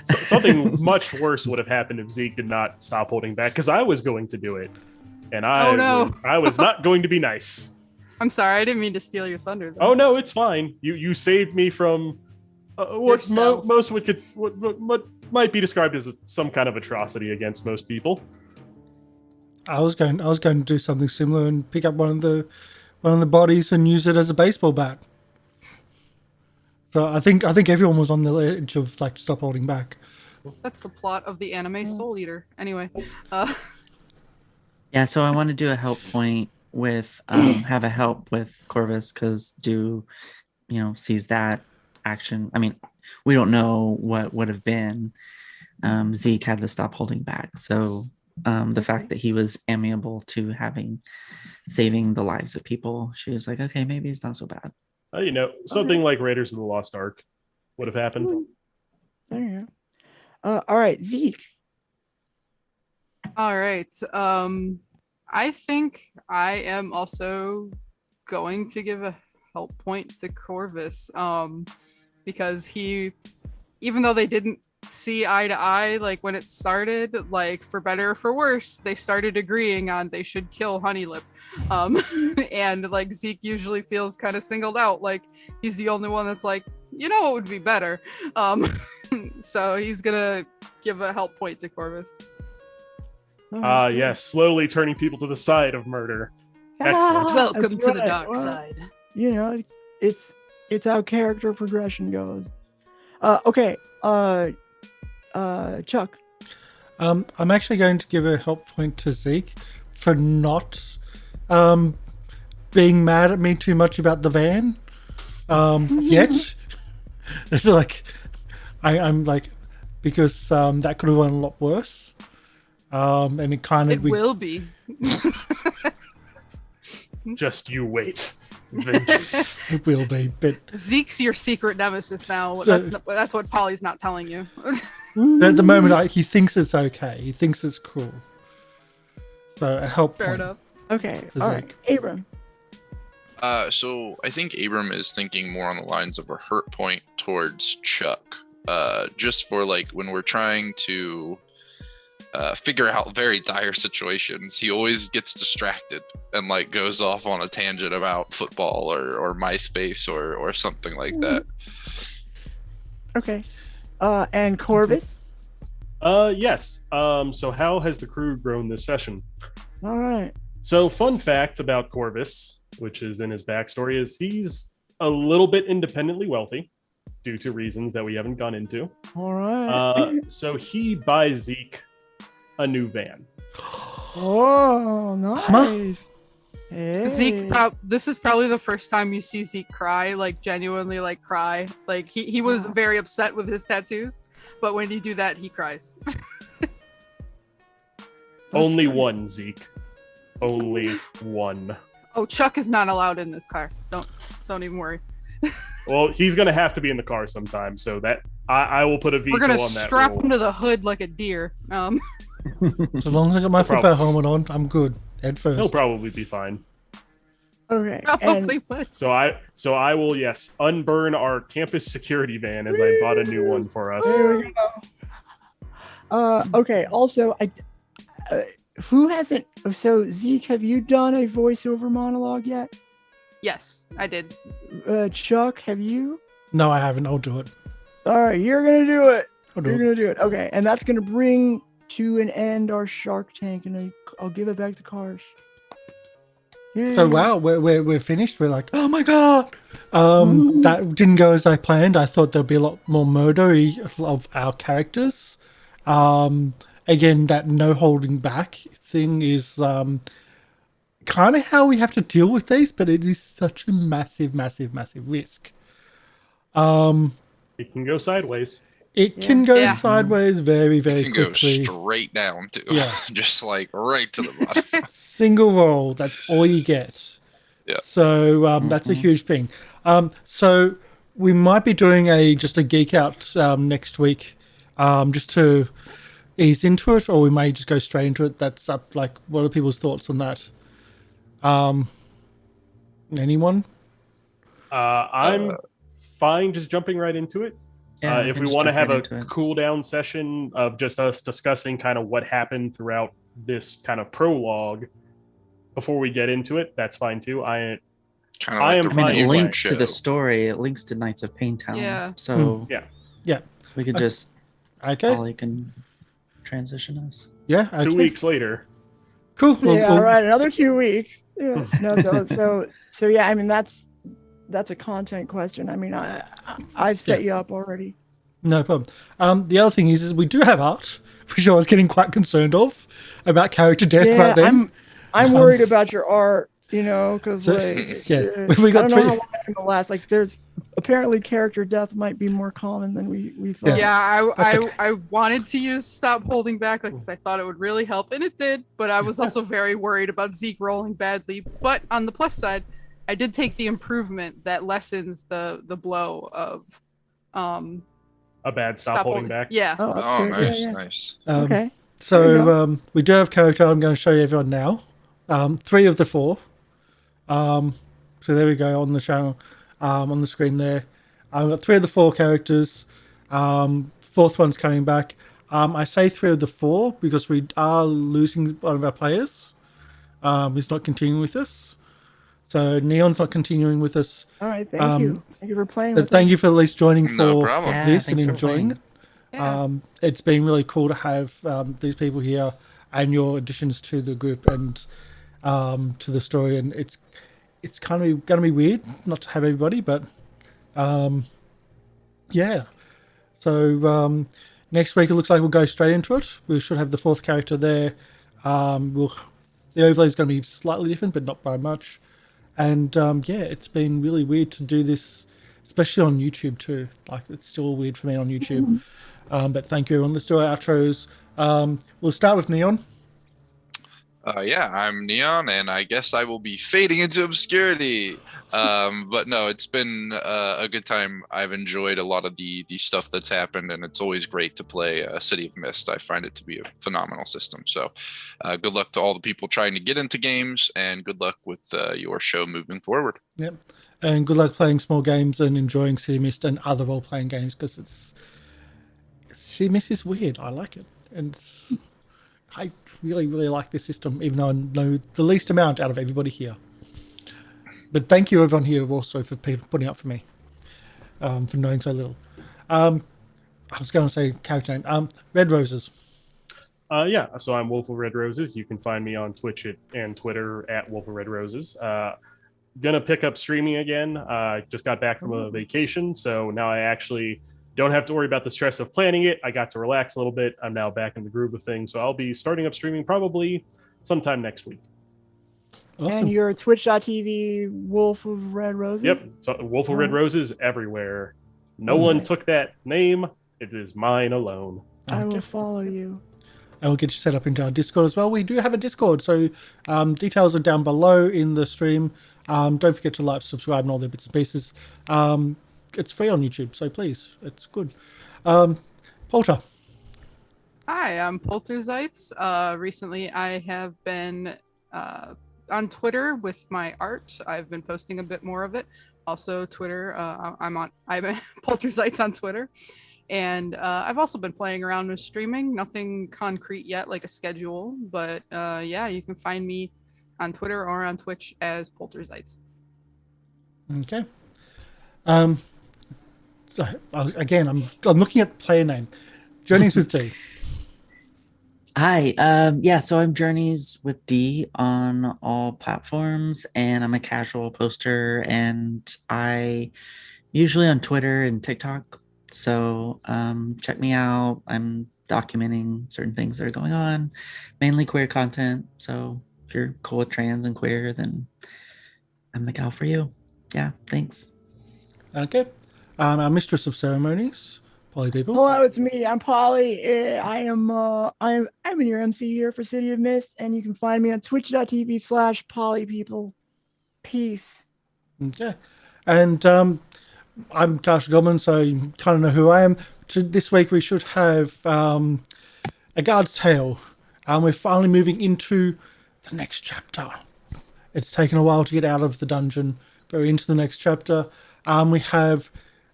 Speaker 4: Something much worse would have happened if Zeke did not stop holding back, because I was going to do it, and I was not going to be nice.
Speaker 5: I'm sorry, I didn't mean to steal your thunder. Though.
Speaker 4: Oh no, it's fine. You saved me from what what might be described as some kind of atrocity against most people.
Speaker 1: I was going to do something similar and pick up one of the bodies and use it as a baseball bat. So I think everyone was on the edge of like stop holding back.
Speaker 5: That's the plot of the anime Soul Eater. Anyway,
Speaker 6: yeah. So I want to do a help point with have a help with Corvus, because sees that action. I mean, we don't know what would have been. Zeke had to stop holding back, so. The fact that he was amiable to saving the lives of people, she was like, okay, maybe it's not so bad.
Speaker 4: Something like Raiders of the Lost Ark would have happened.
Speaker 2: There you go. All right, Zeke.
Speaker 5: All right. I think I am also going to give a help point to Corvus, because even though they didn't see eye to eye, like when it started, like for better or for worse, they started agreeing on they should kill Honeylip. And like Zeke usually feels kind of singled out, like he's the only one that's like, what would be better. So he's gonna give a help point to Corvus.
Speaker 4: Yes, slowly turning people to the side of murder. Excellent.
Speaker 5: Welcome to the dark side.
Speaker 2: It's how character progression goes. Okay. Chuck.
Speaker 1: I'm actually going to give a help point to Zeke for not being mad at me too much about the van yet. It's like I'm like, because that could have gone a lot worse. And it
Speaker 5: will be.
Speaker 4: Just you wait. Vengeance.
Speaker 1: It will be, but
Speaker 5: Zeke's your secret nemesis now. That's what Polly's not telling you.
Speaker 1: At the moment, he thinks it's okay. He thinks it's cool. So a help.
Speaker 5: Fair enough.
Speaker 2: Okay. All right, Abram.
Speaker 3: So I think Abram is thinking more on the lines of a hurt point towards Chuck. Just for like when we're trying to figure out very dire situations, he always gets distracted and like goes off on a tangent about football or MySpace or something like that.
Speaker 2: Okay. And Corvus?
Speaker 4: Yes. So how has the crew grown this session?
Speaker 2: All right.
Speaker 4: So fun fact about Corvus, which is in his backstory, is he's a little bit independently wealthy due to reasons that we haven't gone into.
Speaker 2: All right.
Speaker 4: So he buys Zeke a new van.
Speaker 2: Oh, nice. Hey.
Speaker 5: Zeke, this is probably the first time you see Zeke cry, like genuinely like cry. Like he was very upset with his tattoos, but when you do that, he cries.
Speaker 4: Only one, Zeke. Only one.
Speaker 5: Oh, Chuck is not allowed in this car. Don't even worry.
Speaker 4: Well, he's gonna have to be in the car sometime, so that I will put a veto on that.
Speaker 5: We're gonna strap him to the hood like a deer.
Speaker 1: As long as I got my football helmet on, I'm good. Head first.
Speaker 4: He'll probably be fine.
Speaker 2: Okay.
Speaker 5: Probably would.
Speaker 4: So I will, yes, unburn our campus security van as I bought a new one for us.
Speaker 2: There we go. Okay. Also, who hasn't? So Zeke, have you done a voiceover monologue yet?
Speaker 5: Yes, I did.
Speaker 2: Chuck, have you?
Speaker 1: No, I haven't. I'll do it.
Speaker 2: All right, you're gonna do it.
Speaker 1: I'll do
Speaker 2: You're
Speaker 1: it.
Speaker 2: gonna do it. Okay, and that's gonna bring to an end our Shark Tank, and I'll give it back to Karsh. Yay.
Speaker 1: So wow, we're finished. We're like, oh my god, that didn't go as I planned. I thought there'd be a lot more murder of our characters. Again, that no holding back thing is kind of how we have to deal with these, but it is such a massive risk.
Speaker 4: It can go sideways.
Speaker 1: It can go sideways very, very
Speaker 3: it can
Speaker 1: quickly.
Speaker 3: go straight down too.
Speaker 1: Yeah.
Speaker 3: Just like right to the bottom.
Speaker 1: Single roll, that's all you get.
Speaker 3: Yeah.
Speaker 1: So that's a huge thing. So we might be doing just a geek out next week, just to ease into it, or we may just go straight into it. That's up. Like, what are people's thoughts on that? Anyone?
Speaker 4: I'm fine just jumping right into it.
Speaker 6: Yeah,
Speaker 4: If we
Speaker 6: can just
Speaker 4: want to
Speaker 6: jump
Speaker 4: have
Speaker 6: right
Speaker 4: a
Speaker 6: into it.
Speaker 4: cool down session of just us discussing kind of what happened throughout this kind of prologue before we get into it, that's fine too.
Speaker 3: Kind of
Speaker 4: I
Speaker 3: like
Speaker 4: am
Speaker 3: the
Speaker 6: I mean,
Speaker 4: fine
Speaker 6: it
Speaker 4: with
Speaker 3: reunion
Speaker 6: links to the
Speaker 3: show.
Speaker 6: story. It links to Knights of Payne Town.
Speaker 5: Yeah.
Speaker 6: So
Speaker 4: Yeah.
Speaker 6: we could just
Speaker 1: Okay.
Speaker 6: Ollie can transition us.
Speaker 1: Yeah. Okay.
Speaker 4: 2 weeks later.
Speaker 1: Cool. Well,
Speaker 2: Yeah,
Speaker 1: well,
Speaker 2: right. Another few weeks. Yeah. No, so yeah. I mean, that's a content question. I mean, I've set you up already.
Speaker 1: No problem. The other thing is we do have art, which I was getting quite concerned of about character death
Speaker 2: Yeah,
Speaker 1: right then.
Speaker 2: I'm worried about your art. Because
Speaker 1: So-
Speaker 2: like,
Speaker 1: yeah,
Speaker 2: I
Speaker 1: we got
Speaker 2: don't know
Speaker 1: three.
Speaker 2: how long it's gonna last. Like, there's apparently character death might be more common than we thought.
Speaker 5: Yeah,
Speaker 1: That's
Speaker 5: I wanted to use Stop Holding Back because I thought it would really help, and it did. But I was also very worried about Zeke rolling badly. But on the plus side, I did take the improvement that lessens the blow of
Speaker 4: A bad stop holding back.
Speaker 5: Yeah.
Speaker 2: Oh, that's
Speaker 3: Oh,
Speaker 2: good.
Speaker 3: nice,
Speaker 2: Yeah, yeah.
Speaker 3: nice.
Speaker 2: Okay. There you
Speaker 1: So we do have character. I'm going to show you everyone now. 3 of the 4. So there we go on the channel, on the screen there. I've got 3 of the 4 characters. 4th one's coming back. I say 3 of the 4 because we are losing one of our players. He's not continuing with us. So Neon's not continuing with us.
Speaker 2: All right. Thank you. Thank you for playing.
Speaker 1: But
Speaker 2: With
Speaker 1: thank
Speaker 2: us.
Speaker 1: you for at least joining for
Speaker 3: No problem.
Speaker 6: Yeah,
Speaker 1: this and
Speaker 6: thanks for
Speaker 1: enjoying it.
Speaker 6: playing.
Speaker 5: Yeah.
Speaker 1: It's been really cool to have these people here and your additions to the group and to the story. And it's kind of going to be weird not to have everybody, but yeah. So next week it looks like we'll go straight into it. We should have the 4th character there. The overlay is going to be slightly different, but not by much. And yeah, it's been really weird to do this, especially on YouTube too. Like, it's still weird for me on YouTube. But thank you everyone. Let's do our outros. We'll start with Neon.
Speaker 3: Yeah, I'm Neon, and I guess I will be fading into obscurity. But no, it's been a good time. I've enjoyed a lot of the stuff that's happened, and it's always great to play City of Mist. I find it to be a phenomenal system. So good luck to all the people trying to get into games, and good luck with your show moving forward.
Speaker 1: Yep. And good luck playing small games and enjoying City Mist and other role-playing games, because City Mist is weird. I like it. And I really, really like this system, even though I know the least amount out of everybody here. But thank you everyone here also for putting up for me, for knowing so little. I was going to say character name. Red Roses.
Speaker 4: Yeah, so I'm Wolf of Red Roses. You can find me on Twitch and Twitter at Wolf of Red Roses. Gonna pick up streaming again. Just got back from a vacation, so now I actually don't have to worry about the stress of planning it. I got to relax a little bit. I'm now back in the groove of things, so I'll be starting up streaming probably sometime next week.
Speaker 1: Awesome.
Speaker 2: And you're Twitch.tv Wolf of Red Roses.
Speaker 4: Yep, so Wolf of Red Roses everywhere. No
Speaker 2: All
Speaker 4: one
Speaker 2: right.
Speaker 4: took that name. It is mine alone.
Speaker 2: I will follow you.
Speaker 1: I will get you set up into our Discord as well. We do have a Discord, so details are down below in the stream. Don't forget to like, subscribe, and all the bits and pieces. It's free on YouTube, so please, it's good. Polter.
Speaker 5: Hi, I'm Polter Zeitz. Recently, I have been on Twitter with my art. I've been posting a bit more of it. Also, Twitter. I'm Polter Zeitz on Twitter, and I've also been playing around with streaming. Nothing concrete yet, like a schedule, but yeah, you can find me on Twitter or on Twitch as Polter Zeitz.
Speaker 1: Okay. So, again, I'm looking at player name. Journeys with D.
Speaker 6: Hi. Yeah, so I'm Journeys with D on all platforms, and I'm a casual poster, and I usually on Twitter and TikTok. So check me out. I'm documenting certain things that are going on, mainly queer content. So if you're cool with trans and queer, then I'm the gal for you. Yeah, thanks.
Speaker 1: Okay. Our Mistress of Ceremonies, Polly People.
Speaker 2: Hello, it's me. I'm Polly. I'm in your MC here for City of Mist, and you can find me on Twitch.tv/PollyPeople. Peace.
Speaker 1: Okay. And I'm Karsh Goblin, so you kind of know who I am. This week we should have A Guard's Tale. We're finally moving into the next chapter. It's taken a while to get out of the dungeon, but we're into the next chapter. We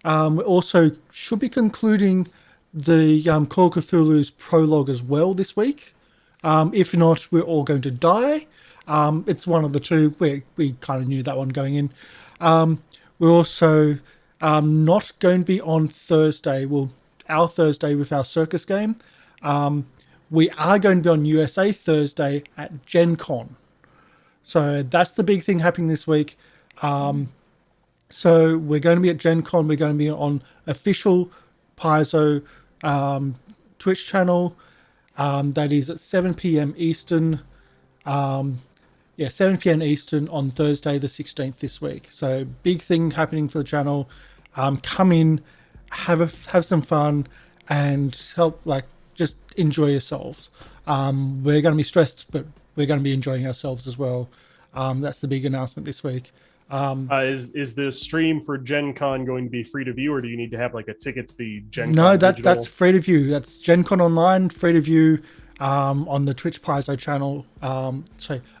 Speaker 1: also should be concluding the Call of Cthulhu's prologue as well this week. If not, we're all going to die. It's one of the two. We kind of knew that one going in. We're also not going to be on Thursday. Well, our Thursday with our circus game. We are going to be on USA Thursday at Gen Con. So that's the big thing happening this week. So we're going to be at Gen Con. We're going to be on official Paizo Twitch channel. That is at 7 p.m. Eastern. 7 p.m. Eastern on Thursday the 16th this week. So big thing happening for the channel. Come in, have some fun, and help just enjoy yourselves. We're going to be stressed, but we're going to be enjoying ourselves as well. That's the big announcement this week.
Speaker 4: Is the stream for Gen Con going to be free to view, or do you need to have a ticket to the Gen Con?
Speaker 1: No, that's free to view. That's Gen Con Online, free to view on the Twitch Paizo channel.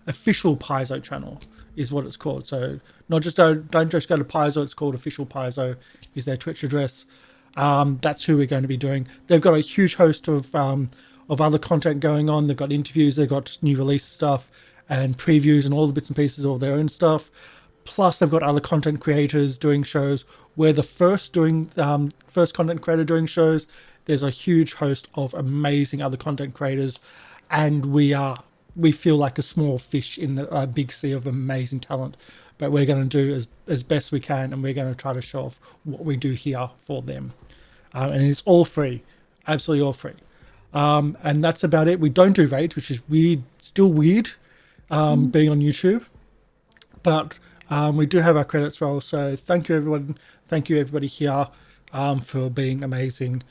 Speaker 1: Official Paizo channel is what it's called. So don't just go to Paizo, it's called Official Paizo is their Twitch address. That's who we're going to be doing. They've got a huge host of other content going on. They've got interviews, they've got new release stuff and previews and all the bits and pieces of their own stuff. Plus they've got other content creators doing shows. We're the first content creator doing shows. There's a huge host of amazing other content creators, and we feel like a small fish in the big sea of amazing talent. But we're going to do as best we can, and we're going to try to show off what we do here for them. And it's all free, absolutely all free. And that's about it. We don't do raids, which is weird, still weird, being on YouTube. But we do have our credits roll. So thank you, everyone. Thank you, everybody here, for being amazing.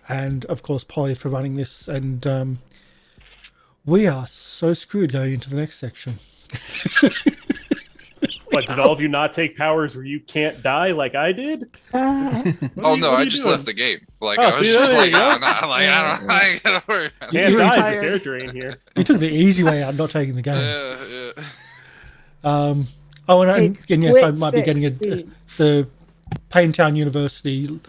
Speaker 1: And, of course, Polly for running this. And we are so screwed going into the next section.
Speaker 4: What, did all of you not take powers where you can't die like I did?
Speaker 3: I just left the game. I was just I ain't gonna worry.
Speaker 4: Can't die if the character ain't here.
Speaker 1: You took the easy way out, not taking the game.
Speaker 3: Yeah.
Speaker 1: Yes, I might be getting the Payne University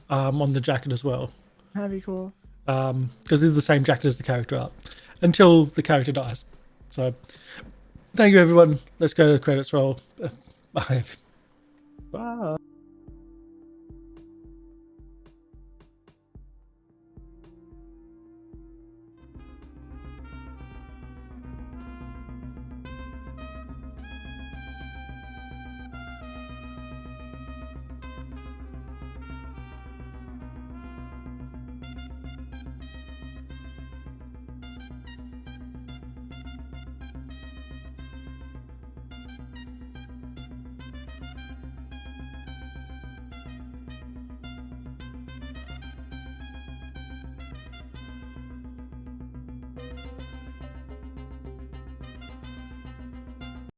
Speaker 1: on the jacket as well.
Speaker 2: That'd be cool.
Speaker 1: Because it's the same jacket as the character art until the character dies. So thank you, everyone. Let's go to the credits roll. Bye.
Speaker 4: Bye.